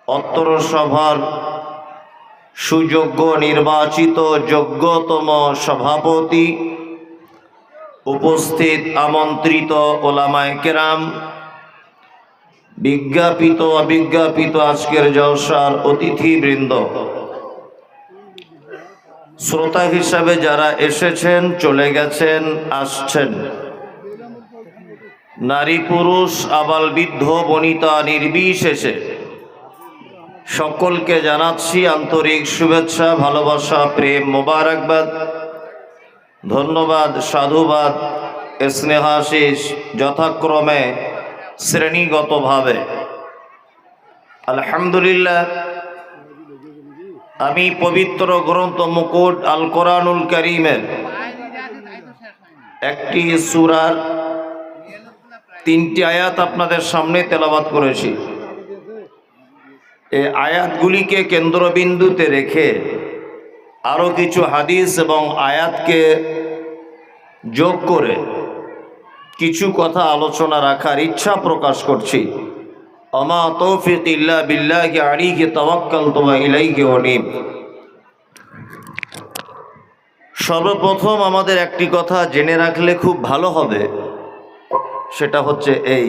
অত্র সভার সুযোগ্য নির্বাচিত যোগ্যতম সভাপতি, উপস্থিত আমন্ত্রিত ওলামায়ে কেরাম, বিজ্ঞাপিত অবিজ্ঞাপিত আজকের জলসার অতিথিবৃন্দ, শ্রোতা হিসাবে যারা এসেছেন, চলে গেছেন, আসছেন, নারী পুরুষ আবাল বৃদ্ধ বনিতা নির্বিশেষে সকলকে জানাচ্ছি আন্তরিক শুভেচ্ছা, ভালোবাসা, প্রেম, মোবারকবাদ, ধন্যবাদ, সাধুবাদ, স্নেহাশিস যথাক্রমে শ্রেণীগতভাবে। আলহামদুলিল্লাহ, আমি পবিত্র গ্রন্থ মুকুট আল কোরআনুল কারীমের একটি সূরার 3টি আয়াত আপনাদের সামনে তেলাওয়াত করেছি। এই আয়াতগুলিকে কেন্দ্রবিন্দুতে রেখে আরও কিছু হাদিস এবং আয়াতকে যোগ করে কিছু কথা আলোচনা রাখার ইচ্ছা প্রকাশ করছি। আমা তৌফিক ইল্লা বিল্লাহি আলাইহি তাওয়াক্কালতু ওয়া ইলাইহি উনীব। সর্বপ্রথম আমাদের একটি কথা জেনে রাখলে খুব ভালো হবে, সেটা হচ্ছে এই: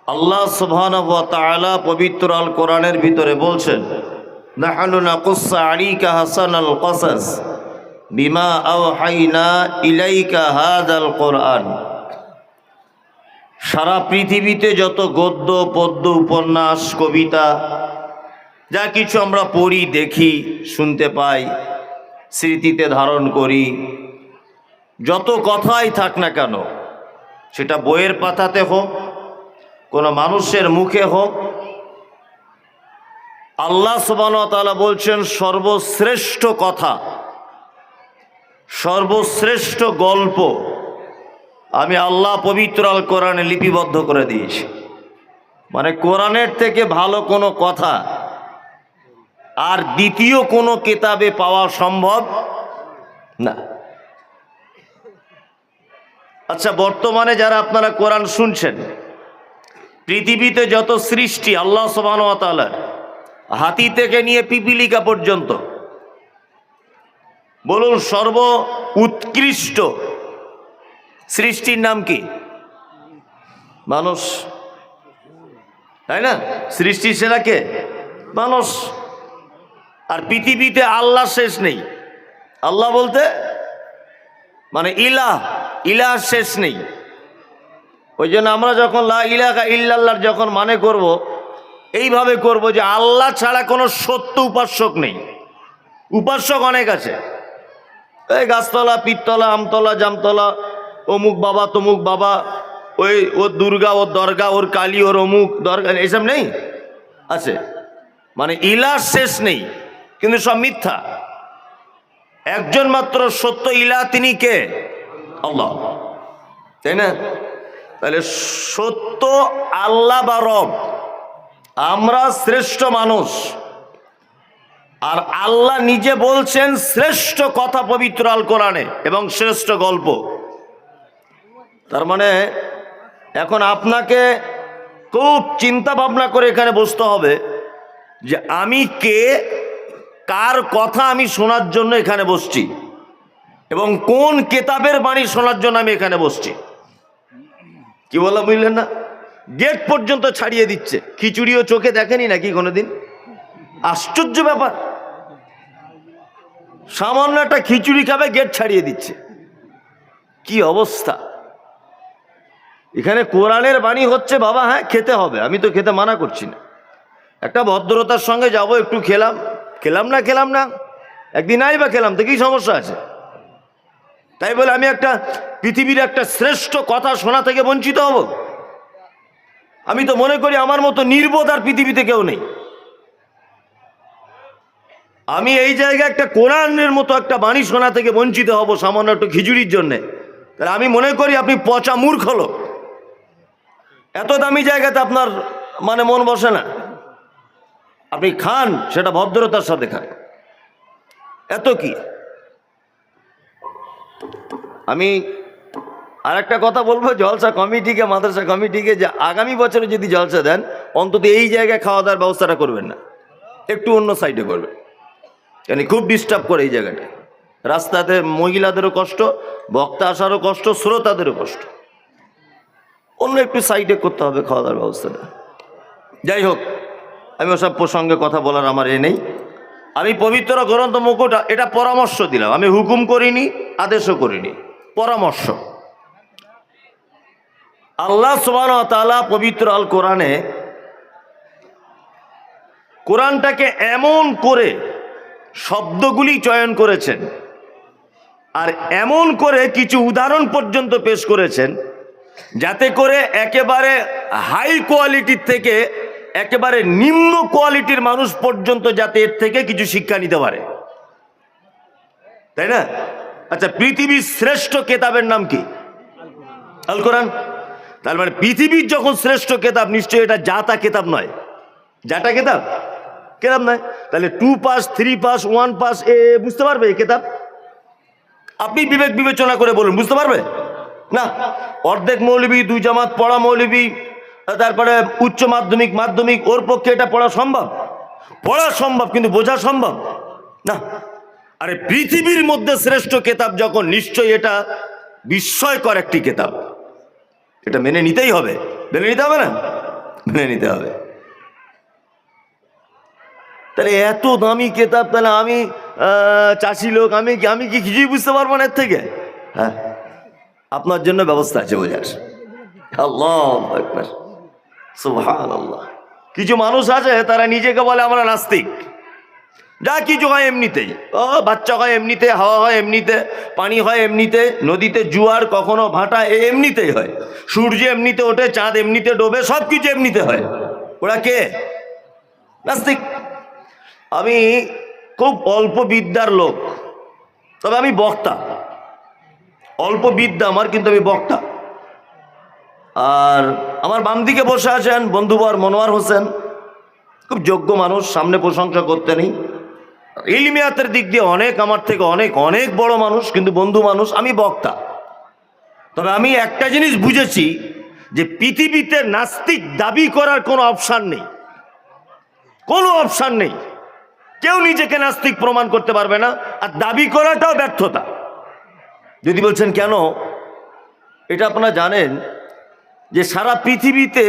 আল্লাহ সুবহানাহু ওয়া তাআলা পবিত্র আল কোরআনের ভিতরে বলছেন, নাহনু নাকুসসু আলাইকা হাসানাল কসাস বিমা আওহাইনা ইলাইকা হাযাল কোরআন। সারা পৃথিবীতে যত গদ্য পদ্য উপন্যাস কবিতা যা কিছু আমরা পড়ি, দেখি, শুনতে পাই, স্মৃতিতে ধারণ করি, যত কথাই থাক না কেন, সেটা বইয়ের পাতাতে হোক, কোনো মানুষের মুখে হোক, আল্লাহ সুবহানাহু ওয়া তাআলা বলছেন সর্বশ্রেষ্ঠ কথা, সর্বশ্রেষ্ঠ গল্প আমি আল্লাহ পবিত্র আল কোরআনে লিপিবদ্ধ করে দিয়েছি। মানে কোরআনের থেকে ভালো কোনো কথা আর দ্বিতীয় কোনো কিতাবে পাওয়া সম্ভব না। আচ্ছা, বর্তমানে যারা আপনারা কোরআন শুনছেন, পৃথিবীতে যত সৃষ্টি আল্লাহ সুবহানাহু ওয়া তাআলার, হাতি থেকে নিয়ে পিপিলিকা পর্যন্ত, বলুন সর্ব উৎকৃষ্ট সৃষ্টির নাম কি? মানুষ, তাই না? সৃষ্টির সেরা কে? মানুষ। আর পৃথিবীতে আল্লাহ শেষ নেই। আল্লাহ বলতে মানে ইলাহ, ইলাহ শেষ নেই। ওই জন্য আমরা যখন লা ইলাহা ইল্লাল্লাহর যখন মানে করব, এইভাবে করব যে আল্লাহ ছাড়া কোনো সত্য উপাস্যক নেই। উপাস্যক অনেক আছে, এই গাছতলা, পীরতলা, আমতলা, জামতলা, অমুক বাবা তমুক বাবা, ওই ওর দুর্গা, ওর দরগা, ওর কালী, ওর অমুক দরগা, এইসব নেই? আছে। মানে ইলাহ শেষ নেই, কিন্তু সব মিথ্যা। একজন মাত্র সত্য ইলাহ, তিনি কে? আল্লাহ, তাই না? তাহলে সত্য আল্লাহ বা রব, আমরা শ্রেষ্ঠ মানুষ, আর আল্লাহ নিজে বলছেন শ্রেষ্ঠ কথা পবিত্র আল কোরআনে এবং শ্রেষ্ঠ গল্প। তার মানে এখন আপনাকে খুব চিন্তা ভাবনা করে এখানে বসতে হবে যে আমি কে, কার কথা আমি শোনার জন্য এখানে বসছি, এবং কোন কিতাবের বাণী শোনার জন্য আমি এখানে বসছি। কি বলা, বুঝলেন না? গেট পর্যন্ত ছাড়িয়ে দিচ্ছে। খিচুড়িও চোখে দেখেনি নাকি কোনোদিন? আশ্চর্য ব্যাপার, সামান্য একটা খিচুড়ি খাবে, গেট ছাড়িয়ে দিচ্ছে। কি অবস্থা! এখানে কোরআনের বাণী হচ্ছে, বাবা হ্যাঁ খেতে হবে, আমি তো খেতে মানা করছি না, একটা ভদ্রতার সঙ্গে যাব, একটু খেলাম, খেলাম না একদিন আই বা খেলাম, তো কি সমস্যা আছে? তাই বলে আমি একটা পৃথিবীর একটা শ্রেষ্ঠ কথা শোনা থেকে বঞ্চিত হব? আমি তো মনে করি আমার মতো নির্বোধ আর পৃথিবীতে কেউ নেই। আমি এই জায়গায় একটা কোরআনের মতো একটা বাণী শোনা থেকে বঞ্চিত হব সামান্য একটু খিচুড়ির জন্যে? তাহলে আমি মনে করি আপনি পচা মূর্খ লোক। এত দামি জায়গাতে আপনার মানে মন বসে না। আপনি খান, সেটা ভদ্রতার সাথে খান। এত কি? আমি আর একটা কথা বলবো জলসা কমিটিকে, মাদ্রাসা কমিটিকে, যে আগামী বছরে যদি জলসা দেন অন্তত এই জায়গায় খাওয়া দাওয়ার ব্যবস্থাটা করবেন না, একটু অন্য সাইডে করবেন, কেন খুব ডিস্টার্ব করে এই জায়গাটা। রাস্তাতে মহিলাদেরও কষ্ট, বক্তা আসারও কষ্ট, শ্রোতাদেরও কষ্ট। অন্য একটু সাইডে করতে হবে খাওয়া দাওয়ার ব্যবস্থাটা। যাই হোক, আমি ওসব প্রসঙ্গে কথা বলার আমার নেই। আমি পবিত্র গ্রন্থ মুকুট এটা পরামর্শ দিলাম, আমি হুকুম করিনি, আদেশও করিনি, পরামর্শ। আল্লাহ সুবহানাহু ওয়া তাআলা পবিত্র আল কোরআনে কোরআনটাকে এমন করে শব্দগুলি চয়ন করেছেন আর এমন করে কিছু উদাহরণ পর্যন্ত পেশ করেছেন যাতে করে একেবারে হাই কোয়ালিটির থেকে একেবারে নিম্ন কোয়ালিটির মানুষ পর্যন্ত যাতে এর থেকে কিছু শিক্ষা নিতে পারে, তাই না? আচ্ছা, পৃথিবীর শ্রেষ্ঠ কেতাবের নাম কি? আল কোরআন। তার মানে পৃথিবীর যখন শ্রেষ্ঠ কেতাব, নিশ্চয়ই এটা জাতা কেতাব নয়, জাটা কেতাব কেতাব নয়। তাহলে 2 পাস 3 পাস 1 পাস এ বুঝতে পারবে এই কেতাব? আপনি বিবেক বিবেচনা করে বলুন, বুঝতে পারবে না? অর্ধেক মৌলবী, 2 জামাত পড়া মৌলবী, তারপরে উচ্চ মাধ্যমিক, মাধ্যমিক, ওর পক্ষে এটা পড়া সম্ভব? পড়া সম্ভব, কিন্তু বোঝা সম্ভব না। আরে পৃথিবীর মধ্যে শ্রেষ্ঠ কেতাব যখন, নিশ্চয়ই এটা বিস্ময়কর একটি কেতাব, এটা মেনে নিতেই হবে। মেনে নিতে হবে না? মেনে নিতে হবে। তাহলে এত দামি কেতাব, তাহলে আমি চাষি লোক, আমি কি কিছুই বুঝতে পারবো না এর থেকে? হ্যাঁ, আপনার জন্য ব্যবস্থা আছে বোঝার। আল্লাহু আকবার, সুবহানাল্লাহ। কিছু মানুষ আছে তারা নিজেকে বলে আমরা নাস্তিক, যা কিছু হয় এমনিতেই, বাচ্চা হয় এমনিতে, হাওয়া হয় এমনিতে, পানি হয় এমনিতে, নদীতে জোয়ার কখনো ভাটা এমনিতেই হয়, সূর্য এমনিতে ওঠে, চাঁদ এমনিতে ডোবে, সব কিছু এমনিতে হয়। ওরা কে? নাস্তিক। আমি খুব অল্প বিদ্যার লোক, তবে আমি বক্তা। অল্প বিদ্যা আমার, কিন্তু আমি বক্তা। আর আমার বাম দিকে বসে আছেন বন্ধুবর মনোয়ার হোসেন, খুব যোগ্য মানুষ, সামনে প্রশংসা করতে নেই। ইলমিয়াতের দিক দিয়ে অনেক আমার থেকে অনেক অনেক বড় মানুষ, কিন্তু বন্ধু মানুষ। আমি বক্তা। তবে আমি একটা জিনিস বুঝেছি, যে পৃথিবীতে নাস্তিক দাবি করার কোনো অপশান নেই, কোনো অপশান নেই। কেউ নিজেকে নাস্তিক প্রমাণ করতে পারবে না, আর দাবি করাটাও ব্যর্থতা। যদি বলছেন কেন, এটা আপনারা জানেন যে সারা পৃথিবীতে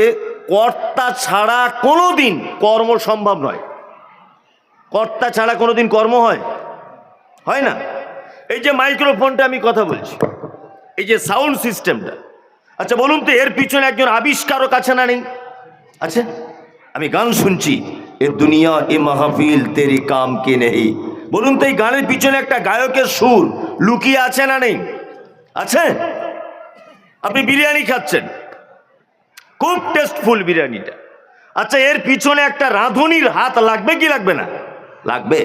কর্তা ছাড়া কোনোদিন কর্ম সম্ভব নয়। কর্তা ছাড়া কোনোদিন কর্ম হয়? হয় না। এই যে মাইক্রোফোনটা আমি কথা বলছি, এই যে সাউন্ড সিস্টেমটা, আচ্ছা বলুন তো এর পিছনে একজন আবিষ্কারক আছে না নেই? আছে। আমি গান শুনছি, এ দুনিয়া এ মাহফিল তেরি কাম কে নেই, বলুন তো এই গানের পিছনে একটা গায়কের সুর লুকিয়ে আছে না নেই? আছে। আপনি বিরিয়ানি খাচ্ছেন, খুব টেস্টফুল বিরিয়ানিটা, আচ্ছা এর পিছনে একটা রাঁধুনির হাত লাগবে কি লাগবে না? লাগবে।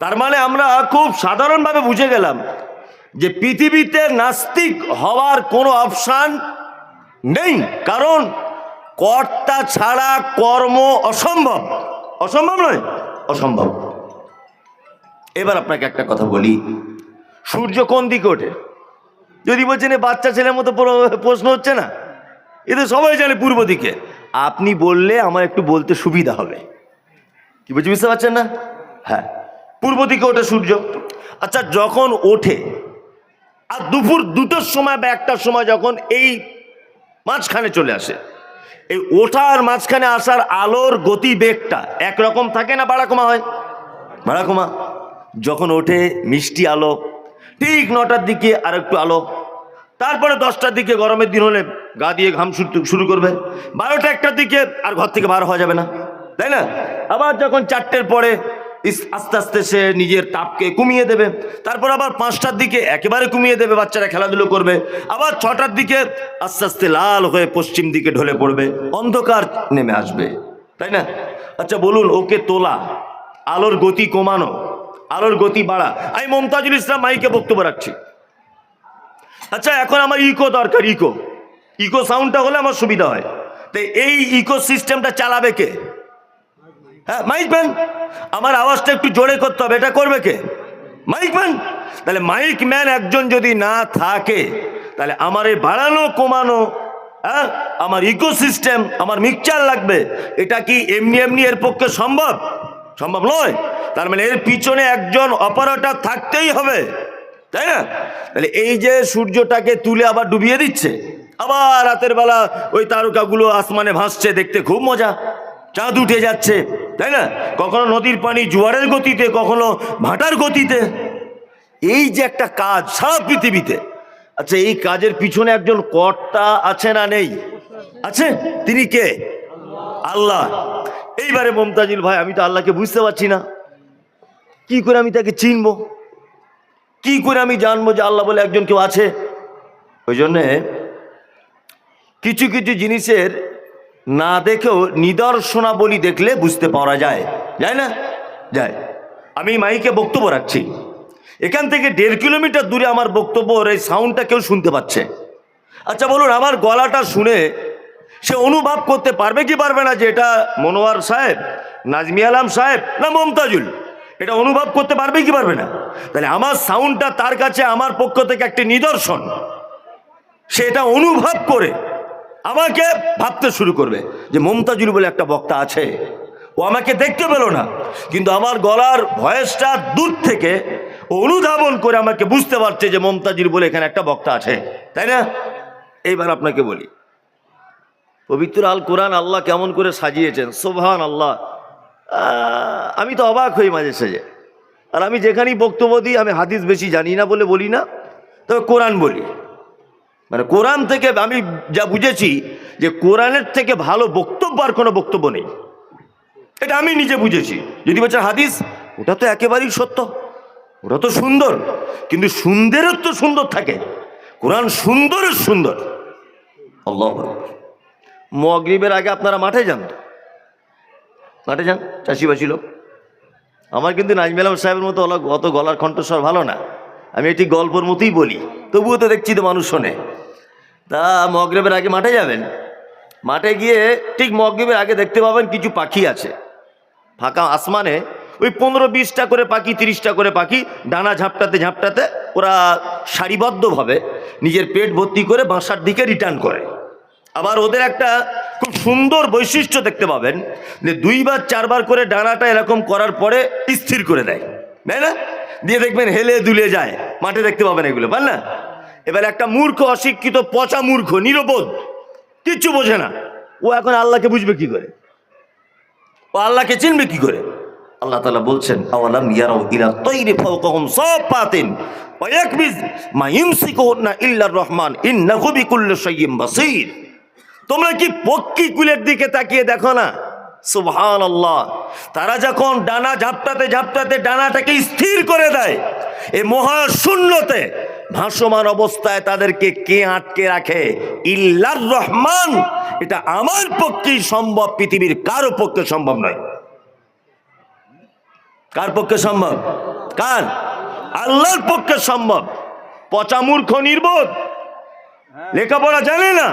তার মানে আমরা খুব সাধারণভাবে বুঝে গেলাম যে পৃথিবীতে নাস্তিক হওয়ার কোনো অপশান নেই, কারণ কর্তা ছাড়া কর্ম অসম্ভব। অসম্ভব নয়, অসম্ভব। এবার আপনাকে একটা কথা বলি, সূর্য কোন দিকে ওঠে? যদি বলছেন বাচ্চা ছেলের মতো প্রশ্ন হচ্ছে না, এতে সবাই জানে পূর্ব দিকে। আপনি বললে আমার একটু বলতে সুবিধা হবে, কি বলছি বুঝতে পারছেন না? হ্যাঁ, পূর্ব দিকে ওঠে সূর্য। আচ্ছা যখন ওঠে আর দুপুর 2টোর সময় বা 1টার সময় যখন এই মাঝখানে চলে আসে, এই ওঠার মাঝখানে আসার আলোর গতি বেগটা একরকম থাকে না বাড়াকমা হয়? বাড়াকমা। যখন ওঠে মিষ্টি আলো, ঠিক 9টার দিকে আর একটু আলো, তারপরে 10টার দিকে গরমের দিন হলে গা দিয়ে ঘাম শুরু করবে, 12টা 1টার দিকে আর ঘর থেকে বার হওয়া যাবে না, তাই না? আবার যখন 4টের পরে আস্তে আস্তে সে নিজের তাপকে কমিয়ে দেবে, তারপর আবার 5টার দিকে একেবারে কমিয়ে দেবে, বাচ্চারা খেলাধুলো করবে, আবার 6টার দিকে আস্তে আস্তে লাল হয়ে পশ্চিম দিকে ঢলে পড়বে, অন্ধকার নেমে আসবে, তাই না? আচ্ছা বলুন, ওকে তোলা, আলোর গতি কমানো, আলোর গতি বাড়া। আমি মমতাজুল ইসলাম মাইকে বক্তব্য রাখছি। আচ্ছা এখন আমার ইকো দরকার, ইকো সাউন্ডটা হলে আমার সুবিধা হয়। তো এই ইকো সিস্টেমটা চালাবে কে? হ্যাঁ, মাইক ম্যান। আমার আওয়াজটা একটু জোরে করতে হবে, এটা করবে কে? Mic man. তাহলে মাইক ম্যান একজন যদি না থাকে, তাহলে আমার এই বাড়ানো কমানো, হ্যাঁ, আমার ইকোসিস্টেম, আমার মিক্সচার লাগবে, এটা কি এমনি এমনি এর পক্ষে সম্ভব? সম্ভব নয়। তার মানে এর পিছনে একজন অপারেটর থাকতেই হবে, তাই না? তাহলে এই যে সূর্যটাকে তুলে আবার ডুবিয়ে দিচ্ছে, আবার রাতের বেলা ওই তারকাগুলো আসমানে ভাসছে, দেখতে খুব মজা, চাঁদ উঠে যাচ্ছে, তাই না? কখনো নদীর পানি জোয়ারের গতিতে, কখনো ভাটার গতিতে। এই যে একটা কাজ সারা পৃথিবীতে, আচ্ছা এই কাজের পিছনে একজন কর্তা আছে না নেই? আছে। তিনি কে? আল্লাহ। এইবারে মমতাজুল ভাই, আমি তো আল্লাহকে বুঝতে পারছি না, কি করে আমি তাকে চিনবো, কি করে আমি জানবো যে আল্লাহ বলে একজন কেউ আছে? ওই জন্যে কিছু কিছু জিনিসের না দেখেও নিদর্শনাবলী দেখলে বুঝতে পারা যায়, যায় না? যায়। আমি মাইকে বক্তব্য রাখছি, এখান থেকে 1.5 কিলোমিটার দূরে আমার বক্তব্যর এই সাউন্ডটা কেউ শুনতে পাচ্ছে। আচ্ছা বলুন, আমার গলাটা শুনে সে অনুভব করতে পারবে কি পারবে না যে এটা মনোয়ার সাহেব, নাজমি আলম সাহেব না মমতাজুল? এটা অনুভব করতে পারবে কি পারবে না? তাহলে আমার সাউন্ডটা তার কাছে আমার পক্ষ থেকে একটি নিদর্শন। সে এটা অনুভব করে আমাকে ভাবতে শুরু করবে যে মমতাজুল বলে একটা বক্তা আছে। ও আমাকে দেখতে পেল না, কিন্তু আমার গলার ভয়েসটা দূর থেকে অনুধাবন করে আমাকে বুঝতে পারছে যে মমতাজুল বলে এখানে একটা বক্তা আছে, তাই না? এইবার আপনাকে বলি, পবিত্র আল কোরআন আল্লাহ কেমন করে সাজিয়েছেন, সুবহান আল্লাহ। আমি তো অবাক হই মাঝে সাঝে। আর আমি যেখানেই বক্তব্য দিই, আমি হাদিস বেশি জানি না বলে বলি না, তবে কোরআন বলি। মানে কোরআন থেকে আমি যা বুঝেছি যে কোরআনের থেকে ভালো বক্তব্য আর কোনো বক্তব্য নেই, এটা আমি নিজে বুঝেছি। যদি বলছেন হাদিস, ওটা তো একেবারেই সত্য, ওটা তো সুন্দর, কিন্তু সুন্দরের তো সুন্দর থাকে, কোরআন সুন্দরের সুন্দর। আল্লাহ মাগরিবের আগে আপনারা মাঠে যান, মাঠে যান, চাষিবাসী লোক। আমার কিন্তু নাজমি আলম সাহেবের মতো অত গলার কণ্ঠস্বর ভালো না, আমি এটি গল্পের মতোই বলি, তবুও তো দেখছি তো মানুষ শোনে। তা মাগরিবের আগে মাঠে যাবেন, মাঠে গিয়ে ঠিক মাগরিবের আগে দেখতে পাবেন কিছু পাখি আছে ফাঁকা আসমানে, ওই 15-20টা করে পাখি, 30টা করে পাখি ডানা ঝাপটাতে ঝাপটাতে ওরা সারিবদ্ধভাবে নিজের পেট ভর্তি করে বাসার দিকে রিটার্ন করে। আবার ওদের একটা খুব সুন্দর বৈশিষ্ট্য দেখতে পাবেন যে 2বার 4বার করে ডানাটা এরকম করার পরে স্থির করে দেয়, তাই না? দিয়ে দেখবেন হেলে দুলে যায়, মাঠে দেখতে পাবেন এগুলো, পান না? এবার একটা মূর্খ, অশিক্ষিত, পচা মূর্খ, নিরবোধ, কিচ্ছু বোঝে না, ও এখন আল্লাহকে বুঝবে কি করে? ও আল্লাহকে চিনবে কি করে? আল্লাহ তাআলা বলছেন, আওয়ালাম ইয়ারাউ ইলা তাইরি ফাওকাহুম সাফাতিন ওয়া ইয়াকবিজ মা ইউমসিকুহুন্না ইল্লার রহমান ইন্নাহু বিকুল্লি শাইইন বাসীর। তোমরা কি পক্ষীকুলের দিকে তাকিয়ে দেখো না? সুবহানাল্লাহ। তারা যখন ডানা ঝাপটাতে ঝাপটাতে ডানাটাকে স্থির করে দেয়, এই মহাশূন্যতে ভাসমান অবস্থায় তাদেরকে কে আটকে রাখে? ইল্লার রহমান। এটা আমার পক্ষেই সম্ভব, পৃথিবীর কারো পক্ষে সম্ভব নয়। কার পক্ষে সম্ভব? কার? আল্লাহর পক্ষে সম্ভব। পচা মূর্খ, নির্বোধ, লেখাপড়া জানে না,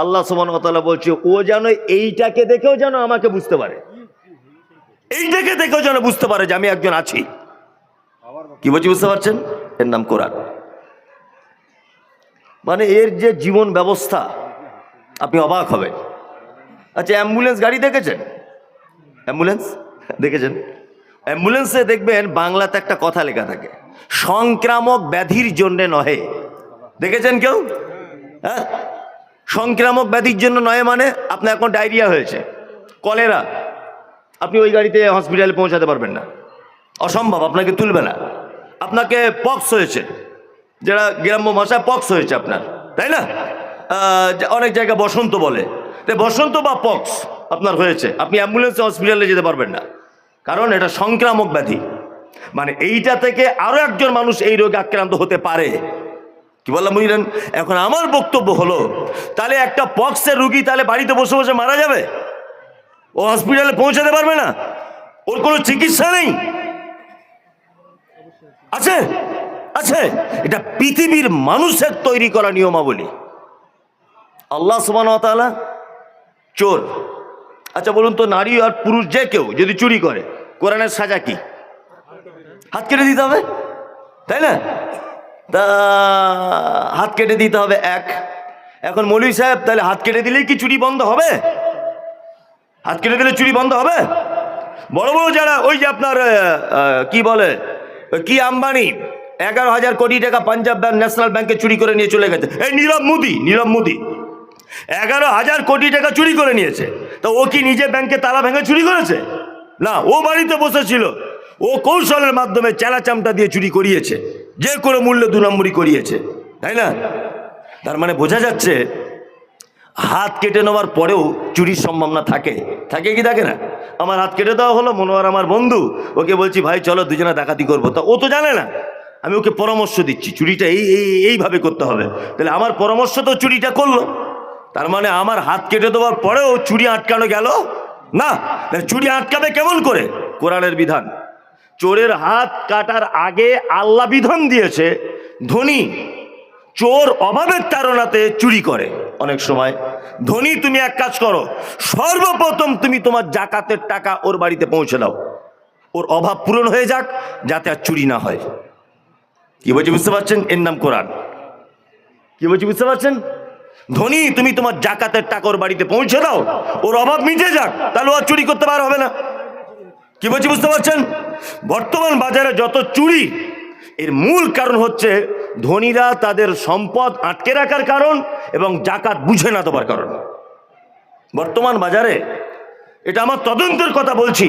আল্লাহ সুবহানাহু ওয়া তাআলা বলছে ও যেন এইটাকে দেখেও যেন আমাকে বুঝতে পারে, এইটাকে দেখেও যেন বুঝতে পারে যে আমি একজন আছি। কি বলছি বুঝতে পারছেন? এর নাম কোরআন। মানে এর যে জীবন ব্যবস্থা, আপনি অবাক হবেন। আচ্ছা, অ্যাম্বুলেন্স গাড়ি দেখেছেন? অ্যাম্বুলেন্স দেখেছেন? অ্যাম্বুলেন্সে দেখবেন বাংলাতে একটা কথা লেখা থাকে, সংক্রামক ব্যাধির জন্যে নহে। দেখেছেন কেউ? হ্যাঁ, সংক্রামক ব্যাধির জন্য নয় মানে আপনার এখন ডায়রিয়া হয়েছে, কলেরা, আপনি ওই গাড়িতে হসপিটালে পৌঁছাতে পারবেন না, অসম্ভব, আপনাকে তুলবে না। আপনাকে পক্স হয়েছে, যারা গ্রাম্য ভাষায় পক্স হয়েছে আপনার, তাই না? অনেক জায়গায় বসন্ত বলে, তাই বসন্ত বা পক্স আপনার হয়েছে, আপনি অ্যাম্বুলেন্সে হসপিটালে যেতে পারবেন না, কারণ এটা সংক্রামক ব্যাধি। মানে এইটা থেকে আরো একজন মানুষ এই রোগে আক্রান্ত হতে পারে। কি বললাম বুঝলেন? এখন আমার বক্তব্য হলো, তাহলে একটা পক্সের রুগী তাহলে বাড়িতে বসে বসে মারা যাবে? ও হসপিটালে পৌঁছাতে পারবে না? ওর কোনো চিকিৎসা নেই? আছে, আছে। এটা পৃথিবীর মানুষের তৈরি করা নিয়মাবলী। আল্লাহ সুবহানাহু ওয়া তাআলা চোর, আচ্ছা বলুন তো, নারী আর পুরুষ যে কেউ যদি চুরি করে, কোরআনের সাজা কি? হাত কেটে দিতে হবে, তাই না? তা হাত কেটে দিতে হবে এক। এখন মৌলভী সাহেব, তাহলে হাত কেটে দিলেই কি চুরি বন্ধ হবে? হাত কেটে দিলে চুরি বন্ধ হবে? বড় বড় যারা ওই যে আপনার কি বলে কি আম্বানি 11,000 কোটি টাকা পাঞ্জাব ব্যাংক, ন্যাশনাল ব্যাংকে চুরি করে নিয়ে চলে গেছে। এই নীরব মোদি 11,000 কোটি টাকা চুরি করে নিয়েছে। তো ও কি নিজে ব্যাংকে তালা ভেঙে চুরি করেছে? না, ও বাড়িতে বসেছিল, ও কৌশলের মাধ্যমে চেলা চামটা দিয়ে চুরি করিয়েছে, যে কোনো মূল্যে 2 নম্বরই করিয়েছে, তাই না? তার মানে বোঝা যাচ্ছে হাত কেটে নেওয়ার পরেও চুরির সম্ভাবনা থাকে। থাকে কি থাকে না? আমার হাত কেটে দেওয়া হলো, মনোয়ার আমার বন্ধু, ওকে বলছি ভাই চলো দুজনে ডাকাতি করবো। তা ও তো জানে না, আমি ওকে পরামর্শ দিচ্ছি চুরিটা এইভাবে করতে হবে। তাহলে আমার পরামর্শ তো চুরিটা করলো। তার মানে আমার হাত কেটে দেওয়ার পরেও চুরি আটকানো গেল না। চুরি আটকাবে কেমন করে? কোরআনের বিধান। চোরের হাত কাটার আগে আল্লাহ বিধান দিয়েছে, ধনী চোর অভাবের তাড়নাতে চুরি করে। অনেক সময় ধনী, তুমি এক কাজ করো, সর্বপ্রথম তুমি তোমার জাকাতের টাকা ওর বাড়িতে পৌঁছে দাও, ওর অভাব পূরণ হয়ে যাক, যাতে আর চুরি না হয়। কি বলছি বুঝতে পারছেন? এর নাম কোরআন। কি বলছি বুঝতে পারছেন? ধনী, তুমি তোমার জাকাতের টাকা ওর বাড়িতে পৌঁছে দাও, ওর অভাব মিটে যাক, তাহলে ও চুরি করতে পার হবে না। কি বলছি বুঝতে পারছেন? বর্তমান বাজারে যত চুরি, এর মূল কারণ হচ্ছে ধনীরা তাদের সম্পদ আটকে রাখার কারণ এবং জাকাত বুঝে না দেওয়ার কারণ। বর্তমান বাজারে, এটা আমার তদন্তের কথা বলছি,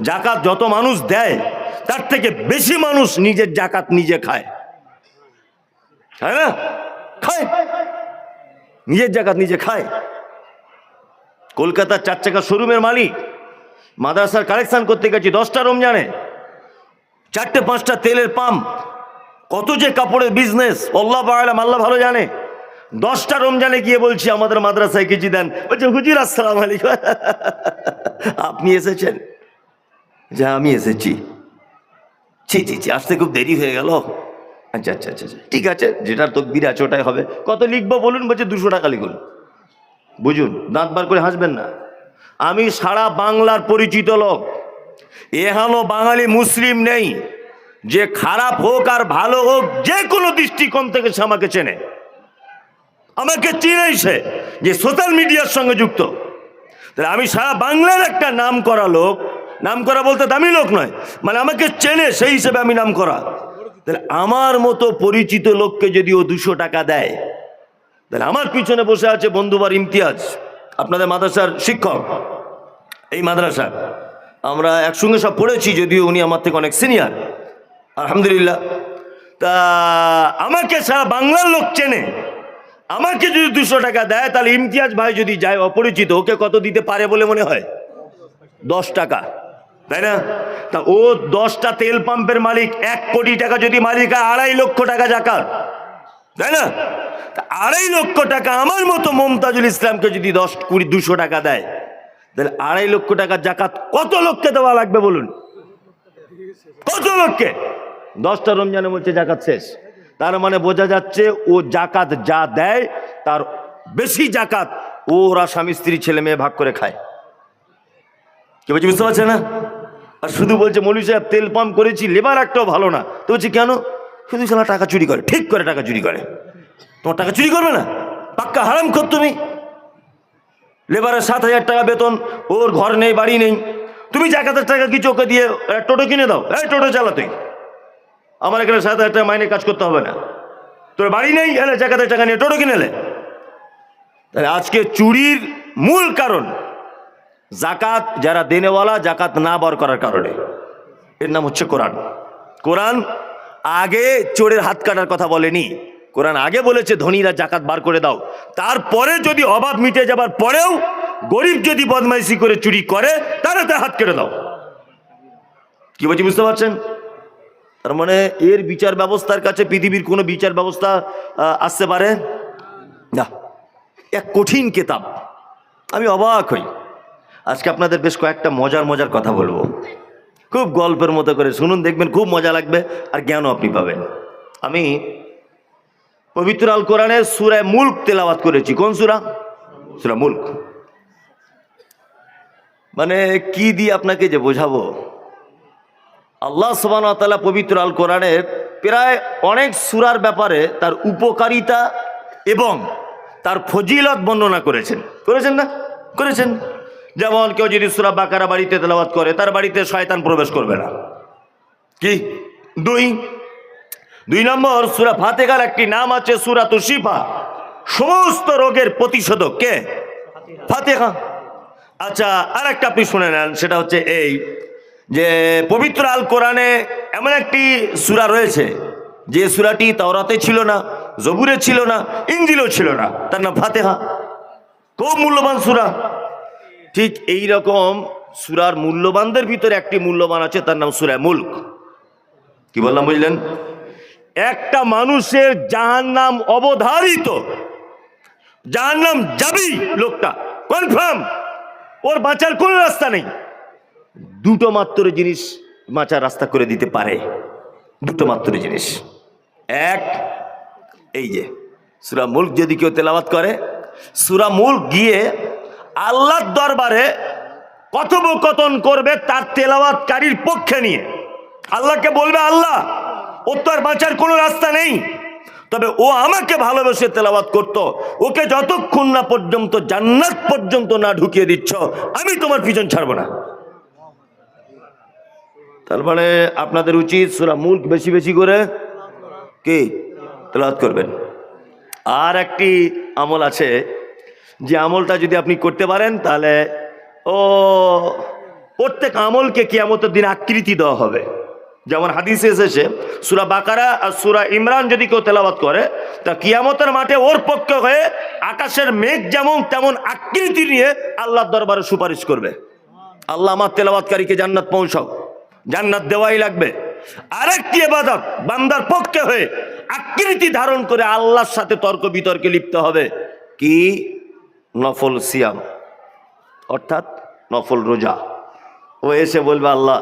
জাকাত যত মানুষ দেয় তার থেকে বেশি মানুষ নিজের জাকাত নিজে খায়, তাই না? খায়, নিজের জাকাত নিজে খায়। কলকাতার 4 চাকা শোরুমের মালিক মাদ্রাসার কালেকশন করতে গেছি 10টা রমজানে, 4টে 5টা তেলের পাম্প, কত যে কাপড়ের বিজনেস, আল্লাহ ভালো জানে। 10টা রমজানে গিয়ে বলছি আমাদের মাদ্রাসায় কিছু দেন, বলছে হুজুর আসসালামু আলাইকুম। আপনি এসেছেন? যা আমি এসেছি। ছি, আসতে খুব দেরি হয়ে গেল। আচ্ছা, ঠিক আছে, যেটা তকদির আছে ওটাই হবে। কত লিখবো বলুন? বলছে 200 টাকা লিখুন। বুঝুন, দাঁত বার করে হাসবেন না। আমি সারা বাংলার পরিচিত লোক, এখানো বাঙালি মুসলিম নেই যে খারাপ হোক আর ভালো হোক যে কোনো দৃষ্টিকোণ থেকে সে আমাকে চেনে। আমাকে চিনেই সে যে সোশ্যাল মিডিয়ার সঙ্গে যুক্ত। তাহলে আমি সারা বাংলার একটা নাম করা লোক, নাম করা বলতে দামি লোক নয়, মানে আমাকে চেনে, সেই হিসেবে আমি নাম করা। তাহলে আমার মতো পরিচিত লোককে যদি ও 200 টাকা দেয়, তাহলে আমার পিছনে বসে আছে বন্ধুবার ইমতিয়াজ, আপনাদের মাদ্রাসার শিক্ষক। এই মাদ্রাসা আমরা একসঙ্গে সব পড়েছি, যদিও উনি আমার থেকে অনেক সিনিয়র, আলহামদুলিল্লাহ। তা আমাকে সারা বাংলার লোক চেনে, আমাকে যদি 200 টাকা দেয়, তাহলে ইমতিয়াজ ভাই যদি যায় অপরিচিত, ওকে কত দিতে পারে বলে মনে হয়? 10 টাকা, তাই না? তা ও 10টা তেল পাম্পের মালিক, 1 কোটি টাকা যদি মালিক হয়, 2.5 লক্ষ টাকা জাকাত, তাই না? 2.5 লক্ষ টাকা আমার মতো মমতাজুল ইসলামকে যদি 200 টাকা দেয়, তাহলে 2.5 লক্ষ টাকা জাকাত কত লোককে দেওয়া লাগবে বলুন? কত লোককে? 10টা রমজানে বলছে জাকাত শেষ। তার মানে বোঝা যাচ্ছে ও জাকাত যা দেয় তার বেশি জাকাত ওরা স্বামী স্ত্রী ছেলে মেয়ে ভাগ করে খায়। কি বলছি বুঝতে পারছে না? আর শুধু বলছে মৌলভী সাহেব তেল পাম্প করেছি, লেবার একটাও ভালো না। তো বলছি কেন? শুধু সালা টাকা চুরি করে, ঠিক করে টাকা চুরি করে। তোমার টাকা চুরি করবে না? পাক্কা হারাম খোর তুমি। লেবারের 7,000 টাকা বেতন, ওর ঘর নেই, বাড়ি নেই, তুমি জাকাতের টাকা কিছু ওকে দিয়ে টোটো কিনে দাও, এই টোটো চালা তুই, আমার এখানে 7,000 টাকা মাইনে কাজ করতে হবে না, তোর বাড়ি নেই, এলে জাকাতের টাকা নিয়ে টোটো কিনে নে। তাহলে আজকে চুরির মূল কারণ জাকাত, যারা দেনেওয়ালা জাকাত না বার করার কারণে। এর নাম হচ্ছে কোরআন। কোরআন আগে চোরের হাত কাটার কথা বলেনি, কোরআন আগে বলেছে ধনীরা জাকাত বার করে দাও। তারপরে যদি অভাব মিটে যাবার পরেও গরিব যদি বদমাইশি করে চুরি করে, তাহলে তার হাত কেটে দাও। কি বলছি বুঝতে পারছেন? তার মানে এর বিচার ব্যবস্থার কাছে পৃথিবীর কোনো বিচার ব্যবস্থা আসতে পারে না। এক কঠিন কিতাব। আমি অবাক হই। আজকে আপনাদের বেশ কয়েকটা মজার কথা বলবো, খুব গল্পের মতো করে শুনুন, দেখবেন খুব মজা লাগবে আর জ্ঞানও আপনি পাবেন। আমি পবিত্র আল কোরআনের সূরা মুলক তেলাওয়াত করেছি। কোন সূরা? সূরা মুলক। মানে কি দিয়ে আপনাকে যে বোঝাবো। আল্লাহ সুবহানাহু ওয়া তাআলা পবিত্র আল কোরআনের প্রায় অনেক সূরার ব্যাপারে তার উপকারিতা এবং তার ফজিলত বর্ণনা করেছেন না করেছেন। যেমন কেউ যদি সূরা বাকারা বাড়িতে তেলাওয়াত করে তার বাড়িতে শয়তান প্রবেশ করবে না। কি দুই নম্বর, সূরা ফাতিহার একটি নাম আছে সূরাতুশ শিফা, সমস্ত রোগের প্রতিষেধক কে? ফাতিহা। আচ্ছা, আর একটা আপনি শুনে নেন, সেটা হচ্ছে এই যে পবিত্র আল কোরআনে এমন একটি সূরা রয়েছে যে সূরাটি তাওরাতে ছিল না, জবুরে ছিল না, ইনজিলও ছিল না, তার নাম ফাতিহা। খুব মূল্যবান সূরা। ঠিক এই রকম সূরার মূল্যবানদের ভিতরে একটি মূল্যবান আছে, তার নাম সূরা মুলক। কি বললাম বুঝলেন? একটা মানুষের জাহান্নাম অবধারিত, জাহান্নাম যাবেই, লোকটা কনফার্ম, ওর বাঁচার কোনো রাস্তা নেই। দুটো মাত্র জিনিস বাঁচার রাস্তা করে দিতে পারে, দুটো মাত্র জিনিস। এক, এই যে সূরা মুলক যদি কেউ তেলাওয়াত করে, সূরা মুলক গিয়ে আল্লাহর দরবারে কথোপকথন করবে তার তেলাওয়াতকারীর পক্ষে নিয়ে। আল্লাহকে বলবে, আল্লাহ, ওর তো আর বাঁচার কোনো রাস্তা নেই, তবে ও আমাকে ভালোবেসে তেলাওয়াত করতো, ওকে যতক্ষণ না পর্যন্ত জান্নাত পর্যন্ত না ঢুকিয়ে দিচ্ছ আমি তোমার পিছন ছাড়বো না। তার মানে আপনাদের উচিত সূরা মুলক বেশি বেশি করে কি তেলাওয়াত করবেন। আর একটি আমল আছে, যে আমলটা যদি আপনি করতে পারেন তাহলে প্রত্যেক আমলকে কিয়ামতের দিন আকৃতি দেওয়া হবে। যেমন হাদিসে এসেছে, সূরা বাকারা আর সূরা ইমরান যদি কেউ তেলাওয়াত করে তা কিয়ামতের মাঠে ওর পক্ষে হয়ে আকাশের মেঘ যেমন তেমন আকৃতি নিয়ে আল্লাহর দরবারে সুপারিশ করবে, আল্লাহ আমার তেলাওয়াতকারীকে জান্নাত পৌঁছাও, জান্নাত দেওয়াই লাগবে। আরেকটি ইবাদত বান্দার পক্ষে হয়ে আকৃতি ধারণ করে আল্লাহর সাথে তর্ক বিতর্কে লিপ্ত হবে, কি? নফল সিয়াম, অর্থাৎ নফল রোজা। ও এসে বলবে, আল্লাহ,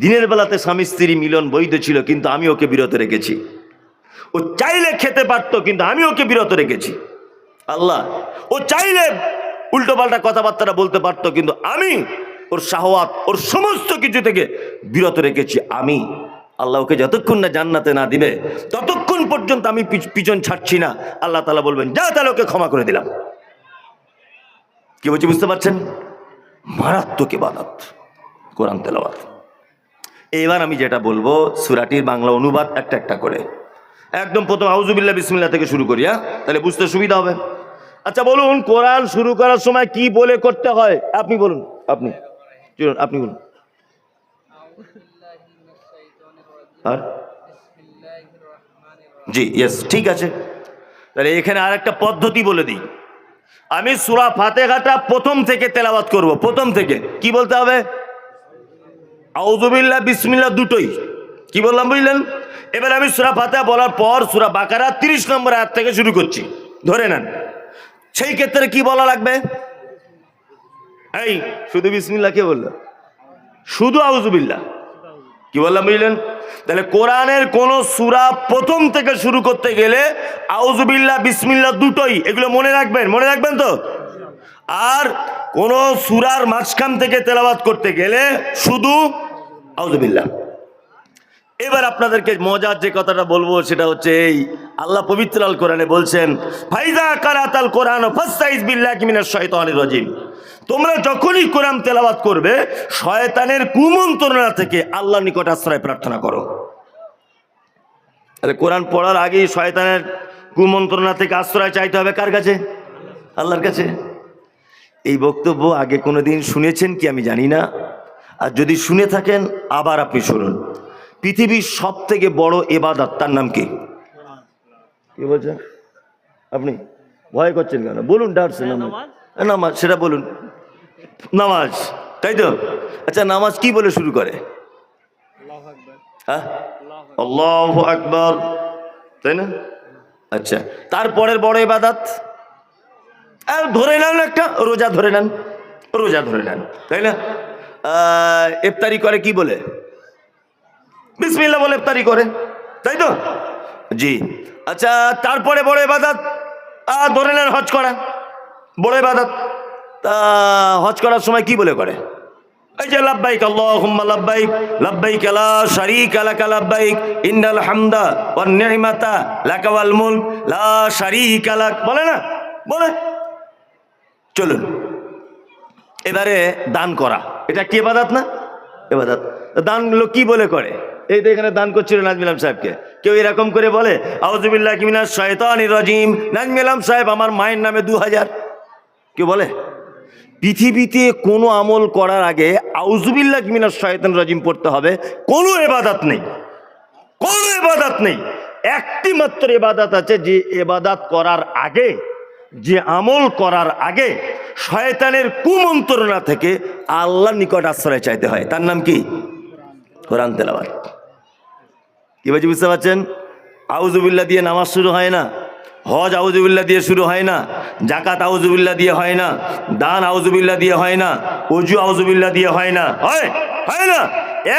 দিনের বেলাতে স্বামী স্ত্রী মিলন বৈধ ছিল কিন্তু আমি ওকে বিরত রেখেছি, ও চাইলে খেতে পারতো কিন্তু আমি ওকে বিরত রেখেছি। আল্লাহ, ও চাইলে উল্টো পাল্টা কথাবার্তা বলতে পারতো কিন্তু আমি ওর শাহওয়াত, ওর সমস্ত কিছু থেকে বিরত রেখেছি। আমি আল্লাহ ওকে যতক্ষণ না জান্নাতে না দিবে ততক্ষণ পর্যন্ত আমি পিছন ছাড়ছি না। আল্লাহ তাআলা বলবেন, যা, তাহলে ওকে ক্ষমা করে দিলাম। কি বলছি বুঝতে পারছেন? মারাত্মক ইবাদত কোরআন তেলাওয়াত। এবার আমি যেটা বলবো সূরাটির বাংলা অনুবাদ একটা একটা করে, একদম প্রথম আউযুবিল্লাহ বিসমিল্লাহ থেকে শুরু করি, তাহলে বুঝতে সুবিধা হবে। আচ্ছা বলুন, কোরআন শুরু করার সময় কি বলে করতে হয়? আপনি বলুন, আপনি বলুন। আর জি, ইয়েস, ঠিক আছে। তাহলে এখানে আর একটা পদ্ধতি বলে দিই। আমি সূরা ফাতিহাটা প্রথম থেকে তেলাওয়াত করব, প্রথম থেকে। কি বলতে হবে? আউযুবিল্লাহ বিসমিল্লাহ দুটোই। কি বললাম বুঝলেন? এবার আমি সূরা ফাতিহা বলার পর সূরা বাকারা 30 নম্বর আয়াত থেকে শুরু করছি, ধরে নেন। সেই ক্ষেত্রে কি বলা লাগবে? এই শুধু বিসমিল্লাহ কে বললো? শুধু আউযুবিল্লাহ। কি বললাম বুঝলেন? তাহলে কোরআনের কোন সূরা প্রথম থেকে শুরু করতে গেলে আউযুবিল্লাহ বিসমিল্লাহ দুটোই, এগুলো মনে রাখবেন তো। আর কোন সূরার মাঝখান থেকে তেলাওয়াত করতে গেলে শুধু আউযুবিল্লাহ। এবার আপনাদেরকে মজার যে কথাটা বলবো সেটা হচ্ছে এই, আল্লাহ পবিত্র আল কোরআনে বলছেন, ফাইজা কারাতাল কোরআন ফাস্তাইজ বিল্লাহি মিনাশ শাইতানির রাজিম। তোমরা যখনই কোরআন তেলাওয়াত করবে শয়তানের কুমন্ত্রণা থেকে আল্লাহর নিকট আশ্রয় প্রার্থনা করো। আরে কোরআন পড়ার আগেই শয়তানের কুমন্ত্রণা থেকে আশ্রয় চাইতে হবে কার কাছে? আল্লাহর কাছে। এই বক্তব্য আগে কোনোদিন শুনেছেন কি আমি জানি না, আর যদি শুনে থাকেন আবার আপনি শুনুন। পৃথিবীর সব থেকে বড় ইবাদত, তার নাম কি? কি বলছেন আপনি? ভয় করছেন কেন? বলুন, ডাকছেন নামাজ, সেটা বলুন। নামাজ, তাই তো? আচ্ছা, নামাজ কি বলে শুরু করে? আল্লাহু আকবার, তাই না? আচ্ছা, তারপরের বড় ইবাদত ধরে নেন একটা রোজা, ধরে নেন, তাই না? ইফতারি করে কি বলে? বিসমিল্লাহ বলে ইফতারি করে, তাই তো? জি। আচ্ছা, তারপরে বড় ইবাদত ধরে নেন হজ করা, বড় ইবাদত। তা হজ করার সময় কি বলে করে? এই যে লাব্বাইক আল্লাহুম্মা লাব্বাইক লাব্বাইক লা শারীকা লাকা লাব্বাইক ইন্নাল হামদা ওয়ান নি'মাতা লাকা ওয়াল মুলক লা শারীকা লাক, বলে না? বলে। চলুন এবারে দান করা, এটা কি ইবাদত না? ইবাদত। দান লোক কি বলে করে? এই তো এখানে দান করছিল নাজমুল ইসলাম সাহেবকে, কেউ এরকম করে বলে আউযু বিল্লাহি মিনাশ শাইতানির রাজিম, নাজমুল ইসলাম সাহেব আমার মায়ের নামে 2000, কেউ বলে? পৃথিবীতে কোনো আমল করার আগে আউযু বিল্লাহি মিনাশ শাইতানির রাজিম পড়তে হবে, কোনো ইবাদত নেই, কোনো ইবাদত নেই। একটি মাত্র ইবাদত আছে, যে ইবাদত করার আগে, যে আমল করার আগে শয়তানের কুমন্ত্রণা থেকে আল্লাহর নিকট আশ্রয় চাইতে হয়, তার নাম কি? কোরআন তেলাওয়াত। কি বলছি বুঝতে পারছেন? আউযুবিল্লাহ দিয়ে নামাজ শুরু হয় না, হজ আউযুবিল্লাহ দিয়ে শুরু হয় না, যাকাত আউযুবিল্লাহ দিয়ে হয় না, দান আউযুবিল্লাহ দিয়ে হয় না, ওযু আউযুবিল্লাহ দিয়ে হয় না, হয় না।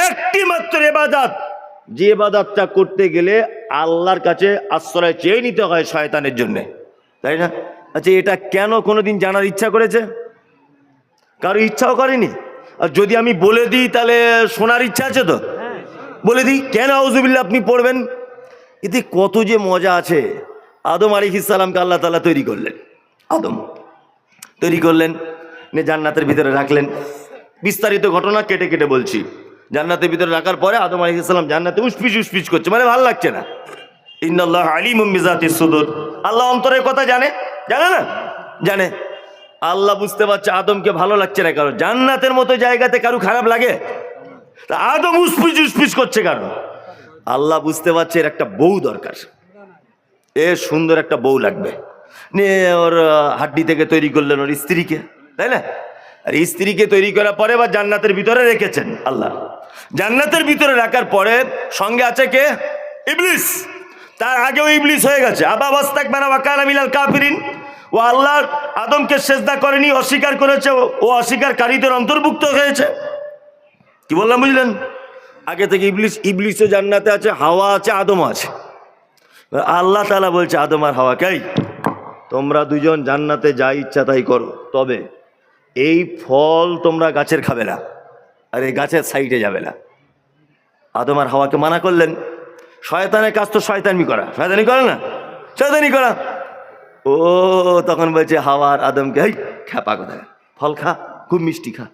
একটি মাত্র ইবাদত, যে ইবাদতটা করতে গেলে আল্লাহর কাছে আশ্রয় চেয়ে নিতে হয় শয়তানের জন্য, তাই না? আচ্ছা, এটা কেন কোনোদিন জানার ইচ্ছা করেছে? কারো ইচ্ছাও করেনি। আর যদি আমি বলে দিই তাহলে শোনার ইচ্ছা আছে তো? বলে দিই কেন আউযুবিল্লাহ আপনি পড়বেন। এতে কত যে মজা আছে। আদম আলাইহিস সালামকে আল্লাহ তাআলা তৈরি করলেন, আদম তৈরি করলেন, জান্নাতের ভিতরে রাখলেন। বিস্তারিত ঘটনা কেটে কেটে বলছি। জান্নাতের ভিতরে রাখার পরে আদম আলাইহিস সালাম জান্নাতে উসপিস উসপিস করছে, মানে ভালো লাগছে না। ইন্নাল্লাহা আলিমুম বিযাতিস সুদূর, আল্লাহ অন্তরের কথা জানে, জানে না? জানে। আল্লাহ বুঝতে পারছে আদমকে ভালো লাগছে না কারো, জান্নাতের মতো জায়গাতে কারো খারাপ লাগে? তা আদম উসপিস উসপিস করছে কারো? আল্লাহ বুঝতে পারছে এর একটা বউ দরকার, এ সুন্দর একটা বউ লাগবে, নিয়ে ওর হাড্ডি থেকে তৈরি করলেন ওর স্ত্রীকে, তাই না? আর স্ত্রীকে তৈরি করার পরে বা জান্নাতের ভিতরে রেখেছেন আল্লাহ। জান্নাতের ভিতরে রাখার পরে সঙ্গে আছে কে? ইবলিস। তার আগেও ইবলিস হয়ে গেছে, আবা ওয়াস্তাকবারা ওয়া কানা মিনাল কাফিরিন। ও আল্লাহ আদমকে সেজদা করেনি, অস্বীকার করেছে, ও অস্বীকারীদের অন্তর্ভুক্ত হয়েছে। কি বললাম বুঝলেন? আগে থেকে ইবলিসও জান্নাতে আছে, হাওয়া আছে, আদম আছে। আল্লাহ তাআলা বলছে আদম আর হাওয়াকে, তোমরা দুজন জান্নাতে যা ইচ্ছা তাই করো, তবে এই ফল তোমরা গাছের খাবে না, আর এই গাছের সাইডে যাবে না। আদম আর হাওয়াকে মানা করলেন। শয়তানের কাজ তো শয়তানি করা, শয়তানি করে না? শয়তানি করা। ও তখন বলছে হাওয়া আর আদমকে, এই খ্যাপা কোথায়, ফল খা, খুব মিষ্টি খা,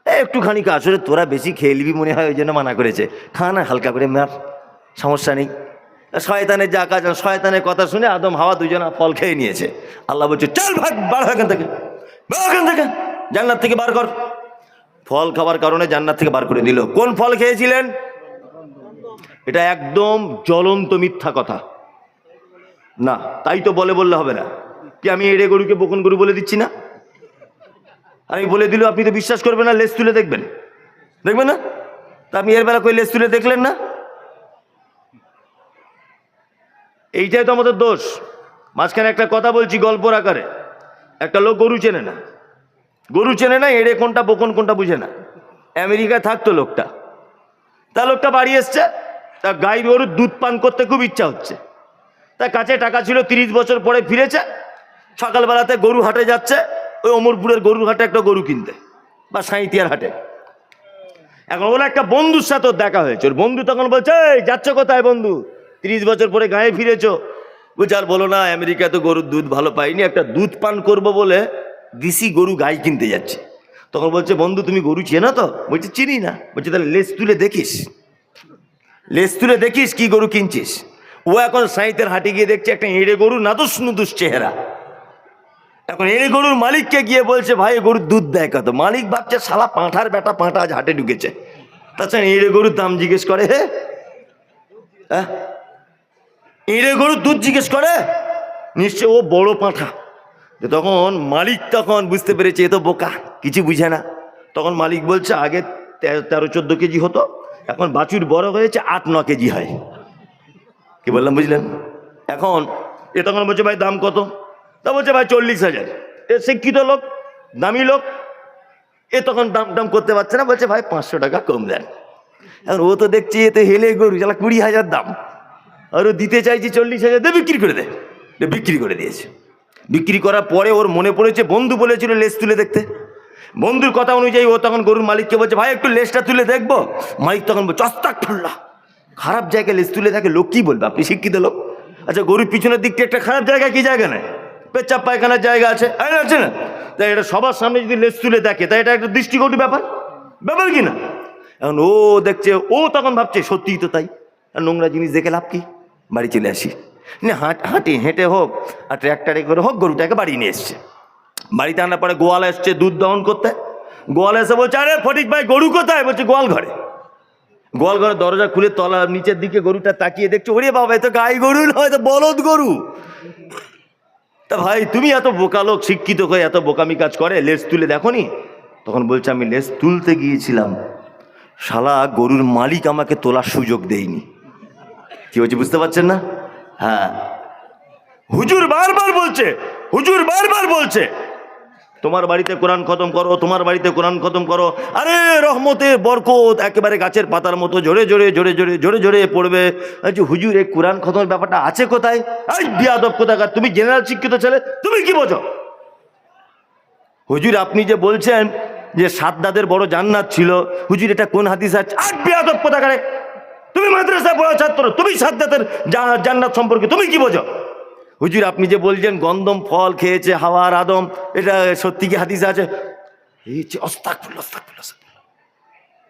একটুখানি খা, আসলে তোরা বেশি খেয়ে নিবি মনে হয়, ওই জন্য মানা করেছে, খা না, হালকা করে মার, সমস্যা নেই। শয়তানের যা কাজ, শয়তানের কথা শুনে আদম হাওয়া দুজনা ফল খেয়ে নিয়েছে। আল্লাহ বলছে চল ভাগ, বার এখান থেকে, এখান থেকে, জান্নাত থেকে বার কর। ফল খাবার কারণে জান্নাত থেকে বার করে দিল। কোন ফল খেয়েছিলেন? এটা একদম জ্বলন্ত মিথ্যা কথা না, তাই তো বললে হবে না। কি আমি এড়ে গরুকে বকন গরু বলে দিচ্ছি না? আমি বলে দিলেও আপনি তো বিশ্বাস করবেন না, লেজ তুলে দেখবেন, দেখবেন না? তা আপনি এর বেলা কই লেজ তুলে দেখলেন না? এইটাই তো আমাদের দোষ। মাঝখানে একটা কথা বলছি গল্পর আকারে। একটা লোক গরু চেনে না, গরু চেনে না, এড়ে কোনটা বকন কোনটা বুঝে না। আমেরিকায় থাকতো লোকটা, তা লোকটা বাড়ি এসছে, তা গাই গরুর দুধ পান করতে খুব ইচ্ছা হচ্ছে। তার কাছে টাকা ছিল, 30 বছর পরে ফিরেছে। সকালবেলাতে গরু হাটে যাচ্ছে, ওই অমরপুরের গরুর হাটে একটা গরু কিনতে, বা সাঁইতিয়ার হাটে। এখন ওর একটা বন্ধুর সাথে দেখা হয়েছে। ওর বন্ধু তখন বলছে, এই যাচ্ছ কোথায় বন্ধু, 30 বছর পরে গায়ে ফিরেছ? বলছে আর বলো না, আমেরিকায় তো গরুর দুধ ভালো পাইনি, একটা দুধ পান করব বলে দিশি গরু গাই কিনতে যাচ্ছে। তখন বলছে বন্ধু তুমি গরু চেনো তো? বলছে চিনি না। বলছে তাহলে লেজ তুলে দেখিস, লেজ তুলে দেখিস কি গরু কিনছিস। ও এখন সাঁইতের হাটে গিয়ে দেখছে একটা এঁড়ে গরু, নাদুস নুদুস চেহারা। এখন এই গরুর মালিককে গিয়ে বলছে ভাই গরুর দুধ দেয় কত? মালিক ভাবছে শালা পাঁঠার বেটা, পাঁঠা আজ হাটে ঢুকেছে, তাছাড়া এঁড়ে গরুর দাম জিজ্ঞেস করে। হ্যাঁ, এঁড়ে গরুর দুধ জিজ্ঞেস করে, নিশ্চয় ও বড় পাঁঠা। তখন মালিক তখন বুঝতে পেরেছে এ তো বোকা, কিছু বুঝে না। তখন মালিক বলছে আগে 13-14 কেজি হতো, এখন বাছুর বড় হয়েছে 8-9 কেজি হয়। কি বললাম বুঝলেন? এখন এ তখন বলছে ভাই দাম কত? তা বলছে ভাই 40,000। এ শিক্ষিত লোক, দামি লোক, এ তখন দাম করতে পারছে না, বলছে ভাই 500 টাকা কম দেন। এখন ও তো দেখছি এতে হেলে গরু, চালা 20,000 দাম, আর ও দিতে চাইছি 40,000, দে বিক্রি করে দে। বিক্রি করে দিয়েছে। বিক্রি করার পরে ওর মনে পড়েছে বন্ধু বলেছিল লেজ তুলে দেখতে। বন্ধুর কথা অনুযায়ী ও তখন গরুর মালিককে বলছে, ভাই একটু লেজটা তুলে দেখবো। মালিক তখন বলছে, আস্তাগফিরুল্লাহ, খারাপ জায়গায় লেজ তুলে থাকে লোক কি বলবে? আপনি শিক্ষিত লোক। আচ্ছা, গরুর পিছনের দিকটা একটা খারাপ জায়গা, কি জায়গা নেই? পেচ্ছাপ পায়খানার জায়গা আছে, আছে না? তাই এটা সবার সামনে যদি লেজ তুলে দেখে, তাই এটা একটা দৃষ্টিকটু ব্যাপার, ব্যাপার কি না? এখন ও দেখছে, ও তখন ভাবছে সত্যিই তো তাই, আর নোংরা জিনিস দেখে লাভ কি, বাড়ি চলে আসি না। হাঁটি হেঁটে হোক আর ট্র্যাক্টরে করে হোক গরুটাকে বাড়ি নিয়ে এসছে। বাড়িতে আনার পরে গোয়াল এসছে দুধ দহন করতে। গোয়াল এসে বলছে, আরে ফটিক ভাই গরু কোথায়? বলছে গোয়াল ঘরে। গোয়াল ঘরে দরজা খুলে তলা নিচের দিকে গরুটা তাকিয়ে দেখছে, ওরে বাবা, এ তো গাই গরু নয়, তো বলদ গরু। তা ভাই তুমি এত বোকা লোক, শিক্ষিত হয়ে এত বোকামি কাজ করে, লেজ তুলে দেখোনি? তখন বলছে, আমি লেজ তুলতে গিয়েছিলাম, শালা গরুর মালিক আমাকে তোলার সুযোগ দেয়নি। কি হচ্ছে বুঝতে পারছেন না? হ্যাঁ, হুজুর বারবার বলছে, হুজুর বারবার বলছে তোমার বাড়িতে কোরআন খতম করো, তোমার বাড়িতে কোরআন খতম করো। আরে রহমতের বরকত একেবারে গাছের পাতার মতো জোরে জোরে জোরে জোরে জোরে জোরে পড়বে। আচ্ছা হুজুর, এই কোরআন খতমের ব্যাপারটা আছে কোথায়? এই বিয়াদব কোথাকার, তুমি জেনারেল শিক্ষিত ছেলে, তুমি কি বোঝো? হুজুর আপনি যে বলছেন যে সাদ্দাদের বড় জান্নাত ছিল, হুজুর এটা কোন হাদিস আছে? আর বিয়াদব কোথাকারে, তুমি মাদ্রাসায় পড়া ছাত্র, তুমি সাদ্দাদের জান্নাত সম্পর্কে তুমি কি বোঝো? হুজুর আপনি যে বলছেন গন্ধম ফল খেয়েছে হাওয়ার আদম, এটা সত্যি কি হাদিসে আছে? এই আস্তাগফিরুল্লাহ, আস্তাগফিরুল্লাহ।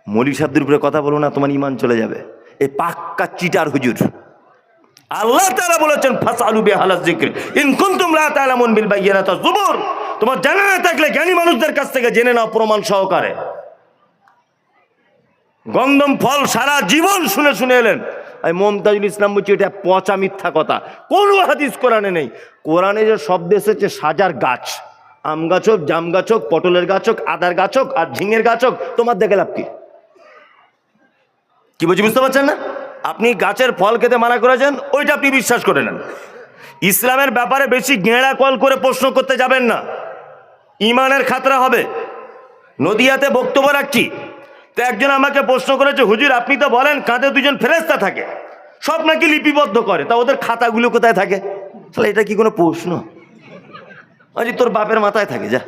মৌলভী সাহেবদের উপরে কথা বলো না, তোমার ইমান চলে যাবে। এই পাক্কা চিটার হুজুর। আল্লাহ তাআলা বলেছেন, ফাসআলু বিআহলিজ যিকর ইন কুনতুম লা তা'লামুন বিল বায়িনাতি ওয়াজ যুবুর। তোমার জানা না থাকলে জ্ঞানী মানুষদের কাছ থেকে জেনে নাও প্রমাণ সহকারে। গন্ধম ফল সারা জীবন শুনে শুনে এলেন। আমি মমতাজুল ইসলাম বলছি, এটা পচা মিথ্যা কথা, কোনো হাদিস কোরআনে নেই। কোরআনে যে শব্দ এসেছে সাজার গাছ, আম গাছ হোক, জাম গাছ হোক, পটলের গাছ হোক, আদার গাছ হোক আর ঝিঙের গাছ হোক, তোমার দেখে লাভ কি? কি বলছি বুঝতে পারছেন না? আপনি গাছের ফল খেতে মানা করেছেন, ওইটা আপনি বিশ্বাস করে নেন। ইসলামের ব্যাপারে বেশি গেঁড়া কল করে প্রশ্ন করতে যাবেন না, ইমানের খাতরা হবে। নদিয়াতে বক্তব্য রাখছি, তো একজন আমাকে প্রশ্ন করেছে, হুজুর আপনি তো বলেন কাঁধে দুজন ফেরেশতা থাকে, সব নাকি লিপিবদ্ধ করে, তা ওদের খাতাগুলো কোথায় থাকে? তাহলে এটা কি কোনো প্রশ্ন? আরে তোর বাপের মাথায় থাকে যা,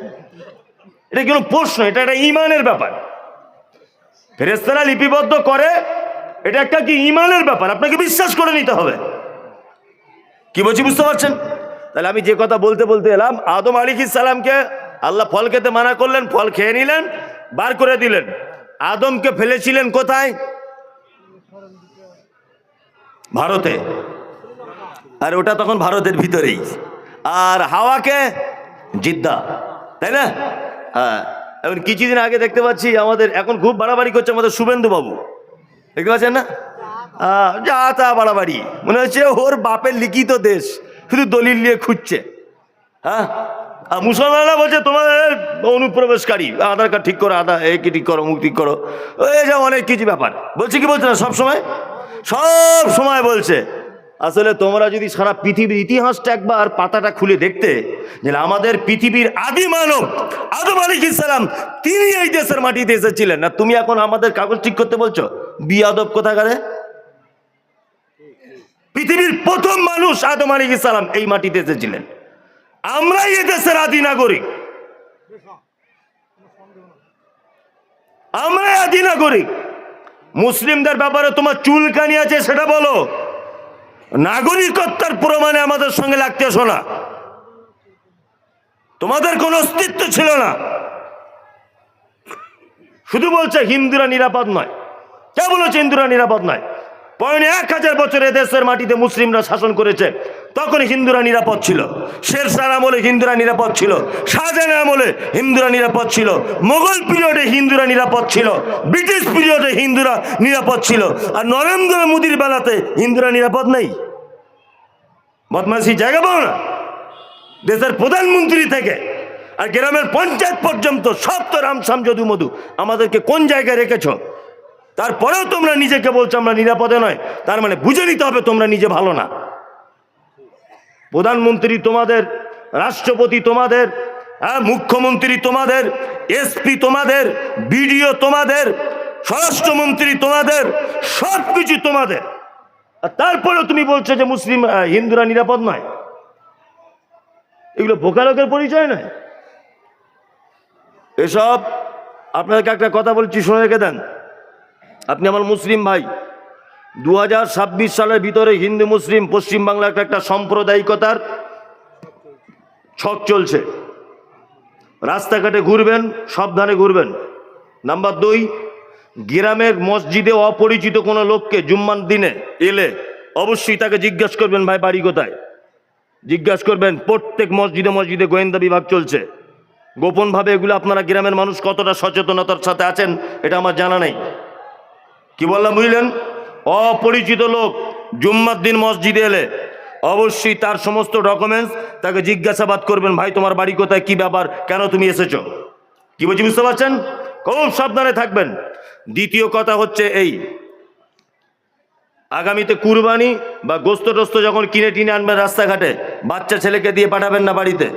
এটা কোনো প্রশ্ন? এটা একটা ইমানের ব্যাপার। ফেরেশতারা লিপিবদ্ধ করে, এটা একটা কি ইমানের ব্যাপার, আপনাকে বিশ্বাস করে নিতে হবে। কি বলছি বুঝতে পারছেন? তাহলে আমি যে কথা বলতে বলতে এলাম, আদম আলাইহিস সালামকে আল্লাহ ফল খেতে মানা করলেন, ফল খেয়ে নিলেন, বার করে দিলেন। আদমকে ফেলেছিলেন কোথায়? ভারতে, আর ওটা তখন ভারতের ভিতরেই। আর হাওয়াকে জিদ্দা, তাই না? হ্যাঁ, এখন কিছুদিন আগে দেখতে পাচ্ছি আমাদের এখন খুব বাড়াবাড়ি করছে আমাদের শুভেন্দু বাবু, দেখতে পাচ্ছেন না? যা তা বাড়াবাড়ি, মনে হচ্ছে ওর বাপের লিখিত দেশ, শুধু দলিল নিয়ে খুঁজছে। হ্যাঁ, মুসলমানরা বলছে তোমাদের অনুপ্রবেশকারী, আধার কার্ড ঠিক করো, কি ঠিক করো, মুখ ঠিক করো, এই যে অনেক কিছু ব্যাপার বলছে। কি বলছে না সব সময় বলছে। আসলে তোমরা যদি সারা পৃথিবীর ইতিহাসটা একবার পাতাটা খুলে দেখতে, যে আমাদের পৃথিবীর আদি মানব আদম আলাইহিস সালাম, তিনি এই দেশের মাটিতে এসেছিলেন, না তুমি এখন আমাদের কাগজ ঠিক করতে বলছো? বিয়াদব কোথাকারে। পৃথিবীর প্রথম মানুষ আদম আলাইহিস সালাম এই মাটিতে এসেছিলেন, আমরাই এই দেশের আদি নাগরিক, আমরাই আদি নাগরিক। মুসলিমদের ব্যাপারে তোমার চুলকানি আছে সেটা বলো, নাগরিকত্বের প্রমাণে আমাদের সঙ্গে লাগতে এসো না। তোমাদের কোনো অস্তিত্ব ছিল না। শুধু বলছে হিন্দুরা নিরাপদ নয়। কে বলেছে হিন্দুরা নিরাপদ নয়? 1000 বছর দেশের মাটিতে মুসলিমরা শাসন করেছে, তখন হিন্দুরা নিরাপদ ছিল। শেরশাহ আমলে হিন্দুরা নিরাপদ ছিল, শাহজাহান আমলে হিন্দুরা নিরাপদ ছিল, মোগল পিরিয়ডে হিন্দুরা নিরাপদ ছিল, ব্রিটিশ পিরিয়ডে হিন্দুরা নিরাপদ ছিল। আর নরেন্দ্র মোদীর বেলাতে হিন্দুরা নিরাপদ নেই? বদমাইশি জায়গা পাও না? দেশের প্রধানমন্ত্রী থেকে আর গ্রামের পঞ্চায়েত পর্যন্ত সব তো রামসাম যদু মধু। আমাদেরকে কোন জায়গায় রেখেছ? তারপরেও তোমরা নিজেকে বলছো আমরা নিরাপদে নয়, তার মানে বুঝে নিতে হবে তোমরা নিজে ভালো না। প্রধানমন্ত্রী তোমাদের, রাষ্ট্রপতি তোমাদের, মুখ্যমন্ত্রী তোমাদের, এসপি তোমাদের, বিডিও তোমাদের, স্বরাষ্ট্রমন্ত্রী তোমাদের, সব কিছু তোমাদের। আর তারপরেও তুমি বলছো যে মুসলিম হিন্দুরা নিরাপদ নয়। এগুলো বোকা লোকের পরিচয় নয়। এসব আপনাদেরকে একটা কথা বলছি, শুনে রেখে দেন। আপনি আমার মুসলিম ভাই, 2026 সালের ভিতরে হিন্দু মুসলিম পশ্চিমবাংলার একটা সাম্প্রদায়িকতার ছক চলছে। রাস্তাঘাটে ঘুরবেন, সাবধানে ঘুরবেন। নাম্বার 2, গ্রামের মসজিদে অপরিচিত কোনো লোককে জুম্মার দিনে এলে অবশ্যই তাকে জিজ্ঞাসা করবেন, ভাই বাড়ি কোথায়, জিজ্ঞাসা করবেন। প্রত্যেক মসজিদে মসজিদে গোয়েন্দা বিভাগ চলছে গোপনভাবে। এগুলো আপনারা গ্রামের মানুষ কতটা সচেতনতার সাথে আছেন এটা আমার জানা নেই। কি বললাম বুঝলেন? অপরিচিত লোক জুম্মার দিন মসজিদে এলে অবশ্যই তার সমস্ত ডকুমেন্টস তাকে জিজ্ঞাসাবাদ করবেন, ভাই তোমার বাড়ি কোথায়, কি ব্যাপার, কেন তুমি এসেছো। কি বলছি বুঝতে পারছেন? খুব সাবধানে থাকবেন। দ্বিতীয় কথা হচ্ছে এই, আগামীতে কুরবানি বা গোস্ত টোস্ত যখন কিনে টিনে আনবেন রাস্তাঘাটে, বাচ্চা ছেলেকে দিয়ে পাঠাবেন না বাড়িতে।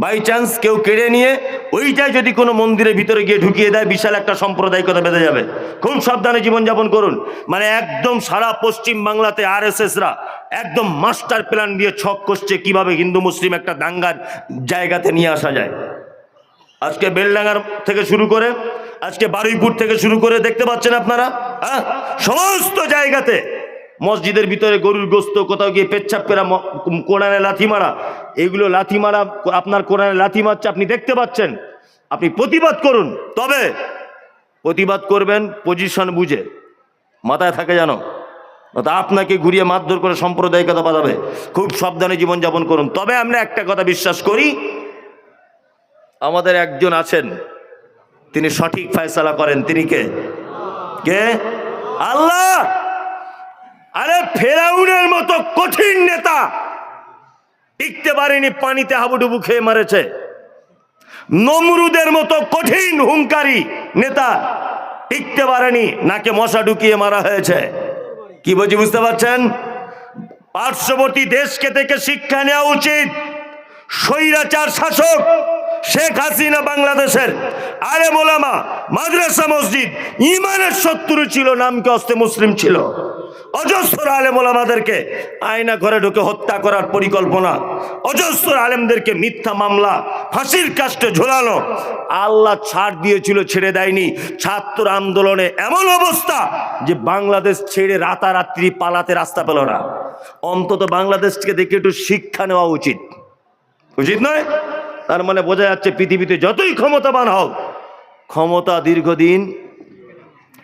বাই চান্স কেউ কেড়ে নিয়ে ওইটাই যদি কোনো মন্দিরের ভিতরে গিয়ে ঢুকিয়ে দেয়, বিশাল একটা সাম্প্রদায়িকতা বেঁধে যাবে। খুব সাবধানে জীবনযাপন করুন। মানে একদম সারা পশ্চিম বাংলাতে RSSরা একদম মাস্টার প্ল্যান দিয়ে ছক কষছে কিভাবে হিন্দু মুসলিম একটা দাঙ্গার জায়গাতে নিয়ে আসা যায়। আজকে বেলডাঙ্গার থেকে শুরু করে, আজকে বারুইপুর থেকে শুরু করে দেখতে পাচ্ছেন আপনারা, হ্যাঁ, সমস্ত জায়গাতে মসজিদের ভিতরে গরুর গোস্ত, কোথাও গিয়ে পেচ্ছাপ করা, কোরআনে লাথি মারা, এগুলো লাথি মারা, আপনার কোরআনে লাথি মারছে আপনি দেখতে পাচ্ছেন। আপনি প্রতিবাদ করুন, তবে প্রতিবাদ করবেন পজিশন বুঝে, মাথায় থাকে জানো, আপনাকে ঘুরিয়ে মারধর করে সাম্প্রদায়িকতা বাঁধাবে। খুব সাবধানে জীবনযাপন করুন। তবে আমরা একটা কথা বিশ্বাস করি, আমাদের একজন আছেন, তিনি সঠিক ফয়সালা করেন। তিনি কে? কে? আল্লাহ। আরে ফেরাউনের মতো কঠিন নেতা টিকতে পারেনি, পানিতে হাবুডুবু খেয়ে মারেছে। নমরুদের মতো কঠিন হুঙ্কারী নেতা টিকতে পারেনি, নাকে মশা ঢুকিয়ে মারা হয়েছে। কি বলছি বুঝতে পারছেন? পার্শ্ববর্তী দেশকে থেকে শিক্ষা নেওয়া উচিত। স্বৈরাচার শাসক শেখ হাসিনা বাংলাদেশের আলেম ওলামা, মাদ্রাসা মসজিদ ইমানের শত্রু ছিল, নামকে অস্তে মুসলিম ছিল। অজস্র আলেম ওলামাদেরকে আয়না ঘরে ঢুকে হত্যা করার পরিকল্পনা, অজস্র আলেমদেরকে মিথ্যা মামলা, ফাঁসির কাস্টে ঝোলানো। আল্লাহ ছাড় দিয়েছিল, ছেড়ে দেয়নি। ছাত্র আন্দোলনে এমন অবস্থা যে বাংলাদেশ ছেড়ে রাতারাত্রি পালাতে রাস্তা পেল না। অন্তত বাংলাদেশকে দেখে একটু শিক্ষা নেওয়া উচিত, উচিত নয়? তার মানে বোঝা যাচ্ছে পৃথিবীতে যতই ক্ষমতাবান হোক, ক্ষমতা দীর্ঘদিন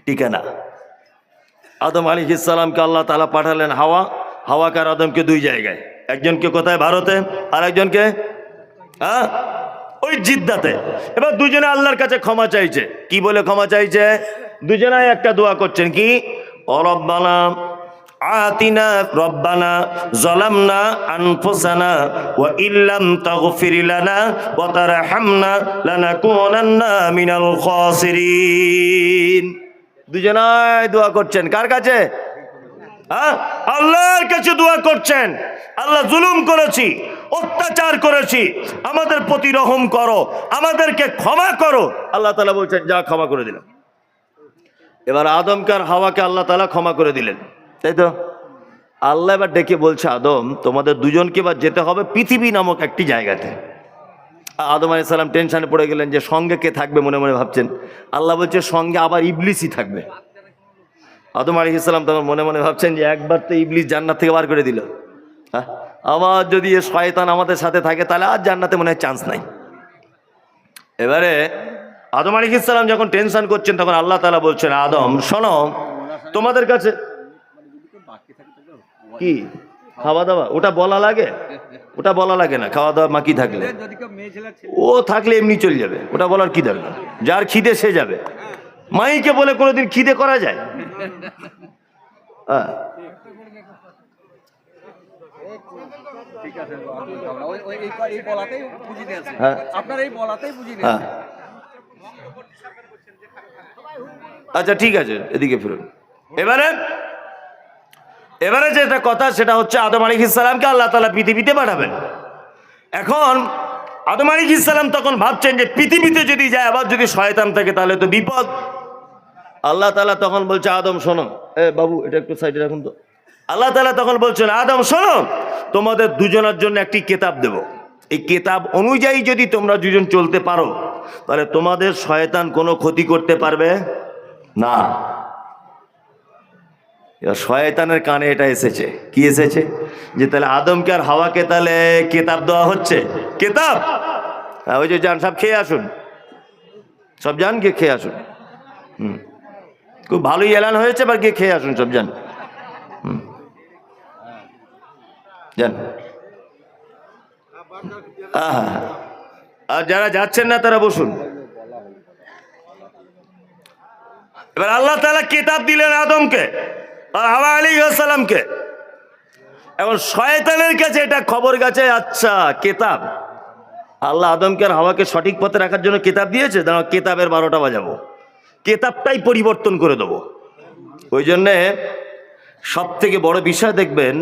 টিকে না। আদম আলাইহিস সালামকে আল্লাহ তাআলা পাঠালেন হাওয়াকে আর আদমকে 2 জায়গায়। একজনকে কোথায়? ভারতে, আর একজনকে ওই জিদ্দাতে। এবার দুজনে আল্লাহর কাছে ক্ষমা চাইছে। কি বলে ক্ষমা চাইছে? দুজনাই একটা দোয়া করছেন, কি? ও রব্বানা আতিনা রব্বানা যালামনা আনফুসানা ওয়া ইল্লাম তাগফির লানা ওয়া তারহামনা লানাকুনান্না মিনাল খাসিরিন। দুজনাই দোয়া করছেন কার কাছে? আল্লাহর কাছে দোয়া করছেন। আল্লাহ, জুলুম করেছি, অত্যাচার করেছি, আমাদের প্রতি রহম করো, আমাদেরকে ক্ষমা করো। আল্লাহ তাআলা বলছেন, যা ক্ষমা করে দিলাম। এবার আদমকে আর হাওয়াকে আল্লাহ তাআলা ক্ষমা করে দিলেন, তাই তো? আল্লাহ এবার ডেকে বলছে, আদম তোমাদের দুজনকে এবার যেতে হবে পৃথিবী নামক একটি জায়গাতে। আদম আলাইহিস সালাম টেনশনে পড়ে গেলেন যে সঙ্গে কে থাকবে, মনে মনে ভাবছেন। আল্লাহ বলছে সঙ্গে আবার ইবলিসই থাকবে। আদম আলাইহিস সালাম তখন মনে মনে ভাবছেন যে একবার তো ইবলিস জান্নাত থেকে বার করে দিল, আবার যদি এ শয়তান আমাদের সাথে থাকে তাহলে আর জান্নাতে মনে হয় চান্স নাই। এবারে আদম আলাইহিস সালাম যখন টেনশন করছেন, তখন আল্লাহ তাআলা বলছেন, আদম শোনো, তোমাদের কাছে কি খাওয়া দাওয়া, ওটা বলা লাগে? ওটা বলা লাগে না, খাওয়া দাওয়া মাকি থাকলে, ও থাকলে এমনি চলে যাবে, ওটা বলার কি দরকার? যার খিদে সে যাবে। মাইকে বলে কোনোদিন খিদে করা যায়? আচ্ছা ঠিক আছে, এদিকে ফিরুন। এবারে যেটা কথা সেটা হচ্ছে, আদম আলাইহিস সালামকে আল্লাহ তাআলা পৃথিবীতে পাঠাবেন। এখন আদম আলাইহিস সালাম তখন ভাবছেন যে পৃথিবীতে যদি যায়, আবার যদি শয়তান থাকে তাহলে তো বিপদ। আল্লাহ তাআলা তখন বলছে, আদম শোনো, বাবু এটা একটু সাইডে রাখুন তো। আল্লাহ তাআলা তখন বলছেন, আদম শোনো, তোমাদের দুজনের জন্য একটি কিতাব দেব। এই কিতাব অনুযায়ী যদি তোমরা দুজন চলতে পারো, তাহলে তোমাদের শয়তান কোনো ক্ষতি করতে পারবে না। এবার শয়তানের কানে এটা এসেছে, কি এসেছে, যে তাহলে আদমকে আর হাওয়াকে তাহলে কিতাব দেওয়া হচ্ছে। কিতাব, ওই যে যান সব খেয়ে আসুন, সব যান গিয়ে খেয়ে আসুন। খুব ভালোই এলান হয়েছে, এবার গিয়ে খেয়ে আসুন, সব যান। যান। আর যারা যাচ্ছেন না তারা বসুন। এবার আল্লাহ তাআলা কিতাব দিলেন আদমকে আর হাওয়া আলাইহিস সালামকে। এখন শয়তানের কাছে এটা খবর গেছে, আচ্ছা কিতাব, আল্লাহ আদমকে আর হাওয়াকে সঠিক পথে রাখার জন্য কিতাব দিয়েছে, দাঁড়াও কিতাবের 12টা বাজাবো, কিতাবটাই পরিবর্তন করে দেবো। ওই জন্যে সব থেকে বড় বিষয় দেখবেন,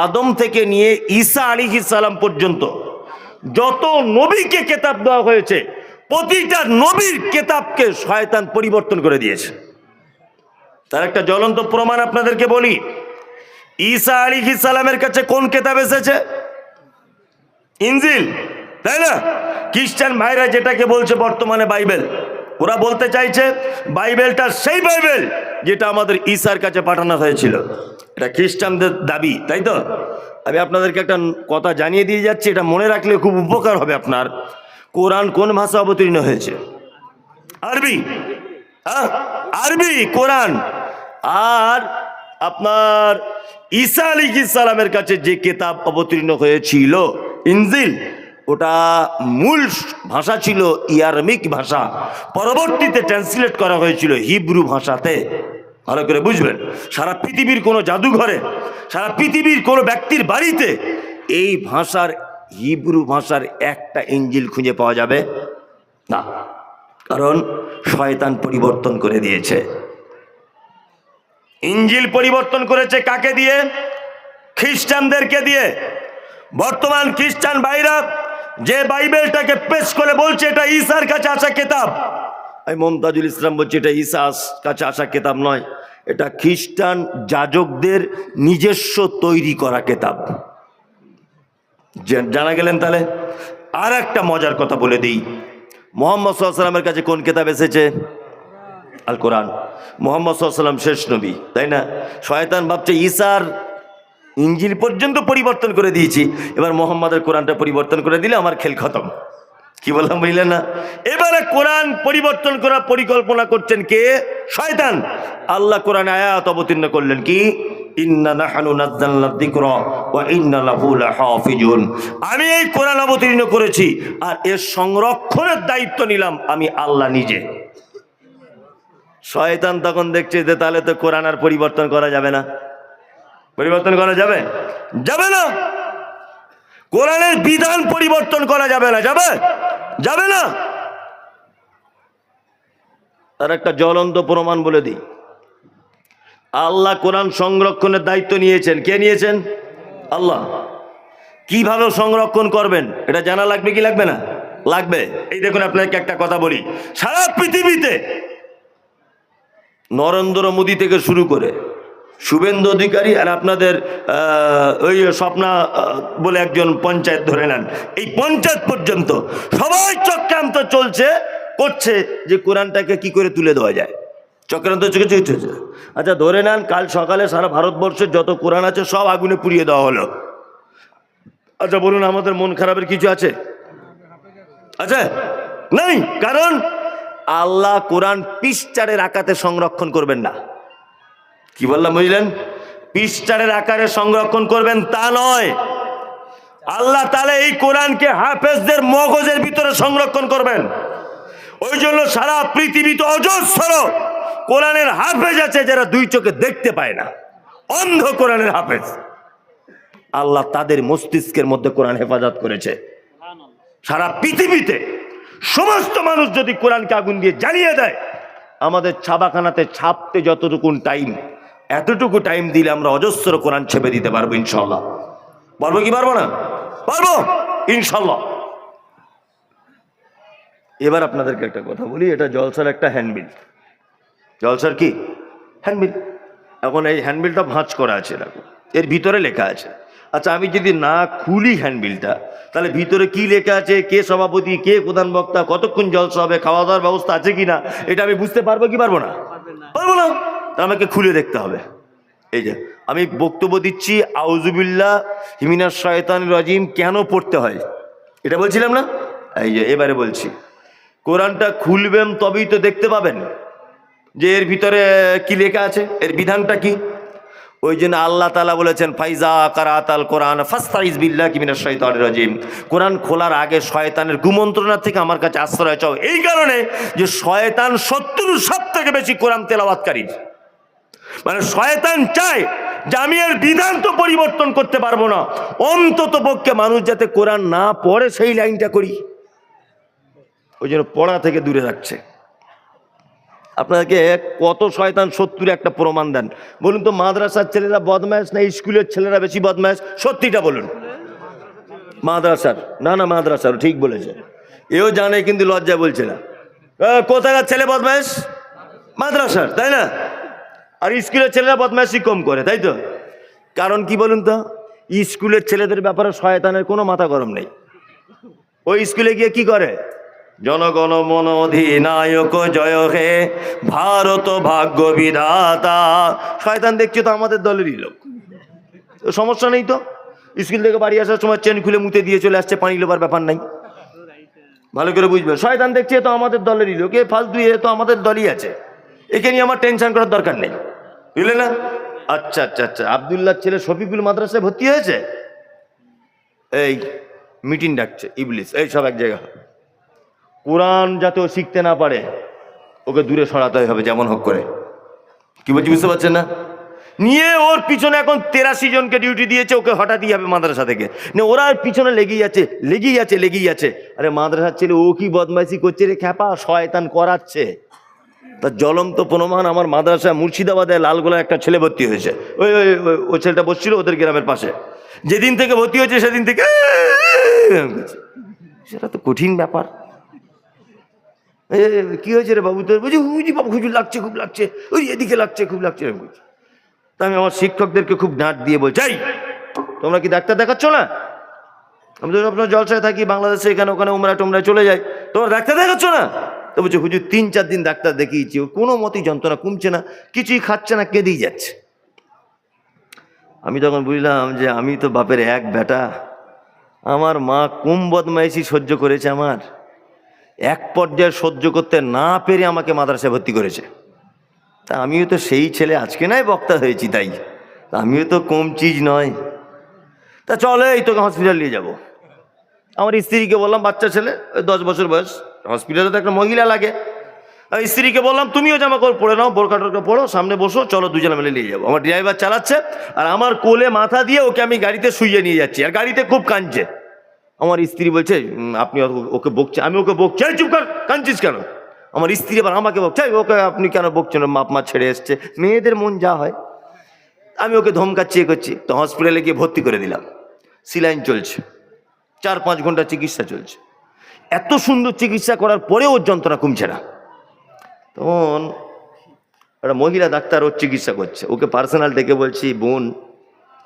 আদম থেকে নিয়ে ঈসা আলাইহিস সালাম পর্যন্ত যত নবীকে কিতাব দেওয়া হয়েছে, প্রতিটা নবীর কিতাবকে শয়তান পরিবর্তন করে দিয়েছে। তার একটা জ্বলন্ত প্রমাণ আপনাদেরকে বলি। ঈসা আলাইহিস সালামের কাছে কোন কিতাব এসেছে? ইনজিল, তাই না? খ্রিস্টান ভাইরা যেটাকে বলছে বর্তমানে বাইবেল, ওরা বলতে চাইছে বাইবেলটা সেই বাইবেল যেটা আমাদের ঈসার কাছে পাঠানো হয়েছিল। এটা খ্রিস্টানদের দাবি, তাই তো? আমি আপনাদেরকে একটা কথা জানিয়ে দিয়ে যাচ্ছি, এটা মনে রাখলে খুব উপকার হবে আপনার। কোরআন কোন ভাষা অবতীর্ণ হয়েছে? আরবি। আরবি কোরআন। আর আপনার ঈসা আলাইহিস সালামের কাছে যে কিতাব অবতীর্ণ হয়েছিল ইনজিল, ওটা মূল ভাষা ছিল ইয়ারমিক ভাষা, পরবর্তীতে ট্রান্সলেট করা হয়েছিল হিব্রু ভাষাতে। ভালো করে বুঝবেন, সারা পৃথিবীর কোনো জাদুঘরে, সারা পৃথিবীর কোনো ব্যক্তির বাড়িতে এই ভাষার, হিব্রু ভাষার একটা ইনজিল খুঁজে পাওয়া যাবে না, কারণ শয়তান পরিবর্তন করে দিয়েছে। ইনজিল পরিবর্তন করেছে কাকে দিয়ে? খ্রিস্টানদেরকে দিয়ে। বর্তমান খ্রিস্টান ভাইরা যে বাইবেলটাকে পেশ করে বলছে এটা ঈসার কাছে আসা কিতাব, আমি মমতাজুল ইসলাম বলছি এটা ঈসার কাছে আসা কিতাব নয়, এটা খ্রিস্টান যাজকদের নিজস্ব তৈরি করা কিতাব। জানা গেলেন? তাহলে আর একটা মজার কথা বলে দিই, মুহাম্মদ সাল্লাল্লাহু আলাইহি ওয়াসাল্লামের কাছে কোন কিতাব এসেছে? আল কোরআন। মুহাম্মদ সাল্লাল্লাহু আলাইহি ওয়াসাল্লাম শেষ নবী, তাই না? শয়তান ভাবছে ঈসার ইনজিল পর্যন্ত পরিবর্তন করে দিয়েছি, এবার মুহাম্মাদের কোরআনটা পরিবর্তন করে দিলে আমার খেল খতম। কি বললাম বুঝলেন না? এবারে কোরআন পরিবর্তন করার পরিকল্পনা করছেন কে? শয়তান। আল্লাহ কোরআনে আয়াত অবতীর্ণ করলেন কি? ইন্না নাহনু নাযালনা যিকরা ওয়া ইন্না লাহু লাহাফিজুন। আমি এই কোরআন অবতীর্ণ করেছি আর এর সংরক্ষণের দায়িত্ব নিলাম আমি আল্লাহ নিজে। শয়তান তখন দেখছে যে তাহলে তো কোরআন আর পরিবর্তন করা যাবে না। পরিবর্তন করা যাবে? যাবে না। কোরআনের বিধান পরিবর্তন করা যাবে না। যাবে? যাবে না। তার একটা জ্বলন্ত প্রমাণ বলে দিই, আল্লাহ কোরআন সংরক্ষণের দায়িত্ব নিয়েছেন। কে নিয়েছেন? আল্লাহ। কিভাবে সংরক্ষণ করবেন এটা জানা লাগবে কি লাগবে না? লাগবে। এই দেখুন আপনাকে একটা কথা বলি, সারা পৃথিবীতে নরেন্দ্র মোদী থেকে শুরু করে শুভেন্দু অধিকারী আর আপনাদের ওই স্বপ্না বলে একজন পঞ্চায়েত ধরে নেন, এই পঞ্চায়েত পর্যন্ত সবাই চক্রান্ত চলছে, করছে যে কোরআনটাকে কি করে তুলে দেওয়া যায়। চক্রান্ত চলছে। আচ্ছা ধরে নেন কাল সকালে সারা ভারতবর্ষের যত কোরআন আছে সব আগুনে পুড়িয়ে দেওয়া হলো। আচ্ছা বলুন আমাদের মন খারাপের কিছু আছে? আচ্ছা নেই, কারণ আল্লাহ কোরআন পৃষ্ঠারের আকারে সংরক্ষণ করবেন না। কি বললাম বুঝলেন? পৃষ্ঠারের আকারে সংরক্ষণ করবেন তা নয়, আল্লাহ তাআলা এই কোরআনকে হাফেজদের মগজের ভিতরে সংরক্ষণ করবেন। ওই জন্য সারা পৃথিবীতে অজস্র কোরআনের হাফেজ আছে যারা দুই চোখে দেখতে পায় না, অন্ধ কোরআনের হাফেজ। আল্লাহ তাদের মস্তিষ্কের মধ্যে কোরআন হেফাজত করেছে। সারা পৃথিবীতে সমস্ত মানুষ যদি কোরআনকে আগুন দিয়ে জ্বালিয়ে দেয়, আমাদের ছাপাখানাতে ছাপতে যতটুকু টাইম, এতটুকু টাইম দিলে আমরা অজস্র কোরআন ছেপে দিতে পারবো ইনশাল্লাহ। পারবো কি পারবো না? পারবো ইনশাল্লাহ। এবার আপনাদেরকে একটা কথা বলি, এটা জলসার একটা হ্যান্ডবিল। জলসার কি হ্যান্ডবিল? এখন এই হ্যান্ডবিলটা ভাঁজ করা আছে, এর ভিতরে লেখা আছে আচ্ছা, আমি যদি না খুলি হ্যান্ডবিলটা, তাহলে ভিতরে কি লেখা আছে, কে সভাপতি, কে প্রধান বক্তা, কতক্ষণ জলসা হবে, খাওয়া দাওয়ার ব্যবস্থা আছে কিনা, এটা আমি বুঝতে পারবো কি পারবো না? পারবো না। তা আমাকে খুলে দেখতে হবে। এই যে আমি বক্তব্য দিচ্ছি, আউযুবিল্লাহ হিমিনাশ শায়তানির রাজিম কেন পড়তে হয় এটা বলছিলাম না? এই যে এবারে বলছি, কোরআনটা খুলবেন তবেই তো দেখতে পাবেন যে এর ভিতরে কি লেখা আছে, এর বিধানটা কি। ওই জন্য আল্লাহ তাআলা বলেছেন, ফাইজা কারাতাল কোরআন ফাস্তাইজ বিল্লাহি মিনাশ শাইতানির রাজিম। কোরআন খোলার আগে শয়তানের কুমন্ত্রণা থেকে আমার কাছে আশ্রয় চাও, এই কারণে যে শয়তান শত্রু সব থেকে বেশি কোরআন তেলাওয়াতকারী। মানে শয়তান চায় যে আমি এর বিধান তো পরিবর্তন করতে পারবো না, অন্তত পক্ষে মানুষ যাতে কোরআন না পড়ে সেই লাইনটা করি। ওই জন্য পড়া থেকে দূরে রাখছে। আপনাকে কত শয়তান শত্রুর একটা প্রমাণ দেন বলুন তো? মাদ্রাসার ছেলেরা বদমাশ না স্কুলের ছেলেরা বেশি বদমাশ? সত্যিটা বলুন। মাদ্রাসার, না না মাদ্রাসার, ঠিক বলেছে। এও জানে কিন্তু লজ্জা বলছে না। কোথাকার ছেলে বদমাশ? মাদ্রাসার, তাই না? আর স্কুলের ছেলেরা বদমাশি কম করে, তাই তো? কারণ কি বলুন তো? স্কুলের ছেলেদের ব্যাপারে শয়তানের কোনো মাথা গরম নেই। ওই স্কুলে গিয়ে কি করে? জনগণ মন অধিনায়ক জয় হে ভারত ভাগ্য বিধাতা। শয়তান দেখছে তো আমাদের দলেরই লোক, সমস্যা নেই তো। স্কুল থেকে বাড়ি আসার সময় চেন খুলে মুতে দিয়ে চলে আসছে, পানি লোবার ব্যাপার নাই। ভালো করে বুঝবেন, শয়তান দেখছে তো আমাদের দলেরই লোক, এ ফালতু, এ তো আমাদের দলই আছে, একে নিয়ে আমার টেনশন করার দরকার নেই, বুঝলে না? আচ্ছা আচ্ছা আচ্ছা, আব্দুল্লাহ ছেলে শফিকুল মাদ্রাসায় ভর্তি হয়েছে, এই মিটিং ডাকছে ইবলিস, এই সব এক জায়গা। কোরআন যাতে ও শিখতে না পারে ওকে দূরে সরাতে হবে যেমন হোক করে। কি বলছি বুঝতে পারছেন না? নিয়ে ওর পিছনে এখন 83 জনকে ডিউটি দিয়েছে, ওকে হঠাৎই হবে মাদ্রাসা থেকে। ওরা পিছনে লেগেই আছে, লেগেই আছে, লেগেই আছে। আরে মাদ্রাসার ছেলে ও কি বদমাইশি করছে রে খ্যাপা, শয়তান করাচ্ছে। তার জ্বলন্ত প্রমাণ আমার মাদ্রাসা মুর্শিদাবাদে লালগোলায় একটা ছেলে ভর্তি হয়েছে। ওই ছেলেটা বসছিল ওদের গ্রামের পাশে, যেদিন থেকে ভর্তি হয়েছে সেদিন থেকে সেটা তো কঠিন ব্যাপার। কি হয়েছে রে বাবু তোর? বলছি হুজি বাবু হুজুর লাগছে, খুব লাগছে, ওই এদিকে লাগছে, খুব লাগছে। তা আমি আমার শিক্ষকদেরকে খুব ডাঁট দিয়ে বলছি, তোমরা কি ডাক্তার দেখাচ্ছ না? আমি তো আপনার জলসায় থাকি বাংলাদেশে, এখানে ওখানে উমরা টুমরায় চলে যাই, তোমরা ডাক্তার দেখাচ্ছ না? তো বলছে হুজুর 3-4 দিন ডাক্তার দেখিয়েছি, ও কোনো মতেই যন্ত্রণা কমছে না, কিছুই খাচ্ছে না, কেঁদেই যাচ্ছে। আমি তখন বুঝলাম যে আমি তো বাপের এক বেটা, আমার মা কম বদমাইশি সহ্য করেছে, আমার এক পর্যায়ে সহ্য করতে না পেরে আমাকে মাদ্রাসায় ভর্তি করেছে। তা আমিও তো সেই ছেলে, আজকে নয় বক্তা হয়েছি, তাই আমিও তো কম চিজ নয়। তা চলে এই তোকে হসপিটাল নিয়ে যাব। আমার স্ত্রীকে বললাম, বাচ্চা ছেলে 10 বছর বয়স, হসপিটালে তো একটা মহিলা লাগে। স্ত্রীকে বললাম তুমিও জামা কাপড় পরে নাও, বোরকা টোরকা পড়ো, সামনে বসো, চলো দুজনে মিলে নিয়ে যাবো। আমার ড্রাইভার চালাচ্ছে আর আমার কোলে মাথা দিয়ে ওকে আমি গাড়িতে শুইয়ে নিয়ে যাচ্ছি, আর গাড়িতে খুব কাঁদছে। আমার স্ত্রী বলছে আপনি ওকে বকছেন। আমি ওকে বকছি, চুপ কর, কাঁদছিস কেন? আমার স্ত্রী আবার আমাকে বকছে, ওকে আপনি কেন বকছেন? মাপ মা ছেড়ে এসছে, মেয়েদের মন যা হয়। আমি ওকে ধমকাচ্ছি, এ করছি। তো হসপিটালে গিয়ে ভর্তি করে দিলাম, সিলাইন চলছে, 4-5 ঘন্টা চিকিৎসা চলছে। এত সুন্দর চিকিৎসা করার পরেও ওর যন্ত্রণা কমছে না। তখন একটা মহিলা ডাক্তার ওর চিকিৎসা করছে, ওকে পার্সোনাল ডেকে বলছি, বোন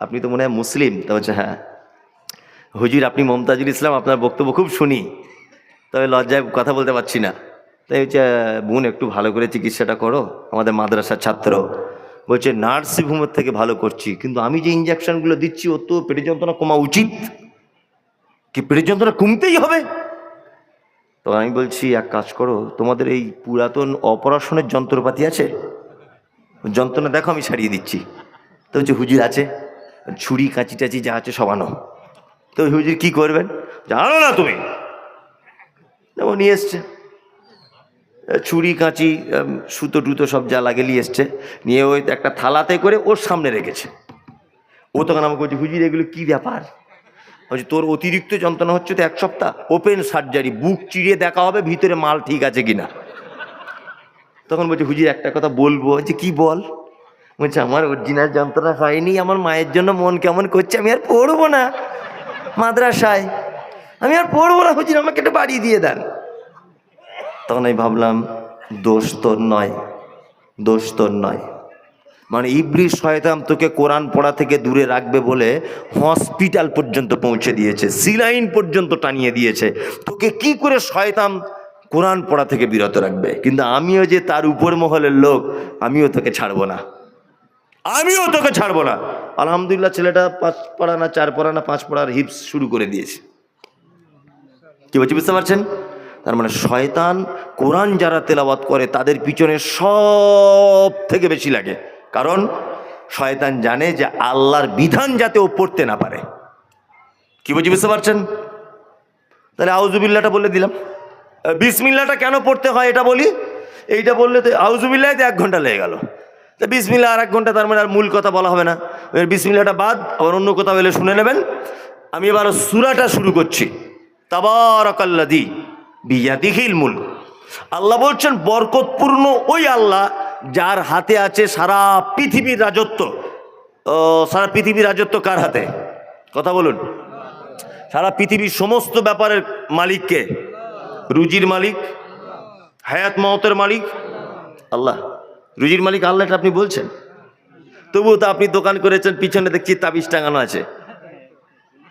আপনি তো মনে হয় মুসলিম? তা বলছে হ্যাঁ। হুজুর আপনি মমতাজুল ইসলাম, আপনার বক্তব্য খুব শুনি, তবে লজ্জায় কথা বলতে পারছি না। তাই হচ্ছে বোন একটু ভালো করে চিকিৎসাটা করো, আমাদের মাদ্রাসার ছাত্র। বলছে নার্সিংহোমের থেকে ভালো করছি, কিন্তু আমি যে ইঞ্জেকশনগুলো দিচ্ছি ও তো পেটের যন্ত্রণা কমা উচিত, কি পেটের যন্ত্রণা কমতেই হবে? তো আমি বলছি এক কাজ করো, তোমাদের এই পুরাতন অপারেশনের যন্ত্রপাতি আছে, যন্ত্রণা দেখো আমি সারিয়ে দিচ্ছি। তো হচ্ছে হুজুর আছে, ছুরি কাঁচি টাচি যা আছে সব আনো। তো হুজুর কি করবেন? জানো না তুমি? ও নিয়ে এসছে ছুরি কাঁচি সুতো টুতো সব যা লাগে নিয়ে এসছে, নিয়ে ওই একটা থালাতে করে ওর সামনে রেখেছে। ও তখন আমাকে বলছে হুজুর এগুলো কি ব্যাপার? বলছি তোর অতিরিক্ত যন্ত্রণা হচ্ছে তো 1 সপ্তাহ, ওপেন সার্জারি, বুক চিড়িয়ে দেখা হবে ভিতরে মাল ঠিক আছে কিনা। তখন বলছে হুজুর একটা কথা বলবো। যে কি বল? বলছে আমার অরিজিনাল যন্ত্রণা হয়নি, আমার মায়ের জন্য মন কেমন করছে, আমি আর পড়বো না মাদ্রাসায়, আমি আর পড়বো না, হুজুর আমাকে একটু বাড়ি দিয়ে দেন। তখন আমি ভাবলাম দোষ তোর নয়, দোষ তোর নয়, মানে ইবলিস শয়তান তোকে কোরআন পড়া থেকে দূরে রাখবে বলে হসপিটাল পর্যন্ত পৌঁছে দিয়েছে, সিলাইন পর্যন্ত টানিয়ে দিয়েছে। তোকে কি করে শয়তান কোরআন পড়া থেকে বিরত রাখবে? কিন্তু আমিও যে তার উপর মহলের লোক, আমিও তোকে ছাড়বো না, আমিও তোকে ছাড়বো না। আলহামদুলিল্লাহ ছেলেটা 5 পড়া না 4 পড়া না 5 পড়ার হিপস শুরু করে দিয়েছে। কি বলছি বুঝতে পারছেন? তার মানে শয়তান কোরআন যারা তেলাওয়াত করে তাদের পিছনে সব থেকে বেশি লাগে, কারণ শয়তান জানে যে আল্লাহর বিধান যাতে ও পড়তে না পারে। কি বলছি বুঝতে পারছেন? তাহলে আউযুবিল্লাহটা বলে দিলাম। বিসমিল্লাহটা কেন পড়তে হয় এটা বলি। এইটা বললে তো আউযুবিল্লাহ 1 ঘন্টা লেগে গেল, তা বিসমিল্লাহ আর 1 ঘন্টা, তার মানে আর মূল কথা বলা হবে না। বিসমিল্লাহটা বাদ, আবার অন্য কথা বলে শুনে নেবেন। আমি এবার সূরাটা শুরু করছি। তাবারাকাল্লাযী বিয়াদিহিল মুলক। আল্লাহ বলছেন বরকতপূর্ণ ওই আল্লাহ যার হাতে আছে সারা পৃথিবীর রাজত্ব। সারা পৃথিবীর রাজত্ব কার হাতে? কথা বলুন। সারা পৃথিবীর সমস্ত ব্যাপারের মালিক কে? রুজির মালিক, হায়াত মওতের মালিক আল্লাহ। রুজির মালিক আল্লাহ, এটা আপনি বলছেন। তবুও তো আপনি দোকান করেছেন, পিছনে দেখছি তাবিজ টাঙানো আছে,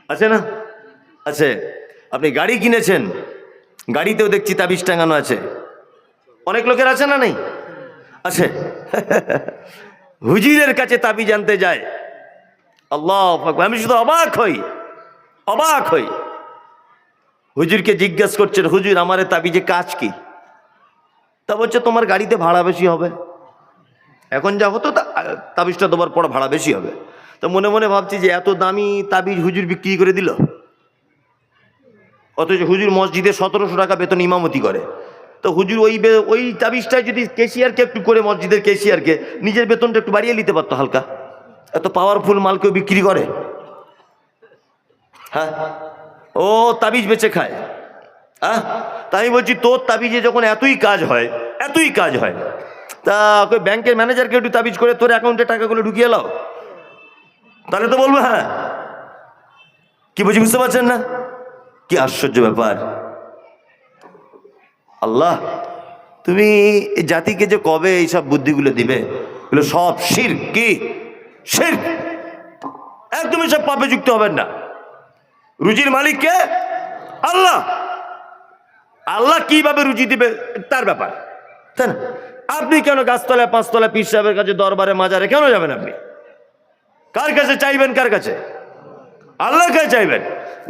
আছে না? আছে। আপনি গাড়ি কিনেছেন, গাড়িতেও দেখছি তাবিজ টাঙানো আছে। অনেক লোকের আছে না? নেই? আছে। হুজুরের কাছে তাবিজ আনতে যায়, আল্লাহু আকবার। আমি শুধু অবাক হই। হুজুরকে জিজ্ঞেস করছেন, হুজুর আমার তাবিজে কাজ কি? তা বলছে তোমার গাড়িতে ভাড়া বেশি হবে। এখন যা হতো তাবিজটা দেওয়ার পর ভাড়া বেশি হবে। তো মনে মনে ভাবছি যে এত দামি তাবিজ হুজুর বিক্রি করে দিল, অথচ হুজুর মসজিদে 1700 টাকা বেতন ইমামতি করে। তো হুজুর ওই তাবিজটাই যদি ক্যাশিয়ারকে একটু করে, মসজিদের ক্যাশিয়ারকে নিজের বেতনটা একটু বাড়িয়ে নিতে পারতো হালকা। এত পাওয়ারফুল মালকেও বিক্রি করে। হ্যাঁ, ও তাবিজ বেচে খায়। হ্যাঁ, তাই বলছি তোর তাবিজে যখন এতই কাজ হয়, তা ওই ব্যাংকের ম্যানেজারকে একটু তাবিজ করে তোর অ্যাকাউন্টে টাকাগুলো ঢুকিয়ে লাও, তাহলে তো বলবো হ্যাঁ। কি বুঝি বুঝতে পারছেন না? কি আশ্চর্য ব্যাপার। আল্লাহ তুমি এই জাতিকে যে কবে এইসব বুদ্ধিগুলো দিবে, এগুলো সব শিরক। কি শিরক? একদমই সব পাপে যুক্ত হবেন না। রুজির মালিক কে? আল্লাহ। আল্লাহ কিভাবে রুজি দিবে তার ব্যাপার, তাই না? আপনি কেন গাছতলায় 5 তলায় পীর সাহেবের কাছে, দরবারে, মাজারে কেন যাবেন? আপনি কার কাছে চাইবেন? কার কাছে? আল্লাহর কাছে চাইবেন।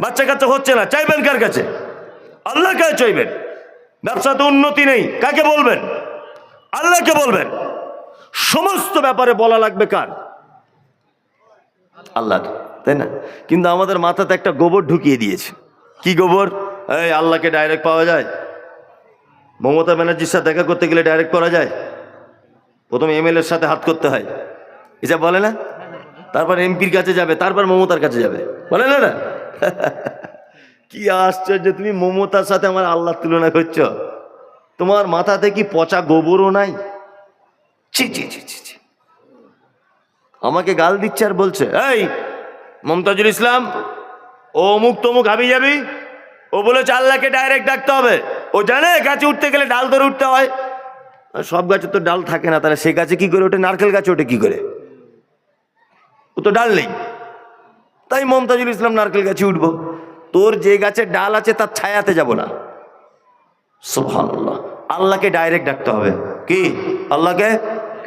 বাচ্চা কাচ্চা হচ্ছে না, চাইবেন কার কাছে? আল্লাহর কাছে চাইবেন। ব্যবসাতে উন্নতি নেই, কাকে বলবেন? আল্লাহকে বলবেন। সমস্ত ব্যাপারে বলা লাগবে কার? আল্লাহ, তাই না? কিন্তু আমাদের মাথাতে একটা গোবর ঢুকিয়ে দিয়েছে। কি গোবর? এই আল্লাহকে ডাইরেক্ট পাওয়া যায়? মমতা ব্যানার্জির সাথে দেখা করতে গেলে ডাইরেক্ট পাওয়া যায়? প্রথমে এমএলএর সাথে হাত করতে হয়, এসব বলে না? তারপর এমপির কাছে যাবে, তারপর মমতার কাছে যাবে, বলে না? না কি আশ্চর্য, তুমি মমতার সাথে আমার আল্লাহর তুলনা করছো? তোমার মাথাতে কি পচা গোবরও নাই? ছি ছি ছি ছি ছি। আমাকে গাল দিচ্ছে আর বলছে এই মমতাজুল ইসলাম ও অমুক তমুক হাবি যাবি, ও বলেছে আল্লাহকে ডাইরেক্ট ডাকতে হবে। ও জানে গাছে উঠতে গেলে ডাল ধরে উঠতে হয়। সব গাছে তো ডাল থাকে না, তাহলে সে গাছে কি করে ওঠে? নারকেল গাছে ওঠে কি করে? ও তো ডাল নেই। তাই মমতাজুল ইসলাম নারকেল গাছে উঠবো। তোর যে গাছে ডাল আছে তার ছায়াতে যাব না। সুবহানাল্লাহ। আল্লাহকে ডাইরেক্ট ডাকতে হবে। কি? আল্লাহকে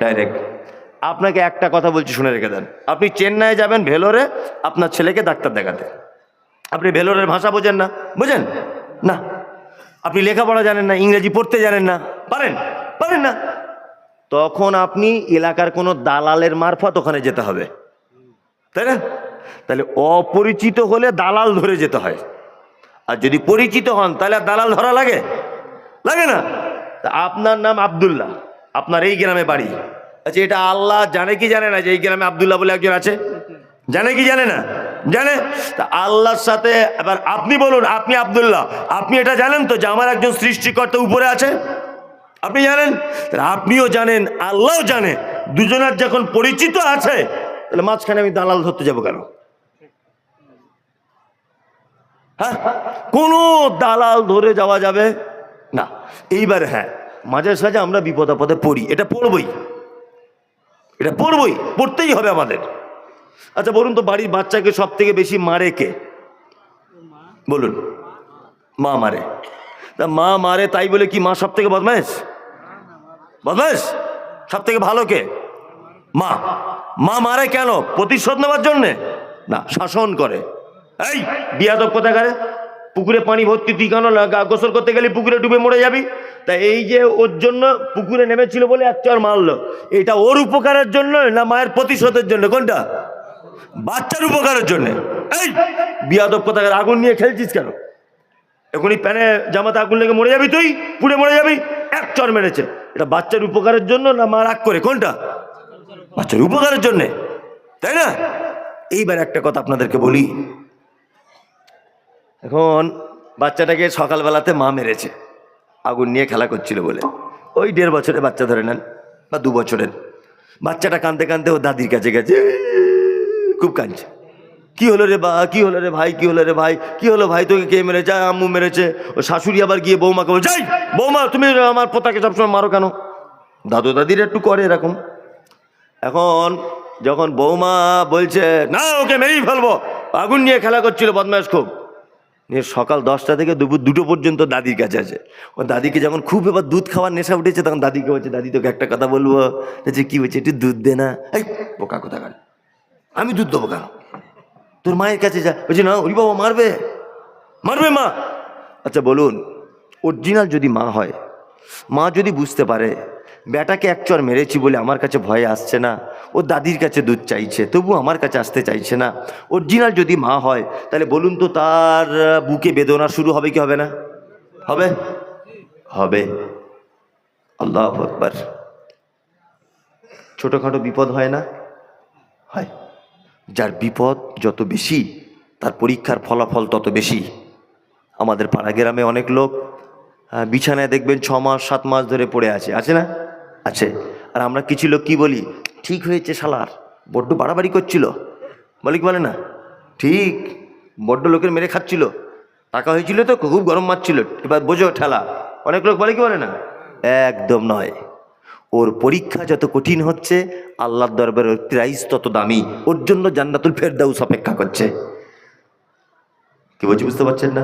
ডাইরেক্ট। আপনাকে একটা কথা বলছি, শুনে রেখে দেন। আপনি চেন্নাই যাবেন, ভেলোরে, আপনার ছেলেকে ডাক্তার দেখাতে। আপনি ভেলোরের ভাষা বোঝেন না? বোঝেন না? আপনি লেখাপড়া জানেন না, ইংরেজি পড়তে জানেন না, পারেন না? তখন আপনি এলাকার কোনো দালালের মারফত ওখানে যেতে হবে, তাই না? তাহলে অপরিচিত হলে দালাল ধরে যেতে হয়, আর যদি পরিচিত হন তাহলে দালাল ধরা লাগে না? তা আপনার নাম আব্দুল্লাহ, আপনার এই গ্রামে বাড়ি। আচ্ছা, এটা আল্লাহ জানে কি জানে না যে এই গ্রামে আব্দুল্লাহ বলে একজন আছে? জানে কি জানে না? জানে। তা আল্লাহর সাথে এবার আপনি বলুন, আপনি আব্দুল্লাহ, আপনি এটা জানেন তো যে আমার একজন সৃষ্টিকর্তা উপরে আছে? আপনি জানেন? আপনিও জানেন, আল্লাহও জানে। দুজনের যখন পরিচিত আছে, তাহলে মাঝখানে আমি দালাল ধরতে যাবো কেন? হ্যাঁ, কোনো দালাল ধরে যাওয়া যাবে না। এইবার হ্যাঁ, মাঝে সাঝে আমরা বিপদ আপদে পড়ি, এটা পড়বই, এটা পড়বই, পড়তেই হবে আমাদের। আচ্ছা বলুন তো, বাড়ির বাচ্চাকে সব থেকে বেশি মারে কে? বলুন। মা মারে। তা মা মারে তাই বলে কি মা সব থেকে বদমাইশ? বদমাইশ? সব থেকে ভালো কে? মা। মা মারে কেন? প্রতিশোধ নেওয়ার জন্যে না, শাসন করে। এই বিয়াদব কোথাকারে, পুকুরে পানি ভর্তি, তুই কেন গোসল করতে গেলে পুকুরে ডুবে মরে যাবি? তা এই যে ওর জন্য পুকুরে নেমেছিল বলে এক চর মারলো, এটা ওর উপকারের জন্য না মায়ের প্রতিশোধের জন্য? কোনটা? বাচ্চার উপকারের জন্য। এই বিয়াদব কোথাকারে, আগুন নিয়ে খেলছিস কেন? এখনই প্যানে জামাতে আগুন লেগে মরে যাবি, তুই পুড়ে মরে যাবি। এক চর মেরেছে, এটা বাচ্চার উপকারের জন্য না মা রাগ করে? কোনটা? বাচ্চার উপকারের জন্যে, তাই না? এইবার একটা কথা আপনাদেরকে বলি, এখন বাচ্চাটাকে সকালবেলাতে মা মেরেছে আগুন নিয়ে খেলা করছিল বলে। ওই 1.5 বছরের বাচ্চা ধরে নেন বা 2 বছরের বাচ্চাটা কাঁদতে কাঁদতে ও দাদির কাছে গেছে, খুব কাঁদছে। কি হলো রে বা, কি হলো রে ভাই, কি হলো রে ভাই, কি হলো ভাই, তোকে কে মেরেছে? আম্মু মেরেছে। ও শাশুড়ি আবার গিয়ে বৌমাকে বলছে, যাই বৌমা তুমি আমার পোতাকে সবসময় মারো কেন? দাদু দাদির একটু করে এরকম। এখন যখন বৌমা বলছে না ওকে মেরেই ফেলবো, আগুন নিয়ে খেলা করছিল বদমাশ খুব, নিয়ে সকাল 10টা থেকে দুপুর 2টো পর্যন্ত দাদির কাছে আছে। ও দাদিকে যখন খুব এবার দুধ খাওয়ার নেশা উঠেছে, তখন দাদিকে বলছে, দাদি তোকে একটা কথা বলবো। যে কি বলছে? একটু দুধ দে না। এই বোকা কথা কান, আমি দুধ দেবো কেন? তোর মায়ের কাছে যা। বলছে না ওই বাবা মারবে, মারবে মা। আচ্ছা বলুন, অরিজিনাল যদি মা হয়, মা যদি বুঝতে পারে বেটাকে এক চর মেরেছি বলে আমার কাছে ভয়ে আসছে না, ও দাদির কাছে দুধ চাইছে, তবু আমার কাছে আসতে চাইছে না, অরিজিনাল যদি মা হয়, তাহলে বলুন তো তার বুকে বেদনা শুরু হবে কি হবে না? হবে, হবে। আল্লাহু আকবার। ছোটোখাটো বিপদ হয় না? হয়। যার বিপদ যত বেশি, তার পরীক্ষার ফলাফল তত বেশি। আমাদের পাড়া গ্রামে অনেক লোক বিছানায় দেখবেন 6 মাস 7 মাস ধরে পড়ে আছে না? আছে। আর আমরা কিছু লোক কি বলি? ঠিক হয়েছে শালার, বড্ড বাড়াবাড়ি করছিল, বলে কি বলে না? ঠিক, বড্ড লোকের মেরে খাচ্ছিল, টাকা হয়েছিল তো খুব গরম মারছিল, এবার বোঝো ঠেলা। অনেক লোক বলে কি বলে না? একদম নয়। ওর পরীক্ষা যত কঠিন হচ্ছে, আল্লাহর দরবারে ওর প্রাইজ তত দামি, ওর জন্য জান্নাতুল ফেরদাউস অপেক্ষা করছে। কি বলছি বুঝতে পারছেন না?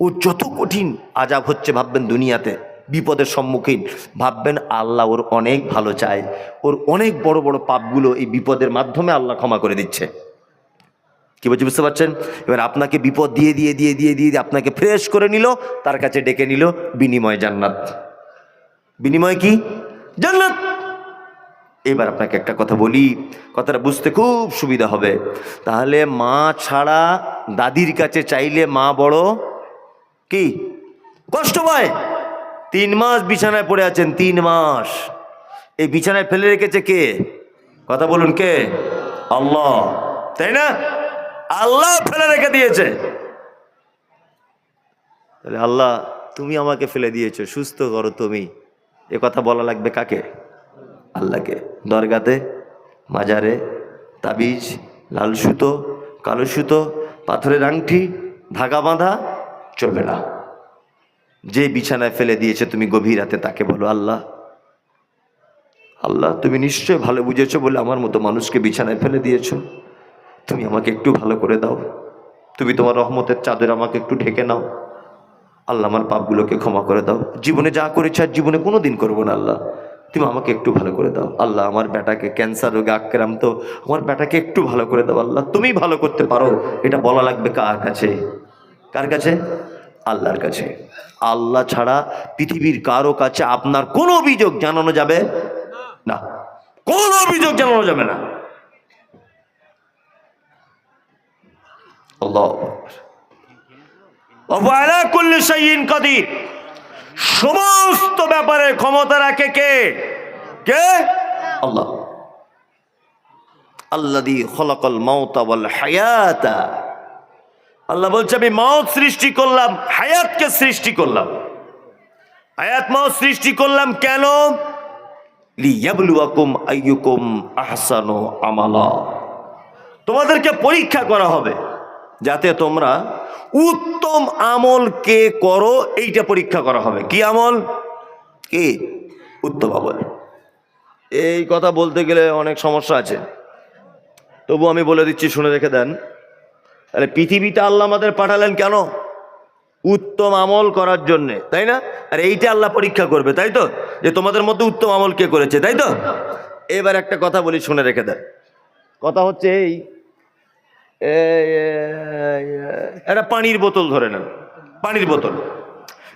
ও যত কঠিন আযাব হচ্ছে ভাববেন দুনিয়াতে, বিপদের সম্মুখীন ভাববেন আল্লাহ ওর অনেক ভালো চায়, ওর অনেক বড় বড় পাপগুলো এই বিপদের মাধ্যমে আল্লাহ ক্ষমা করে দিচ্ছে। কি বলছি বুঝতে পারছেন? এবার আপনাকে বিপদ দিয়ে দিয়ে দিয়ে দিয়ে দিয়ে আপনাকে ফ্রেশ করে নিল, তার কাছে ডেকে নিল, বিনিময় জান্নাত। বিনিময় কি? জান্নাত। এবার আপনাকে একটা কথা বলি, কথাটা বুঝতে খুব সুবিধা হবে। তাহলে মা ছাড়া দাদির কাছে চাইলে মা বড় কি কষ্ট পায়। 3 মাস বিছানায় পড়ে আছেন, 3 মাস। এই বিছানায় ফেলে রেখেছে কে? কথা বলুন, কে? আল্লাহ, তাই না? আল্লাহ ফেলে রেখে দিয়েছে। তাহলে আল্লাহ তুমি আমাকে ফেলে দিয়েছো, সুস্থ করো তুমি, এ কথা বলা লাগবে কাকে? আল্লাহকে। দরগাতে, মাজারে তাবিজ, লাল সুতো, কালো সুতো, পাথরের আংটি, ধাগা বাঁধা চলবে না। যে বিছানায় ফেলে দিয়েছে তুমি গভীর রাতে তাকে বলো, আল্লাহ আল্লাহ তুমি নিশ্চয় ভালো বুঝেছো বলে আমার মতো মানুষকে বিছানায় ফেলে দিয়েছো, তুমি আমাকে একটু ভালো করে দাও, তুমি তোমার রহমতের চাদর আমাকে একটু ঢেকে নাও। আল্লাহ আমার পাপগুলোকে ক্ষমা করে দাও, জীবনে যা করেছে আর জীবনে কোনো দিন করবো না, আল্লাহ তুমি আমাকে একটু ভালো করে দাও। আল্লাহ আমার বেটাকে ক্যান্সার রোগে আক্রান্ত, আমার বেটাকে একটু ভালো করে দাও, আল্লাহ তুমি ভালো করতে পারো। এটা বলা লাগবে কার কাছে? কার কাছে? আল্লাহর কাছে। আল্লাহ ছাড়া পৃথিবীর কারো কাছে আপনার কোনো অভিযোগ জানানো যাবে না, কোনো অভিযোগ জানানো যাবে না। আল্লাহ আলা কুল্লি শাইইন কাদির, সমস্ত ব্যাপারে ক্ষমতা রাখে কে? কে? আল্লাহ। আল্লাযী খলাকাল মাউতা ওয়াল হায়াতা, আল্লাহ বলছে আমি মওত সৃষ্টি করলাম, হায়াতকে সৃষ্টি করলাম। হায়াত মওত সৃষ্টি করলাম কেন? লিয়াবলুয়াকুম আইয়ুকুম আহসানু আমালা, তোমাদেরকে পরীক্ষা করা হবে যাতে তোমরা উত্তম আমল কে করো, এইটা পরীক্ষা করা হবে। কি আমল? কি? উত্তম আমল। এই কথা বলতে গেলে অনেক সমস্যা আছে, তবু আমি বলে দিচ্ছি, শুনে রেখে দেন। তাহলে পৃথিবীতে আল্লাহ আমাদের পাঠালেন কেন? উত্তম আমল করার জন্যে, তাই না? আর এইটা আল্লাহ পরীক্ষা করবে, তাই তো, যে তোমাদের মধ্যে উত্তম আমল কে করেছে, তাই তো? এবার একটা কথা বলি, শুনে রেখে দেন। কথা হচ্ছে এই, একটা পানির বোতল ধরে নেন, পানির বোতল।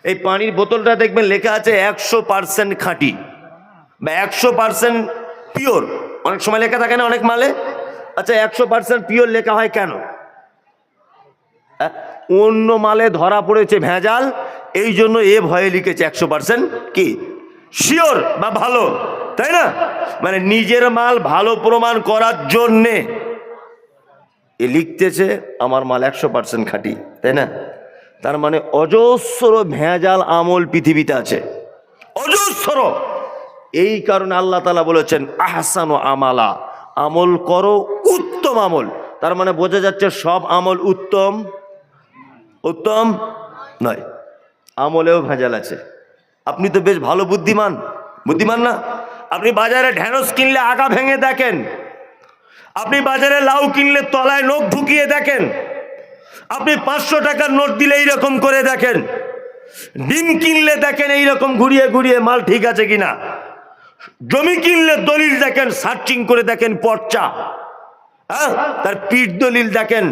এই পানির বোতলটা দেখবেন লেখা আছে 100% খাঁটি বা 100% পিওর। অনেক সময় লেখা থাকে না অনেক মালে। আচ্ছা, 100% পিওর লেখা হয় কেন? অন্য মালে ধরা পড়েছে ভেজাল, এই জন্য এ ভয়ে লিখেছে 100% কি শিওর বা ভালো, তাই না? মানে নিজের মাল ভালো প্রমাণ করার জন্যে এ লিখতেছে আমার মাল 100% খাঁটি, তাই না? তার মানে অজস্র ভেজাল আমল পৃথিবীতে আছে, অজস্র। এই কারণে আল্লাহ তাআলা বলেছেন আহসানু আমালা, আমল করো উত্তম আমল। তার মানে বোঝা যাচ্ছে সব আমল উত্তম উত্তম নয়, আমলেও ভেজাল আছে। আপনি তো বেশ ভালো বুদ্ধিমান, বুদ্ধিমান না? আপনি বাজারে ঢেঁড়স কিনলে আগা ভেঙে দেখেন, আপনি বাজারে লাউ কিনলে তলায় নখ ঢুকিয়ে দেখেন, আপনি 500 টাকার নোট দিলে এইরকম করে দেখেন, ডিম কিনলে দেখেন এইরকম ঘুরিয়ে ঘুরিয়ে মাল ঠিক আছে কিনা, জমি কিনলে দলিল দেখেন, সার্চিং করে দেখেন পর্চা, হ্যাঁ, তার পিঠ দলিল দেখেন,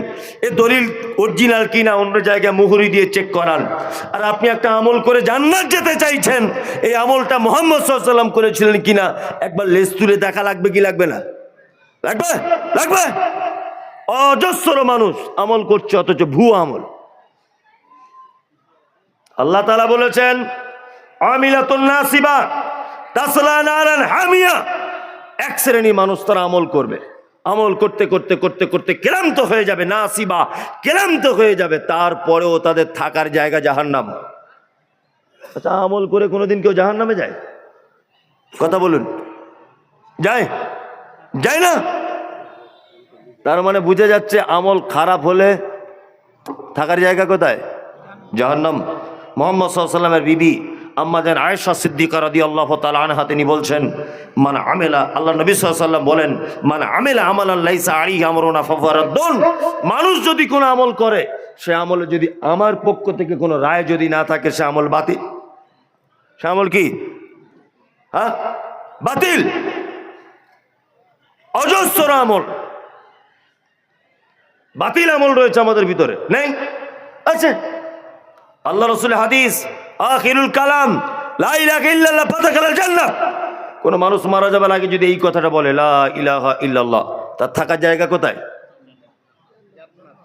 এ দলিল অরিজিনাল কিনা, অন্য জায়গায় মুহুরি দিয়ে চেক করান। আর আপনি একটা আমল করে জান্নাত যেতে চাইছেন, এই আমলটা মুহাম্মদ সাল্লাল্লাহু আলাইহি ওয়াসাল্লাম করেছিলেন কিনা একবার লেজ তুলে দেখা লাগবে কি লাগবে না? লাগবে, লাগবে। অজস্র মানুষ আমল করছে অথচ ভুয়া আমল। আল্লাহ তাআলা বলেছেন আমিলাতুন নাসিবা তাসলা নারান হামিয়া, এক শ্রেণী মানুষ তারা আমল করবে, আমল করতে করতে করতে করতে ক্লান্ত হয়ে যাবে, নাসিবা ক্লান্ত হয়ে যাবে, তারপরেও তাদের থাকার জায়গা জাহান্নাম। আচ্ছা, আমল করে কোনোদিন কেউ জাহান্নামে যায়? কথা বলুন, যায়? যায় না। তার মানে বুঝে যাচ্ছে আমল খারাপ হলে থাকার জায়গা কোথায়? জাহান্নাম। মুহাম্মদ সাল্লাল্লাহু আলাইহি ওয়াসাল্লামের বিবি আম্মা জান আয়েশা সিদ্দিকা রাদিয়াল্লাহু তাআলা আনহা তিনি বলছেন, মান আমেলা, আল্লাহ নবী সাল্লাল্লাহু আলাইহি ওয়াসাল্লাম বলেন, মান আমেলা আমালান লাইসা আলাইহি আমরুনা ফাহুয়া রাদ্দুন, মানুষ যদি কোনো আমল করে, সে আমলে যদি আমার পক্ষ থেকে কোনো রায় যদি না থাকে, সে আমল বাতিল। সে আমল কি? হ্যাঁ, বাতিল। অজস্র আমল, বাতিল আমল রয়েছে আমাদের ভিতরে, নেই? আছে। আল্লাহ রাসূলের হাদিস, আখিরুল কালাম লা ইলাহা ইল্লাল্লাহ ফাদাখালাল জান্নাহ। কোন মানুষ মারা যাবার আগে যদি এই কথাটা বলে লা ইলাহা ইল্লাল্লাহ, তার থাকার জায়গা কোথায়?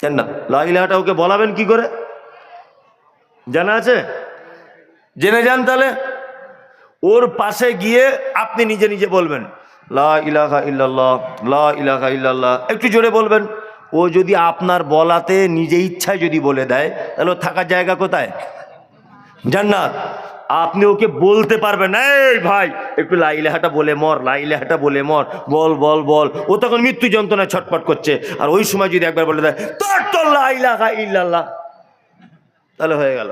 জান্নাত। লা ইলাহাটা ওকে বলাবেন কি করে? জানা আছে? জেনে যান তাহলে। ওর পাশে গিয়ে আপনি নিজে নিজে বলবেন লা ইলাহা ইল্লাল্লাহ, লা ইলাহা ইল্লাল্লাহ, একটু জোরে বলবেন। ও যদি আপনার বলাতে নিজে ইচ্ছায় যদি বলে দেয়, তাহলে ওর থাকার জায়গা কোথায়? জান্নাত। আপনি ওকে বলতে পারবেন, এই ভাই একটু লা ইলাহাটা বলে মর, লা ইলাহাটা বলে মর, বল বল বল। ও তখন মৃত্যু যন্ত্রণায় ছটফট করছে, আর ওই সময় যদি একবার বলে দেয় তোর লা ইলাহা ইল্লাল্লাহ, তাহলে হয়ে গেল।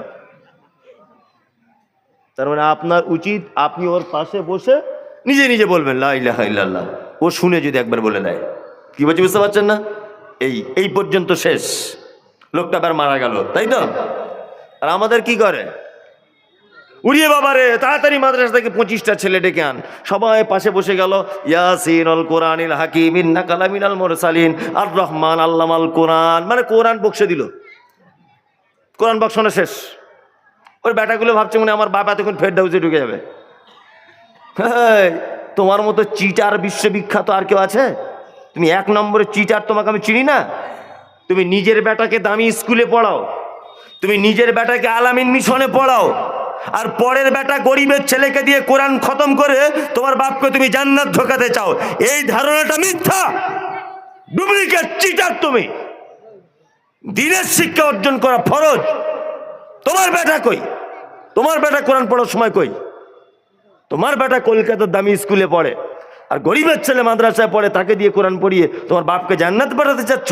তার মানে আপনার উচিত আপনি ওর পাশে বসে নিজে নিজে বলবেন লা ইলাহা ইল্লাল্লাহ। ও শুনে যদি একবার বলে দেয়, কি বলছি বুঝতে পারছেন না? এই পর্যন্ত শেষ, লোকটা আবার মারা গেল, তাই তো? আর আমাদের কি করে? উড়িয়ে বাবারে তাড়াতাড়ি মাদ্রাসা থেকে 25টা ছেলে ডেকে আন, সবাই পাশে বসে গেল। ইয়াসিনুল কোরআনিল হাকিম ইন্নাকা লামিনাল মুরসালিন আর রহমান আল্লামাল কোরআন, মানে কোরআন বক্সে দিল, কোরআন বক্সানো শেষ। ওর বেটাগুলো ভাবছে মনে আমার বাবা তখন ফেরদাউসে ঢুকে যাবে। তোমার মতো চিটার বিশ্ববিখ্যাত আর কেউ আছে? তুমি 1 নম্বরে চিটার, তোমাকে আমি চিনি না। তুমি নিজের বেটাকে দামি স্কুলে পড়াও, তুমি নিজের বেটাকে আলামিন মিশনে পড়াও, আর পরের বেটা গরিবের ছেলেকে দিয়ে কোরআন খতম করে তোমার বাপকে তুমি জান্নাত ঢোকাতে চাও। এই ধারণাটা মিথ্যা, ডুপ্লিকেট চিটার তুমি। দিনের শিক্ষা অর্জন করা ফরজ। তোমার বেটা কই? তোমার বেটা কোরআন পড়ার সময় কই? তোমার বেটা কলকাতার দামি স্কুলে পড়ে, আর গরিবের ছেলে মাদ্রাসায় পড়ে, তাকে দিয়ে কোরআন পড়িয়ে তোমার বাপকে জান্নাত পাঠাতে চাচ্ছ?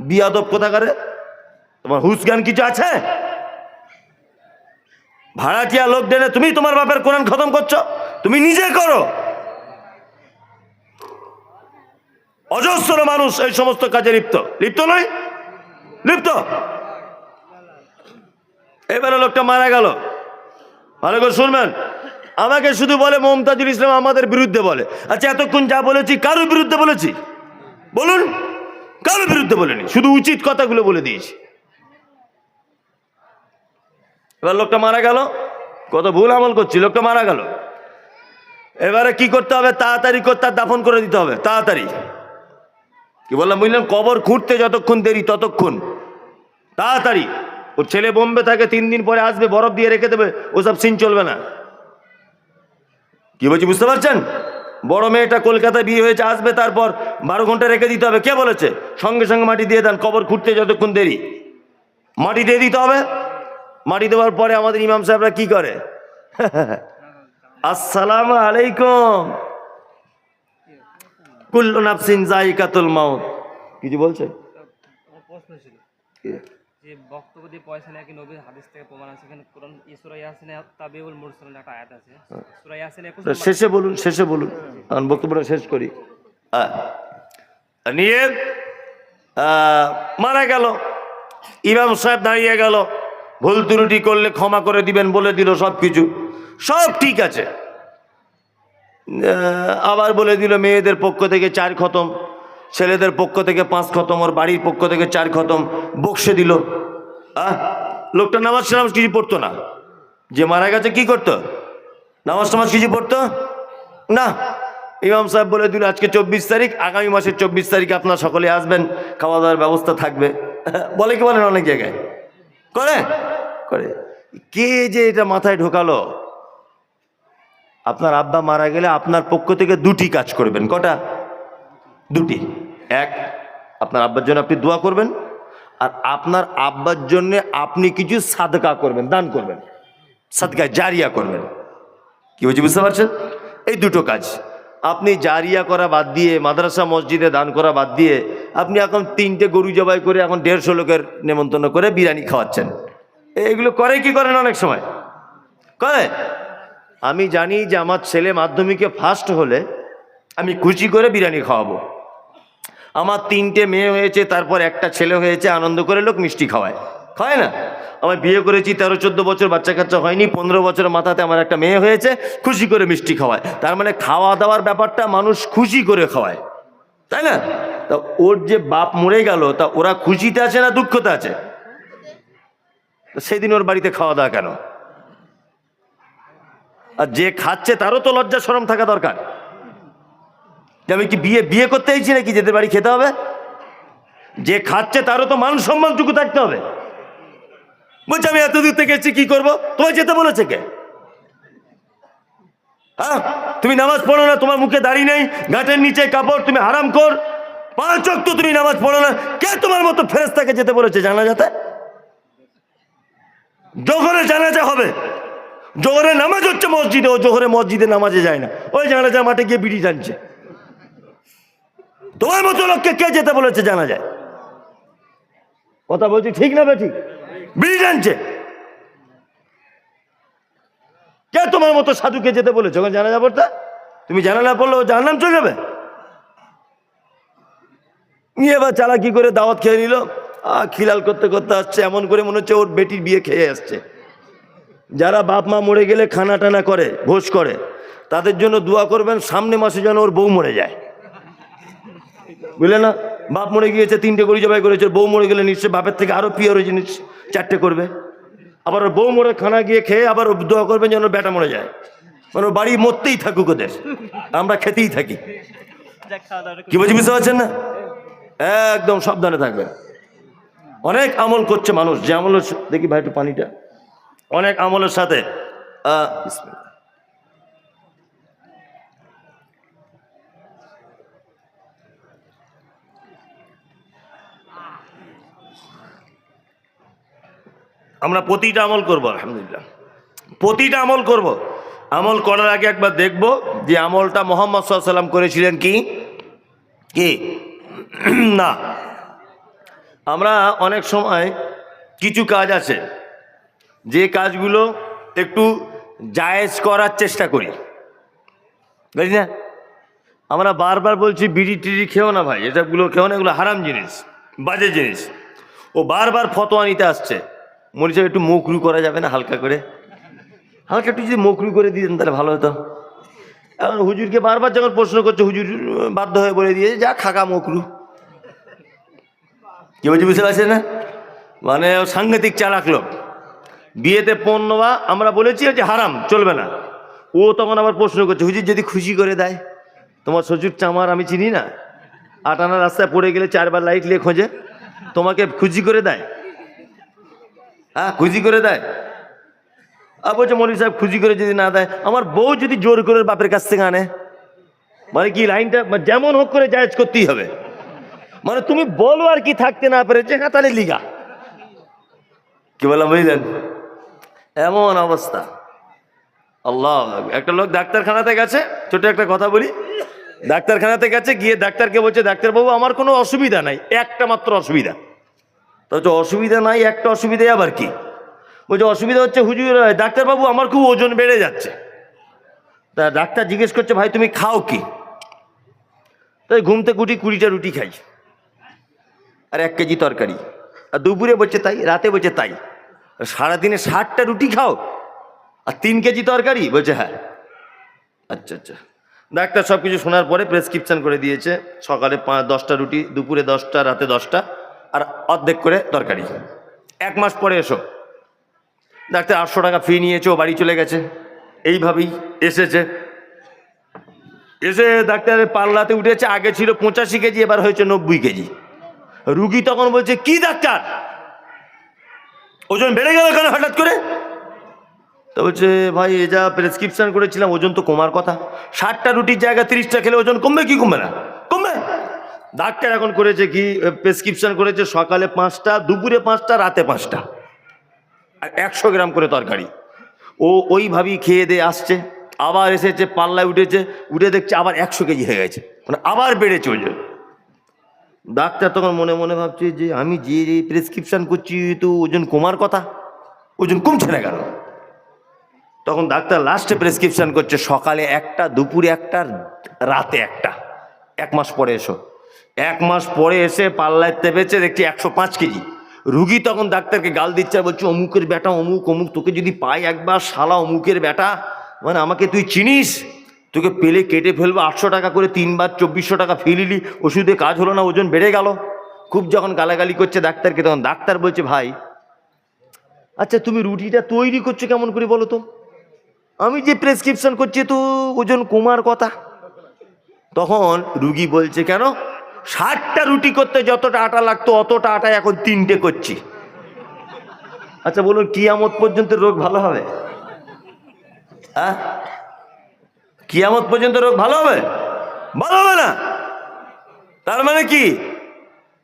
বিয়াদব কোথাকারে, তোমার হুঁশ জ্ঞান কিছু আছে? ভাড়াটিয়া লোক ডেনে তুমি তোমার বাপের কোরআন খতম করছো? তুমি নিজে করো, অজস্র মানুষ এই সমস্ত কাজে লিপ্ত, লিপ্ত নয়, লিপ্ত। এবারে লোকটা মারা গেল, ভালো করে শুনবেন। আমাকে শুধু বলে মমতাজুল ইসলাম আমাদের বিরুদ্ধে বলে। আচ্ছা, এতক্ষণ যা বলেছি কারোর বিরুদ্ধে বলেছি? বলুন, কারোর বিরুদ্ধে বলেনি, শুধু উচিত কথাগুলো বলে দিয়েছি। এবার লোকটা মারা গেল, কত ভুল আমল করছি, লোকটা মারা গেল। এবারে কি করতে হবে? তাড়াতাড়ি করে তার দাফন করে দিতে হবে, তাড়াতাড়ি। কি বললাম বুঝলেন? কবর খুঁড়তে যতক্ষণ দেরি ততক্ষণ তাড়াতাড়ি। ওর ছেলে বোম্বে থাকে, 3 দিন পরে আসবে, বরফ দিয়ে রেখে দেবে, ওসব সিন চলবে না। কি বলছি বুঝতে পারছেন? বড় মেয়েটা কলকাতায় বিয়ে হয়েছে, আসবে, তারপর 12 ঘন্টা রেখে দিতে হবে। কে বলেছে? সঙ্গে সঙ্গে মাটি দিয়ে দেন, কবর খুঁড়তে যতক্ষণ দেরি মাটি দিয়ে দিতে হবে। মাটি দেওয়ার পরে আমাদের ইমাম সাহেবরা কি করে? আসসালামু আলাইকুম, কুল্লু নাফসিন যায়িকাতুল মাউত। কিছু বলছে? প্রশ্ন ছিল যে বক্তব্য দিয়ে পয়সা নেয় কি নবীর হাদিস থেকে প্রমাণ আছে? এখানে কোরআন সূরা ইয়াসিনে তাবিউল মুরসালিন একটা আয়াত আছে, সূরা ইয়াসিন 21 শেষে বলুন, শেষে বলুন, আমি বক্তব্যটা শেষ করি। নিয়ে মারা গেল, ইমাম সাহেব দাঁড়িয়ে গেল, ভুল ত্রুটি করলে ক্ষমা করে দিবেন বলে দিল, সব কিছু সব ঠিক আছে। আবার বলে দিল মেয়েদের পক্ষ থেকে 4 খতম, ছেলেদের পক্ষ থেকে 5 খতম, ওর বাড়ির পক্ষ থেকে 4 খতম বক্সে দিল। লোকটা নামাজ টামাজ কিছু পড়তো না, যে মারা গেছে কি করতো? নামাজ টামাজ কিছু পড়তো না। ইমাম সাহেব বলে দিল আজকে 24 তারিখ, আগামী মাসের 24 তারিখে আপনারা সকলে আসবেন, খাওয়া দাওয়ার ব্যবস্থা থাকবে। বলে কি বলেন? অনেক জায়গায় করে করে। কে যে এটা মাথায় ঢোকালো? আপনার আব্বা মারা গেলে আপনার পক্ষ থেকে 2টি কাজ করবেন। কটা? 2টি। এক, আপনার আব্বার জন্য আপনি দোয়া করবেন, আর আপনার আব্বার জন্য আপনি কিছু সাদকা করবেন, দান করবেন, সাদকা জারিয়া করবেন। কি বলছি বুঝতে পারছেন? এই 2টো কাজ। আপনি জারিয়া করা বাদ দিয়ে, মাদ্রাসা মসজিদে দান করা বাদ দিয়ে, আপনি এখন 3টে গরু জবাই করে এখন 150 লোকের নেমন্তন্ন করে বিরিয়ানি খাওয়াচ্ছেন। এগুলো করে কি করেন? অনেক সময় করে। আমি জানি যে আমার ছেলে মাধ্যমিকে ফার্স্ট হলে আমি খুশি করে বিরিয়ানি খাওয়াবো। আমার 3টে মেয়ে হয়েছে, তারপর একটা ছেলে হয়েছে, আনন্দ করে লোক মিষ্টি খাওয়ায়, খায় না? আমি বিয়ে করেছি, 13-14 বছর, বাচ্চা কাচ্চা হয়নি, 15 বছরের মাথাতে আমার একটা মেয়ে হয়েছে, খুশি করে মিষ্টি খাওয়ায়। তার মানে খাওয়া দাওয়ার ব্যাপারটা মানুষ খুশি করে খাওয়ায়, তাই না? তা ওর যে বাপ মরে গেল, তা ওরা খুশিতে আছে না দুঃখতে আছে? সেদিন ওর বাড়িতে খাওয়া দাওয়া কেন? আর যে খাচ্ছে তারও তো লজ্জা শরম থাকা দরকার। আমি কি বিয়ে করতে চাইছি নাকি যেদের বাড়ি খেতে হবে? যে খাচ্ছে তারও তো মান সম্মানটুকু থাকতে হবে। বলছি আমি এত দূর থেকে এসেছি, কি করবো? তোমায় যেতে বলেছে কে? হ্যাঁ, তুমি নামাজ পড়ো না, তোমার মুখে দাড়ি নেই, গাঁটের নিচে কাপড়, তুমি হারাম কর, 5 ওয়াক্ত তুমি নামাজ পড়ো না, কে তোমার মতো ফেরেশতাকে যেতে বলেছে জানাজাতে? জোহরে জানাজা হবে, জোহরে নামাজ হচ্ছে মসজিদে, ও জোহরে মসজিদে নামাজে যায় না, ওই জানাজা মাঠে গিয়ে বিড়ি টানছে। তোমার মতো লোককে কে যেতে বলেছে জানা যায়? কথা বলছি ঠিক না বেঠিক? বিড়ি টানছে। কে তোমার মতো সাধুকে যেতে বলেছে ওখানে জানাজা পড়তে? তুমি জানালা পড়লে ও জাহান্নাম চলে যাবে। নিয়ে এবার চালাকি করে দাওয়াত খেয়ে নিল, খিলাল করতে করতে আসছে, এমন করে মনে হচ্ছে ওর বেটির বিয়ে খেয়ে আসছে। যারা বাপ মা মরে গেলে খানা টানা করে, ভোজ করে, তাদের জন্য দোয়া করবেন সামনে মাসে যেন ওর বউ মরে যায়, বুঝলে না? বাপ মরে গিয়েছে, 3টে গরু জবাই করেছে, বউ মরে গেলে নিশ্চয় বাপের থেকে আরো পিওর জিনিস 4টে করবে। আবার ওর বউ মরে খানা গিয়ে খেয়ে আবার দোয়া করবেন যেন ওর বেটা মরে যায়, মানে ওর বাড়ি মরতেই থাকুক, ওদের আমরা খেতেই থাকি। কি বলছি বুঝতে পারছেন না? একদম সাবধানে থাকবেন। অনেক আমল করছে মানুষ, যে আমলের, দেখি ভাই একটু পানিটা, অনেক আমলের সাথে আমরা প্রতিটা আমল করব, আলহামদুলিল্লাহ প্রতিটা আমল করব। আমল করার আগে একবার দেখব যে আমলটা মুহাম্মদ সাল্লাল্লাহু আলাইহি ওয়াসাল্লাম করেছিলেন কি কি না। আমরা অনেক সময় কিছু কাজ আছে যে কাজগুলো একটু জায়েজ করার চেষ্টা করি, বুঝলি না? আমরা বারবার বলছি বিড়ি টিড়ি খেও না ভাই, এসবগুলো খেও না, এগুলো হারাম জিনিস, বাজে জিনিস। ও বারবার ফতোয়া নিতে আসছে। মনে হচ্ছে একটু মকরু করা যাবে না, হালকা করে, হালকা একটু যদি মকরু করে দিতেন তাহলে ভালো হতো। এখন হুজুরকে বারবার যখন প্রশ্ন করছে, হুজুর বাধ্য হয়ে বলে দিয়েছে যা খাকা মকরু। কি বলছি বুঝতে পারছেন না? মানে সাংঘাতিক চালাক লোক। বিয়েতে পণ নেওয়া আমরা বলেছি যে হারাম, চলবে না। ও তখন আবার প্রশ্ন করছে, হুজুর যদি খুশি করে দেয়, তোমার শ্বশুর চামার আমি চিনি না, 8 আনা রাস্তায় পড়ে গেলে 4 বার লাইট লিয়ে খোঁজে, তোমাকে খুশি করে দেয়? হ্যাঁ, খুশি করে দেয়? আর বলছে মৌলভী সাহেব খুশি করে যদি না দেয়, আমার বউ যদি জোর করে বাপের কাছ থেকে আনে, মানে কি লাইনটা যেমন হোক করে জায়েজ করতেই হবে। মানে তুমি বলো আর কি, থাকতে না পেরেছে, হ্যাঁ তাহলে লিগা। কি বললাম বুঝলেন? এমন অবস্থা। আল্লাহ। একটা লোক ডাক্তারখানাতে গেছে, ছোট একটা কথা বলি, ডাক্তারখানাতে গেছে, গিয়ে ডাক্তারকে বলছে ডাক্তারবাবু আমার কোনো অসুবিধা নাই, একটা মাত্র অসুবিধা। তো অসুবিধা নাই, একটা অসুবিধা আবার কি? বলছে অসুবিধা হচ্ছে হুজুর ডাক্তারবাবু আমার খুব ওজন বেড়ে যাচ্ছে। তা ডাক্তার জিজ্ঞেস করছে ভাই তুমি খাও কি? তাই ঘুমতে গুটি 20টা রুটি খাই আর 1 কেজি তরকারি। আর দুপুরে বলছে তাই, রাতে বলছে তাই। সারাদিনে 60টা রুটি খাও আর 3 কেজি তরকারি? বলছে হ্যাঁ। আচ্ছা আচ্ছা। ডাক্তার সব কিছু শোনার পরে প্রেসক্রিপশন করে দিয়েছে, সকালে 10টা রুটি, দুপুরে 10টা, রাতে 10টা, আর অর্ধেক করে তরকারি। 1 মাস পরে এসো। ডাক্তার 800 টাকা ফি নিয়েছে, ও বাড়ি চলে গেছে। এইভাবেই এসেছে, এসে ডাক্তারের পাল্লাতে উঠেছে, আগে ছিল 85 কেজি, এবার হয়েছে 90 কেজি। রুগী তখন বলছে কি ডাক্তার ওজন বেড়ে গেল কেন হঠাৎ করে? তো বলছে ভাই এ যা প্রেসক্রিপশন করেছিলাম ওজন তো কমার কথা, 60টা রুটির জায়গায় 30টা খেলে ওজন কমবে কি কমবে না? কমবে। ডাক্তার এখন করেছে কি, প্রেসক্রিপশন করেছে সকালে 5টা, দুপুরে 5টা, রাতে 5টা, আর 100 গ্রাম করে তরকারি। ও ওইভাবেই খেয়ে দিয়ে আসছে, আবার এসেছে, পাল্লায় উঠেছে, উঠে দেখছে আবার 100 কেজি হয়ে গেছে, মানে আবার বেড়েছে ওজন। ডাক্তার তখন মনে মনে ভাবছে যে আমি যে প্রেসক্রিপশন করছি তো ওজন কমার কথা, ওজন কমছে না কেন? তখন ডাক্তার লাস্টে প্রেসক্রিপশন করছে সকালে 1টা, দুপুরে 1টা, রাতে 1টা। 1 মাস পরে এসো। 1 মাস পরে এসে পাল্লায় চেপেছে, দেখছি 105 কেজি। রুগী তখন ডাক্তারকে গাল দিচ্ছে, বলছে অমুকের বেটা, অমুক অমুক, তোকে যদি পাই একবার শালা অমুকের বেটা, মানে আমাকে তুই চিনিস, তোকে পেলে কেটে ফেলবো, 800 টাকা করে 3 বার 2400 টাকা ফি নিলি, ওষুধে কাজ হলো না, ওজন বেড়ে গেল। খুব যখন গালাগালি করছে ডাক্তারকে, তখন ডাক্তার বলছে ভাই আচ্ছা তুমি রুটিটা তৈরি করছো কেমন করে বলো তো? আমি যে প্রেসক্রিপশন করছি তো ওজন কমার কথা। তখন রুগী বলছে কেন, 60টা রুটি করতে যতটা আটা লাগতো অতটা আটা এখন 3টে করছি। আচ্ছা বলুন কিয়ামত পর্যন্ত রোগ ভালো হবে? হ্যাঁ, কিয়ামত পর্যন্ত রোগ ভালো হবে? ভালো হবে না। তার মানে কি,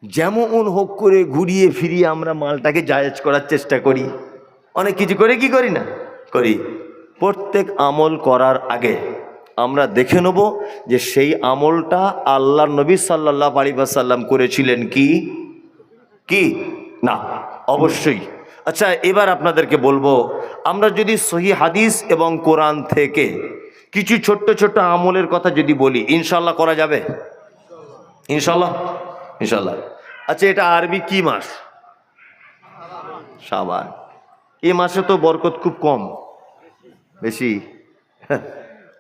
যেমন হোক করে ঘুরিয়ে ফিরিয়ে আমরা মালটাকে জায়েজ করার চেষ্টা করি, অনেক কিছু করে, কি করি না? করি। প্রত্যেক আমল করার আগে আমরা দেখে নেব যে সেই আমলটা আল্লাহর নবী সাল্লাল্লাহু আলাইহি ওয়াসাল্লাম করেছিলেন কি কি না, অবশ্যই। আচ্ছা এবার আপনাদেরকে বলবো, আমরা যদি সহিহ হাদিস এবং কোরআন থেকে কিছু ছোট্ট ছোট্ট আমলের কথা যদি বলি, ইনশাল্লাহ করা যাবে? ইনশাল্লাহ, ইনশাল্লাহ। আচ্ছা এটা আরবি কি মাস? শাবান। এই মাসে তো বরকত খুব কম, বেশি।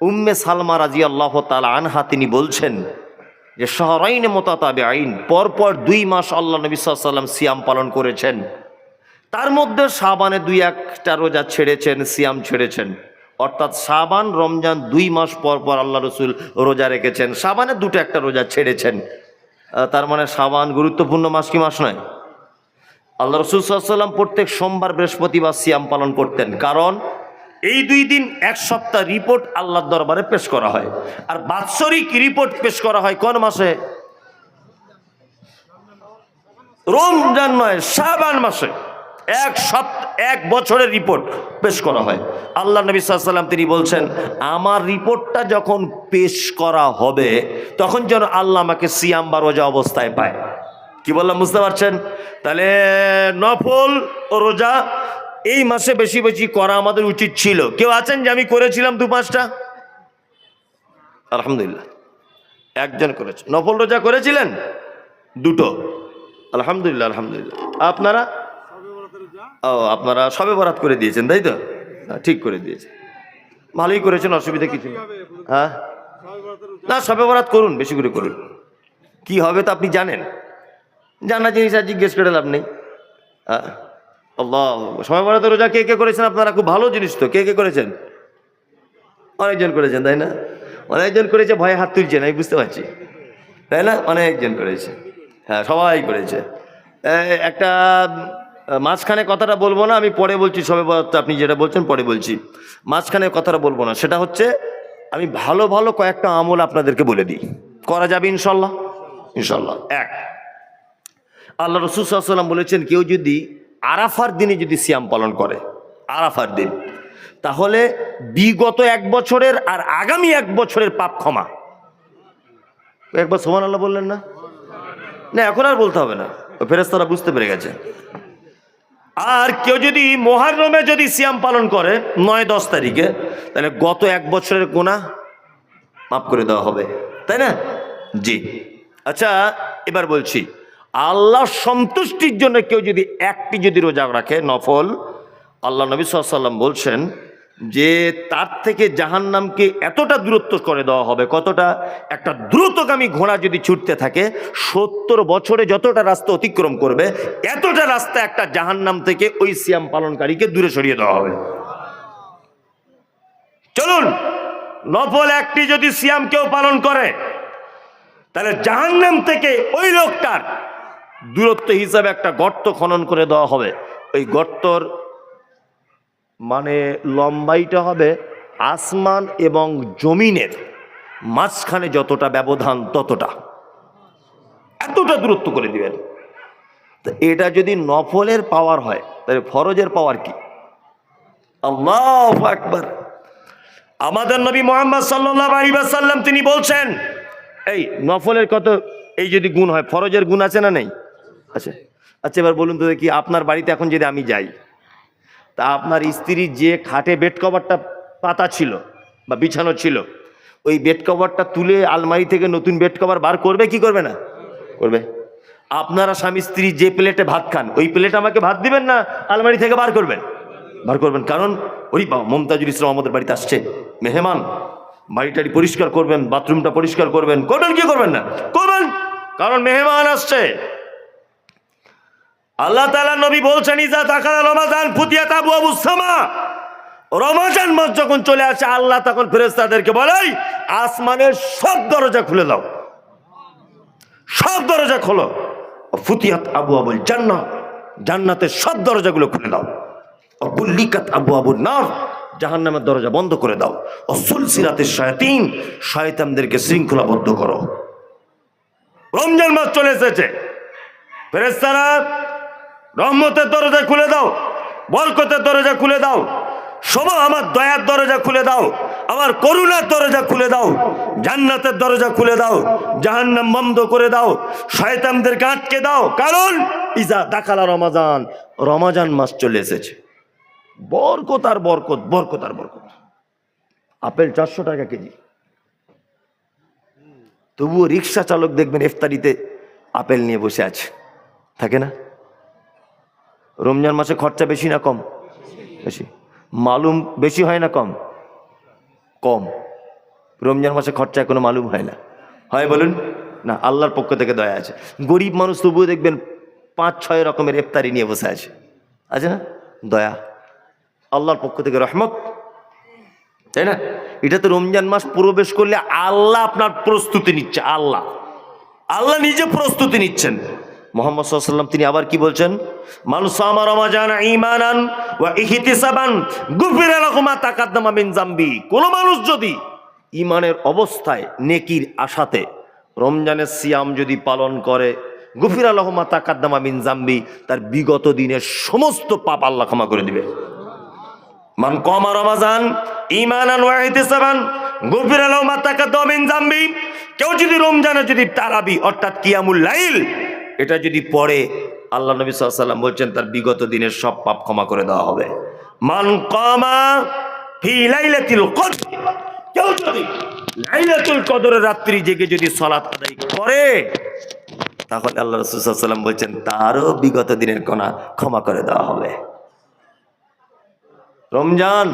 উম্মে সালমা রাদিয়াল্লাহু তাআলা আনহা তিনি বলছেন যে শাহরাইন মুতাতাবিআইন, পরপর 2 মাস আল্লাহ নবী সাল্লাল্লাহু আলাইহি ওয়াসাল্লাম সিয়াম পালন করেছেন। তার মধ্যে শাবানে 2-1টা রোজা ছেড়েছেন, সিয়াম ছেড়েছেন। অর্থাৎ শাবান রমজান 2 মাস পর পর আল্লাহ রসুল রোজা রেখেছেন, শাবানে 2-1টা রোজা ছেড়েছেন। তার মানে শাবান গুরুত্বপূর্ণ মাস, কি মাস নয়? আল্লাহ রসুল সাল্লাল্লাহু আলাইহি ওয়াসাল্লাম প্রত্যেক সোমবার বৃহস্পতিবার সিয়াম পালন করতেন, কারণ এই 2 দিন 1 সপ্তাহ রিপোর্ট আল্লাহর দরবারে পেশ করা হয়। আর বাৎসরিক রিপোর্ট পেশ করা হয় কোন মাসে? রমজান নয়, শাবান মাসে। 1 বছরের রিপোর্ট পেশ করা হয়। আল্লাহ নবী সাল্লাল্লাহু আলাইহি ওয়াসাল্লাম তিনি বলছেন আমার রিপোর্টটা যখন পেশ করা হবে তখন যেন আল্লাহ আমাকে সিয়াম বা রোজা অবস্থায় পায়। কি বললাম বুঝতে পারছেন? তাহলে নফল ও রোজা এই মাসে বেশি বেশি করা আমাদের উচিত ছিল। কেউ আছেন যে আমি করেছিলাম 2-5টা? আলহামদুলিল্লাহ। একজন করেছে। নফল রোজা করেছিলেন? দুটো। আলহামদুলিল্লাহ, আলহামদুলিল্লাহ। আপনারা? ও, আপনারা সবে বরাত করে দিয়েছেন, তাই তো? ঠিক করে দিয়েছেন, ভালোই করেছেন, অসুবিধা কিছু নেই। হ্যাঁ, না, সবে বরাত করুন, বেশি করে করুন। কি হবে তা আপনি জানেন? জানা জিনিস আর জিজ্ঞেস করে লাভ নেই। আল্লাহ, সবে বরাত রোজা কে কে করেছেন আপনারা? খুব ভালো জিনিস তো। কে কে করেছেন? অনেকজন করেছেন, তাই না? অনেকজন করেছে, ভয়ে হাত তুলছেন, আমি বুঝতে পারছি, তাই না? অনেকজন করেছে, হ্যাঁ, সবাই করেছে। একটা মাঝখানে কথাটা বলবো না, আমি পরে বলছি। সবে বরাত আপনি যেটা বলছেন পরে বলছি, মাঝখানে কথাটা বলবো না। সেটা হচ্ছে, আমি ভালো ভালো কয়েকটা আমল আপনাদেরকে বলে দিই, করা যাবে ইনশাল্লাহ। ইনশাল্লাহ। এক, আল্লাহ রাসূল সাল্লাল্লাহু আলাইহি ওয়াসাল্লাম বলেছেন, কেউ যদি আরাফার দিনে যদি সিয়াম পালন করে, আরাফার দিন, তাহলে বিগত 1 বছরের আর আগামী 1 বছরের পাপ ক্ষমা। একবার সুবহানাল্লাহ বললেন না? না, এখন আর বলতে হবে না, ফেরেশতারা বুঝতে পেরে গেছে। আর কেউ যদি মুহররমে যদি সিয়াম পালন করে 9-10 তারিখে, তাহলে গত 1 বছরের গুনাহ মাফ করে দেওয়া হবে, তাই না? জি। আচ্ছা, এবার বলছি, আল্লাহর সন্তুষ্টির জন্য কেউ যদি একটি যদি রোজা রাখে নফল, আল্লাহ নবী সাল্লাল্লাহু আলাইহি ওয়াসাল্লাম বলছেন যে তার থেকে জাহান্নামকে এতটা দূরত্ব করে দেওয়া হবে। কতটা? একটা দ্রুতগামী ঘোড়া যদি ছুটতে থাকে, 70 বছরে যতটা রাস্তা অতিক্রম করবে, এতটা রাস্তা একটা জাহান্নাম থেকে ওই সিয়াম পালনকারীকে দূরে সরিয়ে দেওয়া হবে। চলুন, নফল একটি যদি সিয়াম কেউ পালন করে, তাহলে জাহান্নাম থেকে ওই লোকটার দূরত্ব হিসাবে একটা গর্ত খনন করে দেওয়া হবে। ওই গর্তর মানে লম্বাইটা হবে আসমান এবং জমিনের মাঝখানে যতটা ব্যবধান, ততটা, এতটা দূরত্ব করে দিবেন। তো এটা যদি নফলের পাওয়ার হয়, তাহলে ফরজের পাওয়ার কি? আল্লাহু আকবার। আমাদের নবী মুহাম্মদ সাল্লাল্লাহু আলাইহি ওয়াসাল্লাম তিনি বলছেন, এই নফলের কত এই যদি গুণ হয়, ফরজের গুণ আছে না নেই? আচ্ছা আচ্ছা, এবার বলুন তো দেখি, আপনার বাড়িতে এখন যদি আমি যাই, তা আপনার স্ত্রীর যে খাটে বেড কভারটা পাতা ছিল বা বিছানো ছিল, ওই বেড কভারটা তুলে আলমারি থেকে নতুন বেড কভার বার করবে কি করবে না? করবে। আপনারা স্বামী স্ত্রী যে প্লেটে ভাত খান, ওই প্লেটে আমাকে ভাত দিবেন না আলমারি থেকে বার করবেন? বার করবেন। কারণ ওই বাবা মমতাজুল ইসলাম আমাদের বাড়িতে আসছে, মেহমান, বাড়িটারি পরিষ্কার করবেন, বাথরুমটা পরিষ্কার করবেন। করবেন কি করবেন না? করবেন, কারণ মেহমান আসছে। আল্লাহ তাআলা নবী বলছেন, ইজা দাখালা রমাজান ফুতিহাত আবওয়াবুস সামা। রমজান মাস যখন চলে আসে, আল্লাহ তখন ফেরেশতাদেরকে বলে, আসমানের সব দরজা খুলে দাও, সব দরজা খোলো। ফুতিহাত আবওয়াবুল জান্নাহ, জান্নাতের সব দরজাগুলো খুলে দাও। গুল্লিকাত আবওয়াবুন নার, জাহান্নামের দরজা বন্ধ করে দাও। সুলসিলাতিশ শায়াতিন, শয়তানদেরকে শৃঙ্খলাবদ্ধ করো। রমজান মাস চলে এসেছে, ফেরেশতারা রহমতের দরজা খুলে দাও, বরকতের দরজা খুলে দাও, সবাই আমার দয়ার দরজা খুলে দাও, আমার করুণার দরজা খুলে দাও, জান্নাতের দরজা খুলে দাও, জাহান্নাম বন্ধ করে দাও, শয়তানদেরকে আটকে দাও। কারণ ইজা দাখালা রমাজান, রমাজান মাস চলে এসেছে। বরকত আর বরকত, বরকত আর বরকত। আপেল 400 টাকা কেজি, তবুও রিক্সা চালক দেখবেন ইফতারিতে আপেল নিয়ে বসে আছে, থাকে না? রমজান মাসে খরচা বেশি না কম? বেশি। মালুম বেশি হয় না কম? কম। রমজান মাসে খরচা কোনো মালুম হয় না, হয় বলুন না? আল্লাহর পক্ষ থেকে দয়া আছে। গরিব মানুষ তবুও দেখবেন 5-6 রকমের ইফতারি নিয়ে বসে আছে, আছে না? দয়া, আল্লাহর পক্ষ থেকে রহমত, তাই না? এটা তো রমজান মাস প্রবেশ করলে আল্লাহ আপনার প্রস্তুতি নিচ্ছে, আল্লাহ আল্লাহ নিজে প্রস্তুতি নিচ্ছেন। মুহাম্মদ সাল্লাল্লাহু আলাইহি ওয়াসাল্লাম তিনি আবার কি বলছেন? মান সামা রমাজান ঈমানান ওয়া ইহতিসাবান গুফিরা লাহু মা তাকাদ্দামা মিন যামবি। কোন মানুষ যদি ঈমানের অবস্থায় নেকির আশাতে রমজানের সিয়াম যদি পালন করে, গুফিরা লাহু মা তাকাদ্দামা মিন যামবি, তার বিগত দিনের সমস্ত পাপ আল্লাহ ক্ষমা করে দিবে। মান কামা রমাজান ঈমানান ওয়া ইহতিসাবান গুফিরা লাহু মা তাকাদ্দামা মিন যামবি। কেউ যদি রমজানে যদি তারাবি অর্থাৎ কিয়ামুল লাইল এটা যদি পড়ে, আল্লাহ নবী সাল্লাল্লাহু আলাইহি ওয়াসাল্লাম বলছেন তার বিগত দিনের সব পাপ ক্ষমা করে দেওয়া হবে। মান কামা ফি লাইলাতিল কদর, কেউ যদি লাইলাতুল কদরের রাত্রি জেগে যদি সালাত আদায় করে, তাহলে আল্লাহ রাসূল সাল্লাল্লাহু আলাইহি ওয়াসাল্লাম বলছেন তারও বিগত দিনের গুনাহ ক্ষমা করে দেওয়া হবে। রমজান,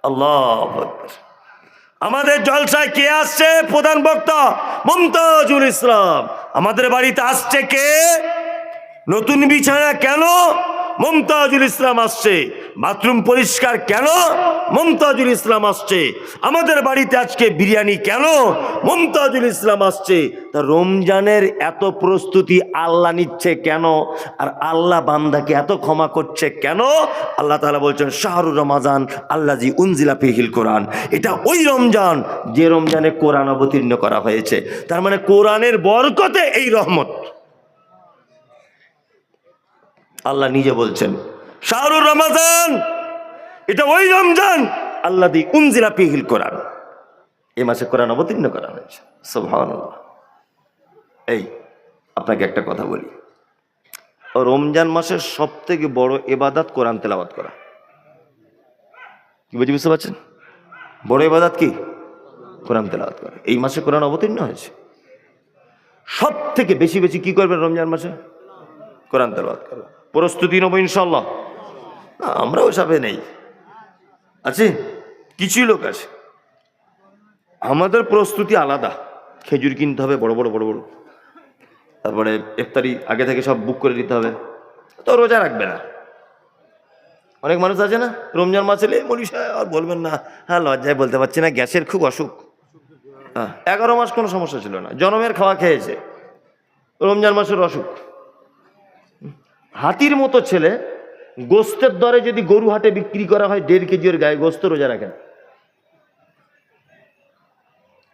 আল্লাহু আকবার। আমাদের জলসায় কে আসছে? প্রধান বক্তা মুমতাজুল ইসলাম। আমাদের বাড়িতে আসছে কে? নতুন বিছানা কেন? মুমতাজুল ইসলাম আসছে। বাথরুম পরিষ্কার কেন? মুমতাজুল ইসলাম আসছে। আমাদের বাড়িতে আজকে বিরিয়ানি কেন? মুমতাজুল ইসলাম আসছে। তা রমজানের এত প্রস্তুতি আল্লাহ নিচ্ছে কেন? আর আল্লাহ বান্দাকে এত ক্ষমা করছে কেন? আল্লাহ তাআলা বলছেন শাহরুর রমাজান আল্লাযী উনজিলা ফীহিল কোরআন। এটা ওই রমজান যে রমজানে কোরআন অবতীর্ণ করা হয়েছে। তার মানে কোরআনের বরকতে এই রহমত। আল্লাহ নিজে বলছেন শাহরুর রমাজান, এটা ওই রমজান আল্লাযী উনজিলা ফীহিল কোরআন, এই মাসে কোরআন অবতীর্ণ করা হয়েছে। সুবহানাল্লাহ। এই আপনাকে একটা কথা বলি, রমজান মাসের সব থেকে বড় ইবাদত কোরআন তেলাওয়াত করা। কি বুঝতে পারছেন? বড় ইবাদত কি? কোরআন তেলাওয়াত করা। এই মাসে কোরআন অবতীর্ণ হয়েছে। সব থেকে বেশি বেশি কি করবেন রমজান মাসে? কোরআন তেলাওয়াত করবেন। প্রস্তুতি নেবো ইনশাল্লাহ। আমরা ওসবে নেই, আছে কিছু লোক আছে। আমাদের প্রস্তুতি আলাদা। খেজুর কিনতে হবে বড় বড় বড় বড়, তারপরে ইফতারি আগে থেকে সব বুক করে দিতে হবে। তো রোজা রাখবে না। অনেক মানুষ আছে না রমজান মাস এলে মনীষা আর বলবেন না, হ্যাঁ লজ্জায় বলতে পারছি না, গ্যাসের খুব অসুখ। 11 মাস কোনো সমস্যা ছিল না, জনমের খাওয়া খেয়েছে, রমজান মাসের অসুখ। হাতির মতো ছেলে গোস্তের দরে যদি গরু হাটে বিক্রি করা হয় 1.5 কেজি ওর গায়ে গোস্ত, রোজা রাখেন।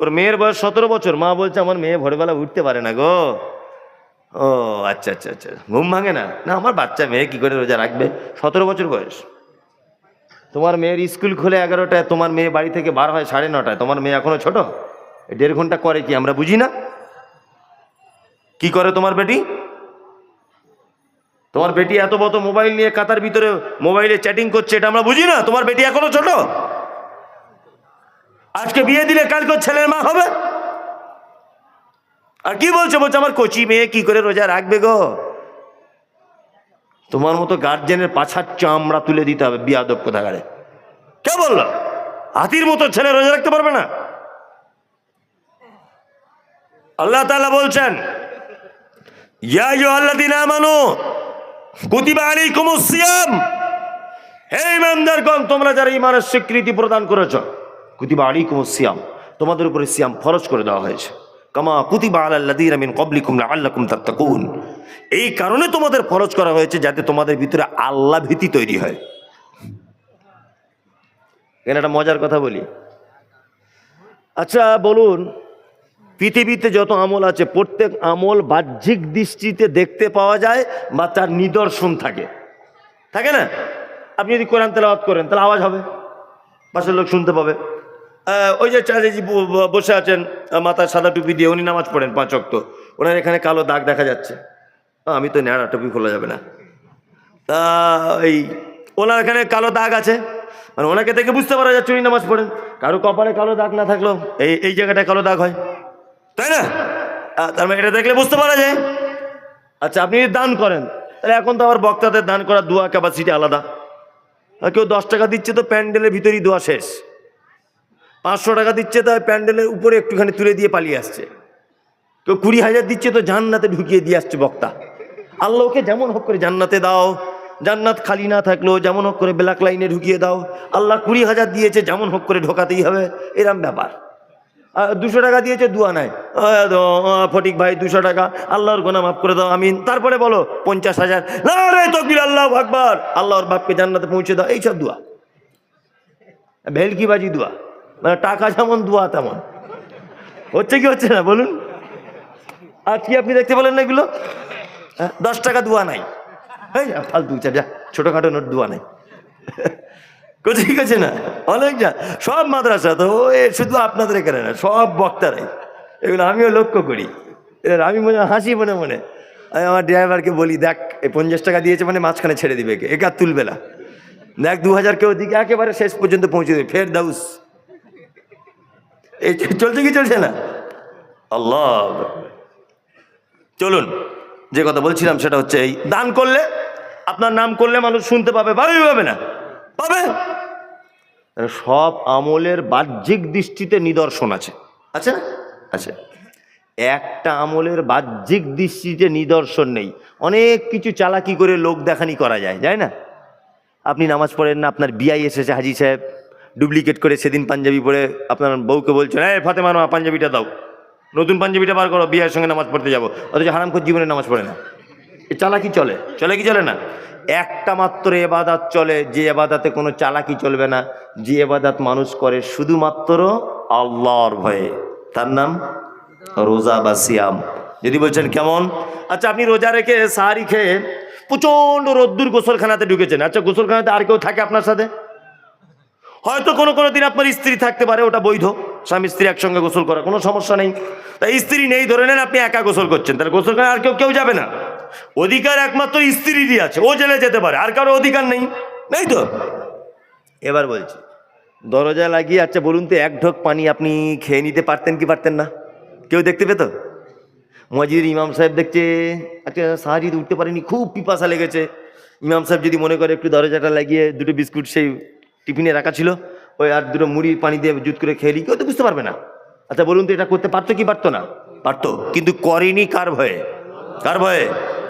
ওর মেয়ের বয়স 17 বছর, মা বলছে আমার মেয়ে ভোরবেলা উঠতে পারে না গো। ও আচ্ছা আচ্ছা আচ্ছা, ঘুম ভাঙে না? না, আমার বাচ্চা মেয়ে কি করে রোজা রাখবে? 17 বছর বয়স। তোমার মেয়ের স্কুল খোলে 11টায়, তোমার মেয়ে বাড়ি থেকে বার হয় 9:30টায়। তোমার মেয়ে এখনো ছোট, 1.5 ঘন্টা করে কি আমরা বুঝি না? কি করে তোমার বেটি? তোমার বেটি এত বড় মোবাইল নিয়ে কাতার ভিতরে মোবাইলে চ্যাটিং করছে, এটা আমরা বুঝি না? তোমার বেটি এখনো ছোট। আজকে বিয়ে দিলে কালকে ছেলের মা হবে। আর কি বলছে? বলছে আমার কচি মেয়ে কি করে রোজা রাখবে গো? তোমার মতো গার্জেনের পাছার চামড়া তুলে দিতে হবে, বিয়াদব কোথাকারে। কে বললো হাতির মতো ছেলে রোজা রাখতে পারবে না? আল্লাহ তাআলা বলছেন ইয়া আইয়ুহাল্লাযীনা আমানু কুতিবা আলাইকুমুস সিয়াম। হে ঈমানদারগণ, তোমরা যারা ঈমানের স্বীকৃতি প্রদান করেছো, কুতিবা আলাইকুমুস সিয়াম, তোমাদের উপরে সিয়াম ফরজ করে দেওয়া হয়েছে। কামা কুতিবা আলাল্লাযীনা মিন ক্বাবলিকুম লাআল্লাকুম তাত্তাকুন। এই কারণে তোমাদের ফরজ করা হয়েছে যাতে তোমাদের ভিতরে আল্লাহ ভীতি তৈরি হয়। এখানে একটা মজার কথা বলি। আচ্ছা বলুন, পৃথিবীতে যত আমল আছে প্রত্যেক আমল বাহ্যিক দৃষ্টিতে দেখতে পাওয়া যায় বা তার নিদর্শন থাকে, থাকে না? আপনি যদি কোরআন তেলাওয়াত করেন তাহলে আওয়াজ হবে, পাশের লোক শুনতে পাবে। ওই যে চাচাজি বসে আছেন মাথায় সাদা টুপি দিয়ে, উনি নামাজ পড়েন 5 ওয়াক্ত, ওনার এখানে কালো দাগ দেখা যাচ্ছে। আমি তো ন্যাড়া টুপি খোলা যাবে না, তা এই ওনার এখানে কালো দাগ আছে, মানে ওনাকে দেখে বুঝতে পারা যাচ্ছে উনি নামাজ পড়েন। কারো কপালে কালো দাগ না থাকলেও এই জায়গাটায় কালো দাগ হয়, তাই না? তার মানে এটা দেখলে বুঝতে পারা যায়। আচ্ছা আপনি যদি দান করেন, তাহলে এখন তো আবার বক্তাদের দান করার দোয়া ক্যাপাসিটি আলাদা। কেউ 10 টাকা দিচ্ছে তো প্যান্ডেলের ভিতরেই দোয়া শেষ, 500 টাকা দিচ্ছে তো প্যান্ডেলের উপরে একটুখানি তুলে দিয়ে পালিয়ে আসছে, কেউ 20,000 দিচ্ছে তো জান্নাতে ঢুকিয়ে দিয়ে আসছে বক্তা। আল্লাহকে যেমন হোক করে জান্নাতে দাও, জান্নাত খালি না থাকলেও যেমন হোক করে ব্ল্যাক লাইনে ঢুকিয়ে দাও। আল্লাহ 20,000 দিয়েছে, যেমন হোক করে ঢোকাতেই হবে, এরম ব্যাপার। 200 টাকা দিয়েছে, দোয়া নাই, ফটিক ভাই 200 টাকা, আল্লাহর গুনাহ মাফ করে দাও, আমিন। তারপরে বলো 50,000, নারে তাকবীর, আল্লাহু আকবার, আল্লাহর বাপকে জান্নাতে পৌঁছে দাও, এইসব দোয়া ভেলকিবাজি দোয়া। মানে টাকা যেমন দোয়া তেমন। হচ্ছে কি হচ্ছে না বলুন? আজকে আপনি দেখতে পেলেন না এগুলো? 10 টাকা দোয়া নাই, ফালতু যা ছোটখাটো নোট দোয়া নাই, ঠিক আছে না? অনেক যা সব মাদ্রাসা তো শুধু আপনাদের এখানে না, সব বক্তারাই এগুলো আমিও লক্ষ্য করি। আমি মনে হাসি মনে মনে, আমি আমার ড্রাইভারকে বলি, দেখ এই 50 টাকা দিয়েছে মানে মাঝখানে ছেড়ে দিবে, একে আর তুলবে না, দেখ 2000 কেউ দিকে একেবারে শেষ পর্যন্ত পৌঁছে দেবে, ফের দাউস। এই চলছে কি চলছে না? আল্লাহ, চলুন, যে কথা বলছিলাম সেটা হচ্ছে এই, দান করলে, আপনার নাম করলে মানুষ শুনতে পাবে, পাবে না? পাবে। সব আমলের বাহ্যিক দৃষ্টিতে নিদর্শন আছে, আছে না? আছে। একটা আমলের বাহ্যিক দৃষ্টিতে নিদর্শন নেই। অনেক কিছু চালাকি করে লোক দেখানি করা যায়, যায় না? আপনি নামাজ পড়েন না, আপনার বিয়াই এসেছে হাজি সাহেব, ডুপ্লিকেট করে সেদিন পাঞ্জাবি পরে আপনার বউকে বলছেন, এই ফাতেমা না পাঞ্জাবিটা দাও, নতুন পাঞ্জাবিটা বার করো, বিয়ের সঙ্গে নামাজ পড়তে যাবো, অথচ হারামখোর জীবনে নামাজ পড়ে না। এ চালাকি চলে, চলে কি চলে না? একটা মাত্র এবাদাত চলে, যে এবাদাতে কোনো চালাকি চলবে না, যে এবাদাত মানুষ করে শুধুমাত্র আল্লাহর ভয়ে, তার নাম রোজা বা সিয়াম। যদি বলছেন কেমন, আচ্ছা আপনি রোজা রেখে সাহারি খেয়ে প্রচন্ড রোদ্দুর গোসলখানাতে ঢুকেছেন, আচ্ছা গোসলখানাতে আর কেউ থাকে আপনার সাথে? হয়তো কোনো দিন আপনার স্ত্রী থাকতে পারে, ওটা বৈধ, স্বামী স্ত্রী একসঙ্গে গোসল করা কোনো সমস্যা নেই। তাই স্ত্রী নেই ধরে নেন, আপনি একা গোসল করছেন, তাহলে গোসলখানা আর কেউ যাবে না। অধিকার একমাত্র স্ত্রীরই আছে, ও জেলে যেতে পারে, আর কারো অধিকার নেই, নেই তো? এবার বলছি, দরজা লাগিয়ে, আচ্ছা বলুন তো, এক ঢোক পানি আপনি খেয়ে নিতে পারতেন কি পারতেন না? কেউ দেখতে পেত? মসজিদের ইমাম সাহেব দেখছে, আচ্ছা সাহাজিদ উঠতে পারেনি, খুব পিপাসা লেগেছে, ইমাম সাহেব যদি মনে করে একটু দরজাটা লাগিয়ে দুটো বিস্কুট সেই টিফিনে রাখা ছিল, ওই আর দুটো মুড়ি পানি দিয়ে জুত করে খেয়ে কেউ তো বুঝতে পারবে না। আচ্ছা বলুন তো, এটা করতে পারতো কি পারতো না? পারতো, কিন্তু করেনি কার ভয়ে? কার ভয়ে?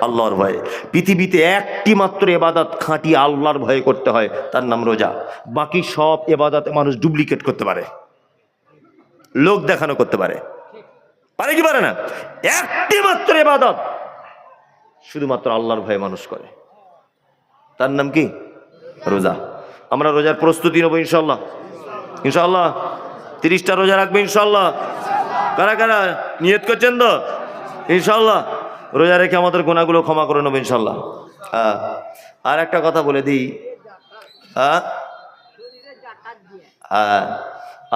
আল্লাহর ভয়ে। পৃথিবীতে একটি মাত্র এবাদত খাঁটি আল্লাহর ভয়ে করতে হয়, তার নাম রোজা। বাকি সব এবাদতে মানুষ ডুপ্লিকেট করতে পারে, লোক দেখানো করতে পারে, পারে কি পারে না? একটি মাত্র ইবাদত শুধুমাত্র আল্লাহর ভয়ে মানুষ করে, তার নাম কি? রোজা। আমরা রোজার প্রস্তুতি নেবো ইনশাল্লাহ, ইনশাল্লাহ 30টা রোজা রাখবে ইনশাল্লাহ। কারা কারা নিয়ত করছেন তো? ইনশাল্লাহ রোজা রেখে আমাদের গুনাহগুলো ক্ষমা করে নেবো ইনশাল্লাহ। হ্যাঁ, আর একটা কথা বলে দিই,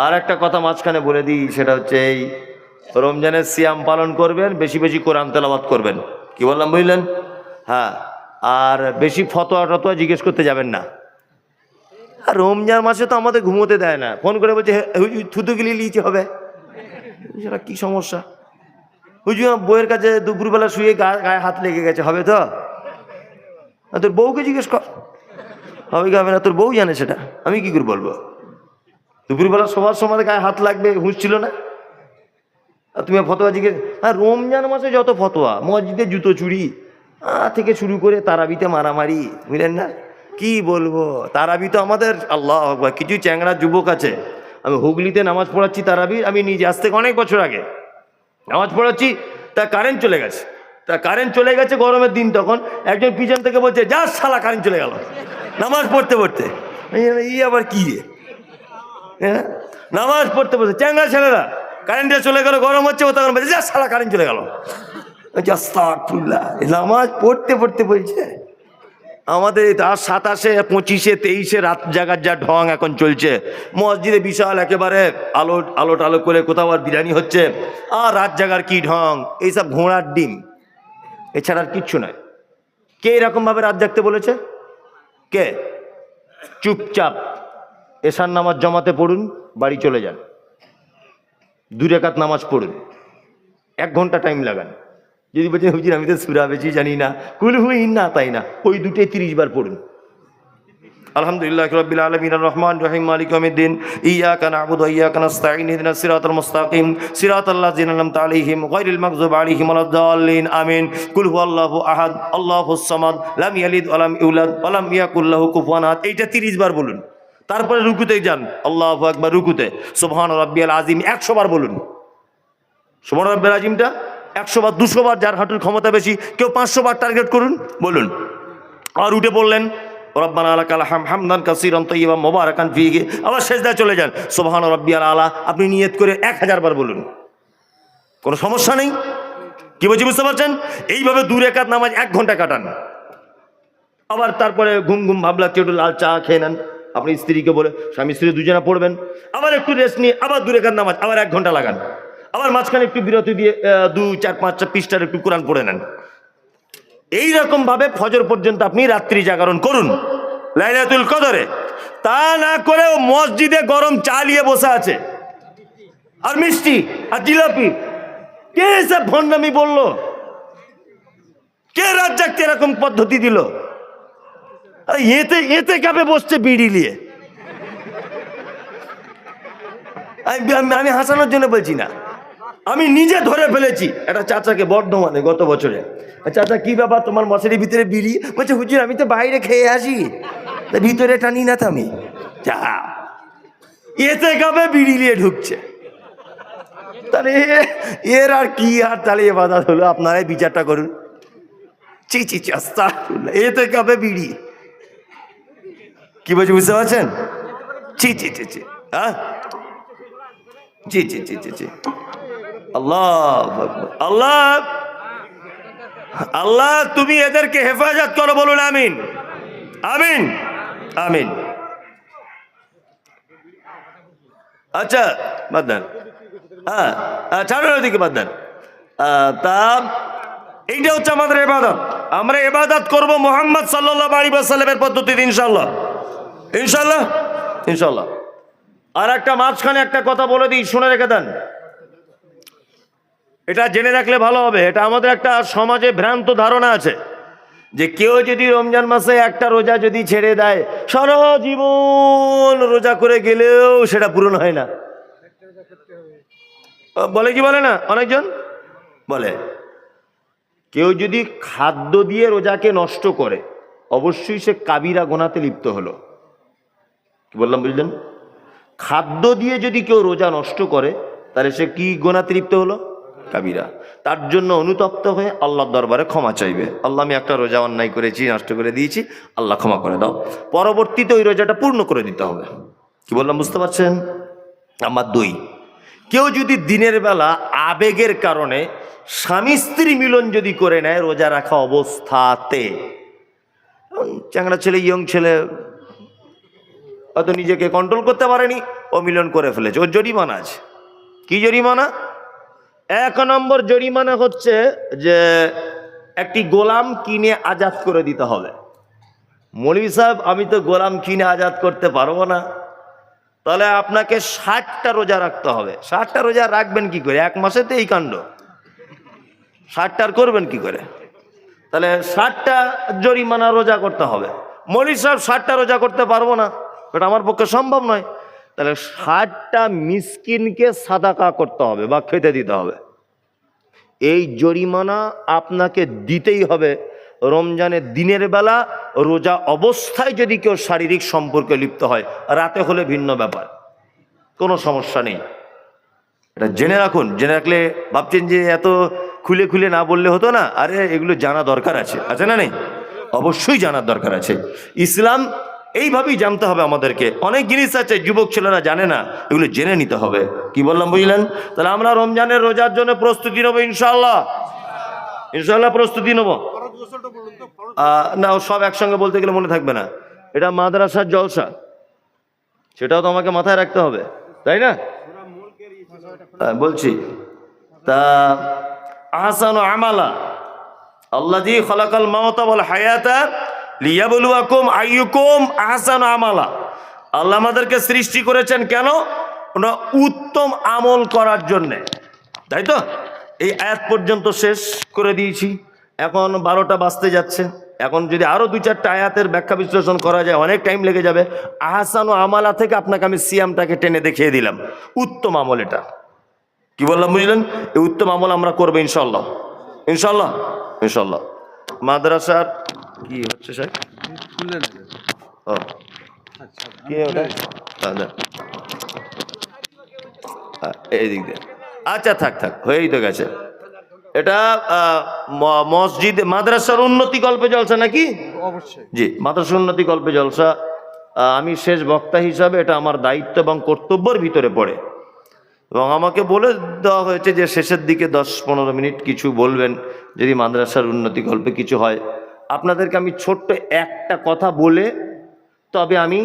আর একটা কথা মাঝখানে বলে দিই, সেটা হচ্ছে এই রমজানের সিয়াম পালন করবেন, বেশি বেশি কোরআন তেলাওয়াত করবেন। কি বললাম বুঝলেন? হ্যাঁ, আর বেশি ফতোয়া টতোয়া জিজ্ঞেস করতে যাবেন না। আর রমজান মাসে তো আমাদের ঘুমোতে দেয় না, ফোন করে বলছে থুতু গিলি লিচে হবে, সেটা কি সমস্যা? হুজুর বইয়ের কাছে দুপুরবেলা শুয়ে গায়ে হাত লেগে গেছে, হবে তো? তোর বউকে জিজ্ঞেস কর, হবে কি হবে না তোর বউ জানে সেটা, আমি কি করে বলবো? দুপুরবেলা সবার সময় গায়ে হাত লাগবে, হুঁশ ছিল না? আর তুমি ফতোয়া জিজ্ঞেস? হ্যাঁ, রমজান মাসে যত ফতোয়া, মসজিদে জুতো চুরি থেকে শুরু করে তারাবিতে মারামারি, বুঝলেন না? কি বলবো, তারাবি তো আমাদের আল্লাহ আকবার, কিছু চ্যাংড়া যুবক আছে, আমি হুগলিতে নামাজ পড়াচ্ছি তারাবি, আমি নিজে আজ থেকে অনেক বছর আগে নামাজ পড়াচ্ছি, তা কারেন্ট চলে গেছে, গরমের দিন, তখন একজন পিছন থেকে বলছে, যা শালা কারেন্ট চলে গেল, নামাজ পড়তে পড়তে। ই আবার কি রে? হ্যাঁ, নামাজ পড়তে পড়তে চ্যাংড়া ছেলেরা, কারেন্টটা চলে গেল, গরম হচ্ছে, ও তখন বলছে, যা শালা কারেন্ট চলে গেল। নামাজ পড়তে পড়তে বলছে। আমাদের 27, 25, 23 রাত জাগার যা ঢং এখন চলছে, মসজিদে বিশাল একেবারে আলো করে কোথাও আর বিরিয়ানি হচ্ছে, আর রাত জাগার কি ঢং, এইসব ঘোড়ার ডিম, এছাড়া আর কিচ্ছু নয়। কে এরকম ভাবে রাত জাগতে বলেছে? কে? চুপচাপ এশার নামাজ জমাতে পড়ুন, বাড়ি চলে যান, 2 রাকাত নামাজ পড়ুন, 1 ঘন্টা টাইম লাগান। যদি বলছেন হুজুর আমি তো সূরা বেশি জানি না, কুল হুইন না, তাই না, ওই দুটোই 30 বার পড়ুন। আলহামদুলিল্লাহি রাব্বিল আলামিন আর রহমানির রহিম মালিক ইয়াউমিদ্দিন ইয়্যাকা না'বুদু ওয়া ইয়্যাকা নাস্তাঈন ইহদিনাস সিরাতাল মুস্তাকিম সিরাতাল লাযিনা আন'আমতা আলাইহিম গায়রিল মাগযুবি আলাইহিম ওয়ালাদ-দাল্লিন আমিন। কুল হুয়াল্লাহু আহাদ আল্লাহুস সামাদ লাম ইয়ালিদ ওয়া লাম ইউলাদ ওয়া লাম ইয়াকুল লাহু কুফুয়ান আহাদ। এইটা 30 বার বলুন। তারপরে রুকুতে যান, আল্লাহু আকবার, রুকুতে সুবহান রাব্বিয়াল আযীম 100 বার বলুন। সুবহান রাব্বিয়াল আযীমটা 100 বার, 200 বার, যার হাঁটুর ক্ষমতা বেশি, কেউ 500 বার টার্গেট করুন, বলুন। আর উঠে বললেন রব্বানা লাকাল হামদান কাসীরান তাইয়্যিবান মুবারাকান ফীহি, আবার সিজদায় চলে যান, সুবহান রাব্বিয়াল আলা, আপনি নিয়ত করে 1000 বার বলুন, কোনো সমস্যা নেই। কি বলছি বুঝতে পারছেন? এইভাবে 2 রাকাত নামাজ 1 ঘন্টা কাটান। আবার তারপরে ঘুম ভাব লাগছে, একটু লাল চা খেয়ে নেন, আপনি স্ত্রীকে বলে, স্বামী স্ত্রী দুজনে পড়বেন, আবার একটু রেস্ট নিয়ে আবার 2 রাকাত নামাজ, আবার 1 ঘন্টা লাগান, আবার মাঝখানে একটু বিরতি দিয়ে 2, 4, 5 পৃষ্ঠার একটু কোরআন পড়ে নেন। এইরকম ভাবে ফজর পর্যন্ত আপনি রাত্রি জাগরণ করুন লাইলাতুল কদরে। তা না করেও মসজিদে গরম চা নিয়ে বসে আছে, আর মিষ্টি আর জিলাপি। কে এসব ভণ্ডামি বললো? কে রাজ্জাককে এরকম পদ্ধতি দিল? আরে এতে এতে কাপে বসছে বিড়ি নিয়ে। আমি হাসানোর জন্য বলছি না, আমি নিজে ধরে ফেলেছি একটা চাচাকে বর্ধমানে গত বছরে। চাচা কি ব্যাপার তোমার মশারির ভিতরে বিড়ি? বলছে হুজুর আমি তো বাইরে খেয়ে আসি, তা ভিতরে টানি না তো আমি। যা এতে কাপে বিড়ি নিয়ে ঢুকছে, তাহলে এর আর কি আর তাহলে এবাদত হলো? আপনারাই বিচারটা করুন। চি চি চি আস্তাগফিরুল্লাহ, এতে কাপে বিড়ি। কি বলছি বুঝতে পারছেন? চি চি চি চি, হ্যাঁ জি জি জি জি জি। আল্লাহ আল্লাহ আল্লাহ তুমি এদেরকে হেফাজত করো, বলুন আমিন আমিন আমিন। আচ্ছা বাদ দেন, হ্যাঁ ছাড়ুন ওদিকে বাদ দেন। তা এইটা হচ্ছে আমাদের ইবাদত। আমরা ইবাদত করব মুহাম্মদ সাল্লাল্লাহু আলাইহি ওয়াসাল্লামের পদ্ধতিতে ইনশাআল্লাহ ইনশাআল্লাহ ইনশাআল্লাহ। আর একটা মাঝখানে একটা কথা বলে দিই, শুনে রেখে দেন, এটা জেনে রাখলে ভালো হবে। এটা আমাদের একটা সমাজে ভ্রান্ত ধারণা আছে যে কেউ যদি রমজান মাসে একটা রোজা যদি ছেড়ে দেয়, সারা জীবন রোজা করে গেলেও সেটা পূরণ হয় না। বলে কি বলে না? অনেকজন বলে কেউ যদি খাদ্য দিয়ে রোজাকে নষ্ট করে অবশ্যই সে কাবিরা গুনাহতে লিপ্ত হলো। কি বললাম বুঝলেন? খাদ্য দিয়ে যদি কেউ রোজা নষ্ট করে তাহলে সে কি গুনাহতে লিপ্ত হলো? কাবিরা। তার জন্য অনুতপ্ত হয়ে আল্লাহর দরবারে ক্ষমা চাইবে, আল্লাহ আমি একটা রোজা অন্যায় করেছি, নষ্ট করে দিয়েছি, আল্লাহ ক্ষমা করে দাও। পরবর্তীতে ওই রোজাটা পূর্ণ করে দিতে হবে। কি বললাম বুঝতে পারছেন? আমার দুই, কেউ যদি দিনের বেলা আবেগের কারণে স্বামী স্ত্রী মিলন যদি করে নেয় রোজা রাখা অবস্থাতে, চ্যাংড়া ছেলে ইয়ং ছেলে হয়তো নিজেকে কন্ট্রোল করতে পারেনি, ও মিলন করে ফেলেছে, ওর জরিমানা আছে। কি জরিমানা? 1 নম্বর জরিমানা হচ্ছে যে একটি গোলাম কিনে আজাদ করে দিতে হবে। মৌলভী সাহেব আমি তো গোলাম কিনে আজাদ করতে পারবো না, তাহলে আপনাকে 60টা রোজা রাখতে হবে। 60টা রোজা রাখবেন কি করে? 1 মাসেতে এই কাণ্ড, 60টার করবেন কি করে? তাহলে 60টা জরিমানা রোজা করতে হবে। মৌলভী সাহেব 60টা রোজা করতে পারবো না, এটা আমার পক্ষে সম্ভব নয়। তাহলে 60টা মিসকিনকে সাদাকা করতে হবে বা খেতে দিতে হবে। এই জরিমানা আপনাকে দিতেই হবে। রমজানের দিনের বেলা রোজা অবস্থায় যদি কেউ শারীরিক সম্পর্কে লিপ্ত হয়, রাতে হলে ভিন্ন ব্যাপার, কোনো সমস্যা নেই। এটা জেনে রাখুন। জেনে রাখলে ভাবছেন যে এত খুলে খুলে না বললে হতো না, আরে এগুলো জানা দরকার আছে না নেই? অবশ্যই জানার দরকার আছে। ইসলাম এইভাবেই জানতে হবে আমাদেরকে। অনেক জিনিস আছে যুবক ছেলেরা জানে না, এগুলো জেনে নিতে হবে। কি বললাম বুঝলেন? তাহলে আমরা রমজানের রোজার জন্য প্রস্তুতি নেবো ইনশাআল্লাহ ইনশাআল্লাহ প্রস্তুতি নেবো। না সব একসঙ্গে বলতে গেলে মনে থাকবে না। এটা মাদ্রাসার জলসা, সেটাও তো আমাকে মাথায় রাখতে হবে, তাই না? বলছি তা আহসানু আমালা আল্লাযী খালাকাল মাউতা ওয়াল হায়াতা লিয়াবলুয়াকুম আইয়ুকুম আহসানু আমালা। আল্লাহ আমাদেরকে সৃষ্টি করেছেন কেন? ওটা উত্তম আমল করার জন্যে, তাই তো? এই আয়াত পর্যন্ত শেষ করে দিয়েছি। এখন 12টা বাজতে যাচ্ছে। এখন যদি আরো 2-4টা আয়াতের ব্যাখ্যা বিশ্লেষণ করা যায় অনেক টাইম লেগে যাবে। আহসানু আমালা থেকে আপনাকে আমি সিয়ামটাকে টেনে দেখিয়ে দিলাম, উত্তম আমল এটা। কি বললাম বুঝলেন? এই উত্তম আমল আমরা করবো ইনশাল্লাহ ইনশাল্লাহ ইনশাল্লাহ। মাদ্রাসার কি হচ্ছে স্যার? ও কি ওটা? এই দিক দিয়ে আচ্ছা থাক হয়েই তো গেছে। এটা মসজিদ মাদ্রাসার উন্নতি গল্পে জলসা নাকি? অবশ্যই জি, মাদ্রাসার উন্নতি গল্পে জলসা। আমি শেষ বক্তা হিসাবে এটা আমার দায়িত্ব এবং কর্তব্যের ভিতরে পড়ে, এবং আমাকে বলে দেওয়া হয়েছে যে শেষের দিকে 10-15 মিনিট কিছু বলবেন যদি মাদ্রাসার উন্নতি গল্পে কিছু হয়। আপনাদেরকে আমি ছোট্ট একটা কথা বলে তবে আমি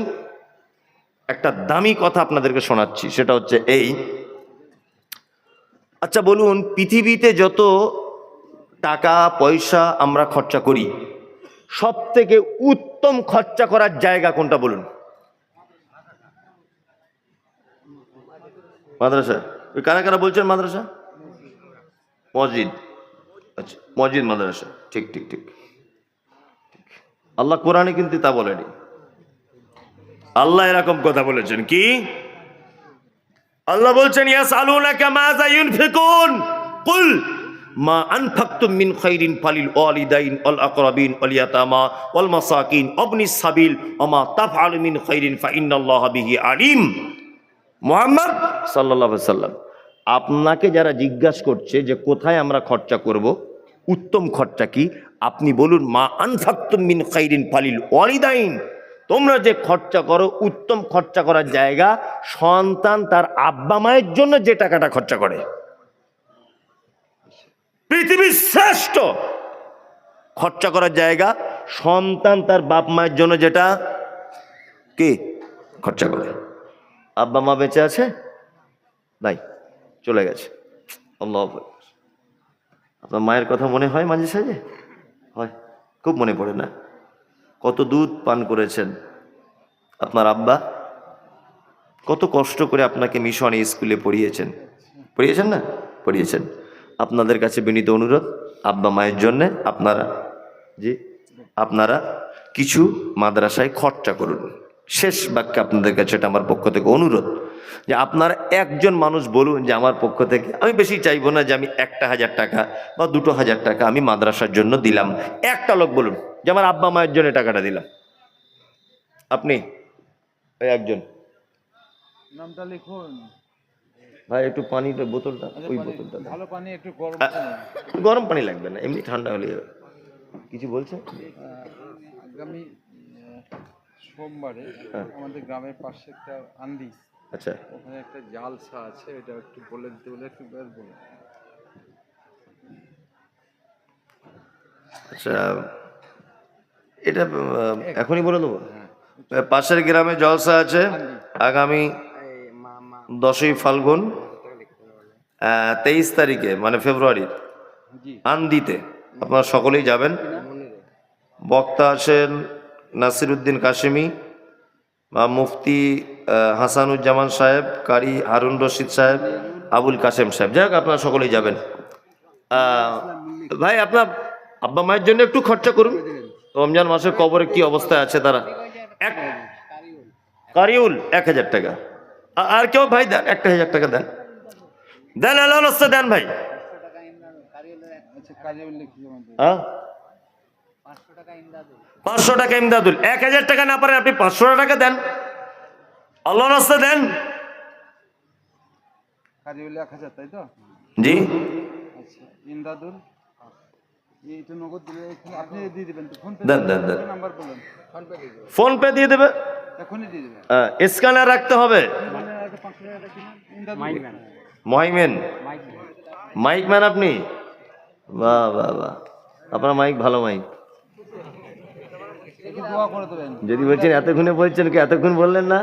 একটা দামি কথা আপনাদেরকে শোনাচ্ছি। সেটা হচ্ছে এই, আচ্ছা বলুন পৃথিবীতে যত টাকা পয়সা আমরা খরচা করি সব থেকে উত্তম খরচা করার জায়গা কোনটা বলুন? মাদ্রাসা। ওই কারা কারা বলছেন মাদ্রাসা? মসজিদ। আচ্ছা, মসজিদ মাদ্রাসা, ঠিক ঠিক ঠিক। আল্লাহ কোরআনে কিন্তু তা বলেনি। আল্লাহ এরকম কথা বলেছেন কি? আল্লাহ বলছেন ইয়াসআলুনাকা মাযা ইউনফিকুন কুল মা আনফাকতুম মিন খাইরিন ফালিল ওয়ালিদাইন ওয়াল আকরাবিন ওয়াল ইয়াতামা ওয়াল মাসাকিন ওয়াবনিস সাবিল ওয়া মা তাফআলু মিন খাইরিন ফা ইন্নাল্লাহা বিহি আলিম। মুহাম্মদ সাল্লাল্লাহু আলাইহি সাল্লাম, আপনাকে যারা জিজ্ঞাসা করছে যে কোথায় আমরা খরচা করব, উত্তম খরচা কি, আপনি বলুন মা আনফাকতুম মিন খাইরিন ফালিল ওয়ালিদাইন, তোমরা যে খরচা করো উত্তম খরচা করার জায়গা সন্তান তার আব্বা মায়ের জন্য যে টাকাটা খরচা করে, পৃথিবীর শ্রেষ্ঠ খরচা করার জায়গা সন্তান তার বাপ মায়ের জন্য যেটা কি খরচা করে। আব্বা মা বেঁচে আছে? নাই, চলে গেছে। আল্লাহু আকবার। আপনার মায়ের কথা মনে হয় মাঝে সাঝে? হয়, খুব মনে পড়ে না? কত দুধ পান করেছেন আপনার আব্বা, কত কষ্ট করে আপনাকে মিশনে স্কুলে পড়িয়েছেন, পড়িয়েছেন না? পড়িয়েছেন। আপনাদের কাছে বিনীত অনুরোধ, আব্বা মায়ের জন্যে আপনারা কিছু মাদ্রাসায় খরচা করুন। শেষ বাক্যে আপনাদের কাছে এটা আমার পক্ষ থেকে অনুরোধ যে আপনারা একজন মানুষ বলুন যে আমার পক্ষ থেকে, আমি বেশি চাইবো না যে আমি 1,000 টাকা বা 2,000 টাকা আমি মাদ্রাসার জন্য দিলাম। একটা লোক বলুন যে আমার আব্বা মায়ের জন্য টাকাটা দিলাম। আপনি ওই একজন নামটা লিখুন ভাই, একটু পানির বোতলটা, ওই বোতলটা দাও। ভালো পানি, একটু গরম গরম পানি লাগবে না, এমনি ঠান্ডা হলে কিছু বলছে। আগামী সোমবারে আমাদের গ্রামের পাশে একটা আন্দি, আচ্ছা, ওখানে একটা জালসা আছে, এটা একটু বলে দিতে বলে একটু বেশ বলে। আচ্ছা, এটা এখনই বলে দেবো। পাশের গ্রামে জলসা আছে আগামী 10ই ফাল্গুন 23 তারিখে, মানে ফেব্রুয়ারির আন্দিতে। আপনারা সকলেই যাবেন। বক্তা আছেন নাসিরউদ্দিন কাশেমি, মুফতি হাসানুজ্জামান সাহেব, কারি হারুন রশিদ সাহেব, আবুল কাসেম সাহেব। যাই হোক, আপনারা সকলেই যাবেন। ভাই, আপনার আব্বা মায়ের জন্য একটু খরচা করুন। রমজান মাসের কবরে কি অবস্থায় আছে তারা। কারিউল 1000 টাকা। আর কেউ ভাই দেন 1000 টাকা দেন, দেন আল্লাহর দেন ভাই। হ্যাঁ, 500 টাকা ইমদাদুল। 1000 টাকা না পারেন আপনি 500 টাকা দেন, আল্লাহর রাস্তায় দেন। কারিউল 1000, তাই তো? জি। আচ্ছা, ইমদাদুল এইটা নগদ দিলে আপনি দিয়ে দিবেন তো? ফোন পে দেন দেন দেন, নাম্বার বলেন। ফোন পে দিয়ে দেবেন। ফোন পে দিয়ে দেবে, এখনই দিয়ে দেবেন। হ্যাঁ, স্ক্যানার রাখতে হবে। মহিমেন, মাইক ম্যান আপনি? বাহ বাহ বাহ, আপনার মাইক ভালো মাইক। দোয়া করে দেবেন। যদি বলছেন এতক্ষণে বলছেন, কি এতক্ষণ বললেন না?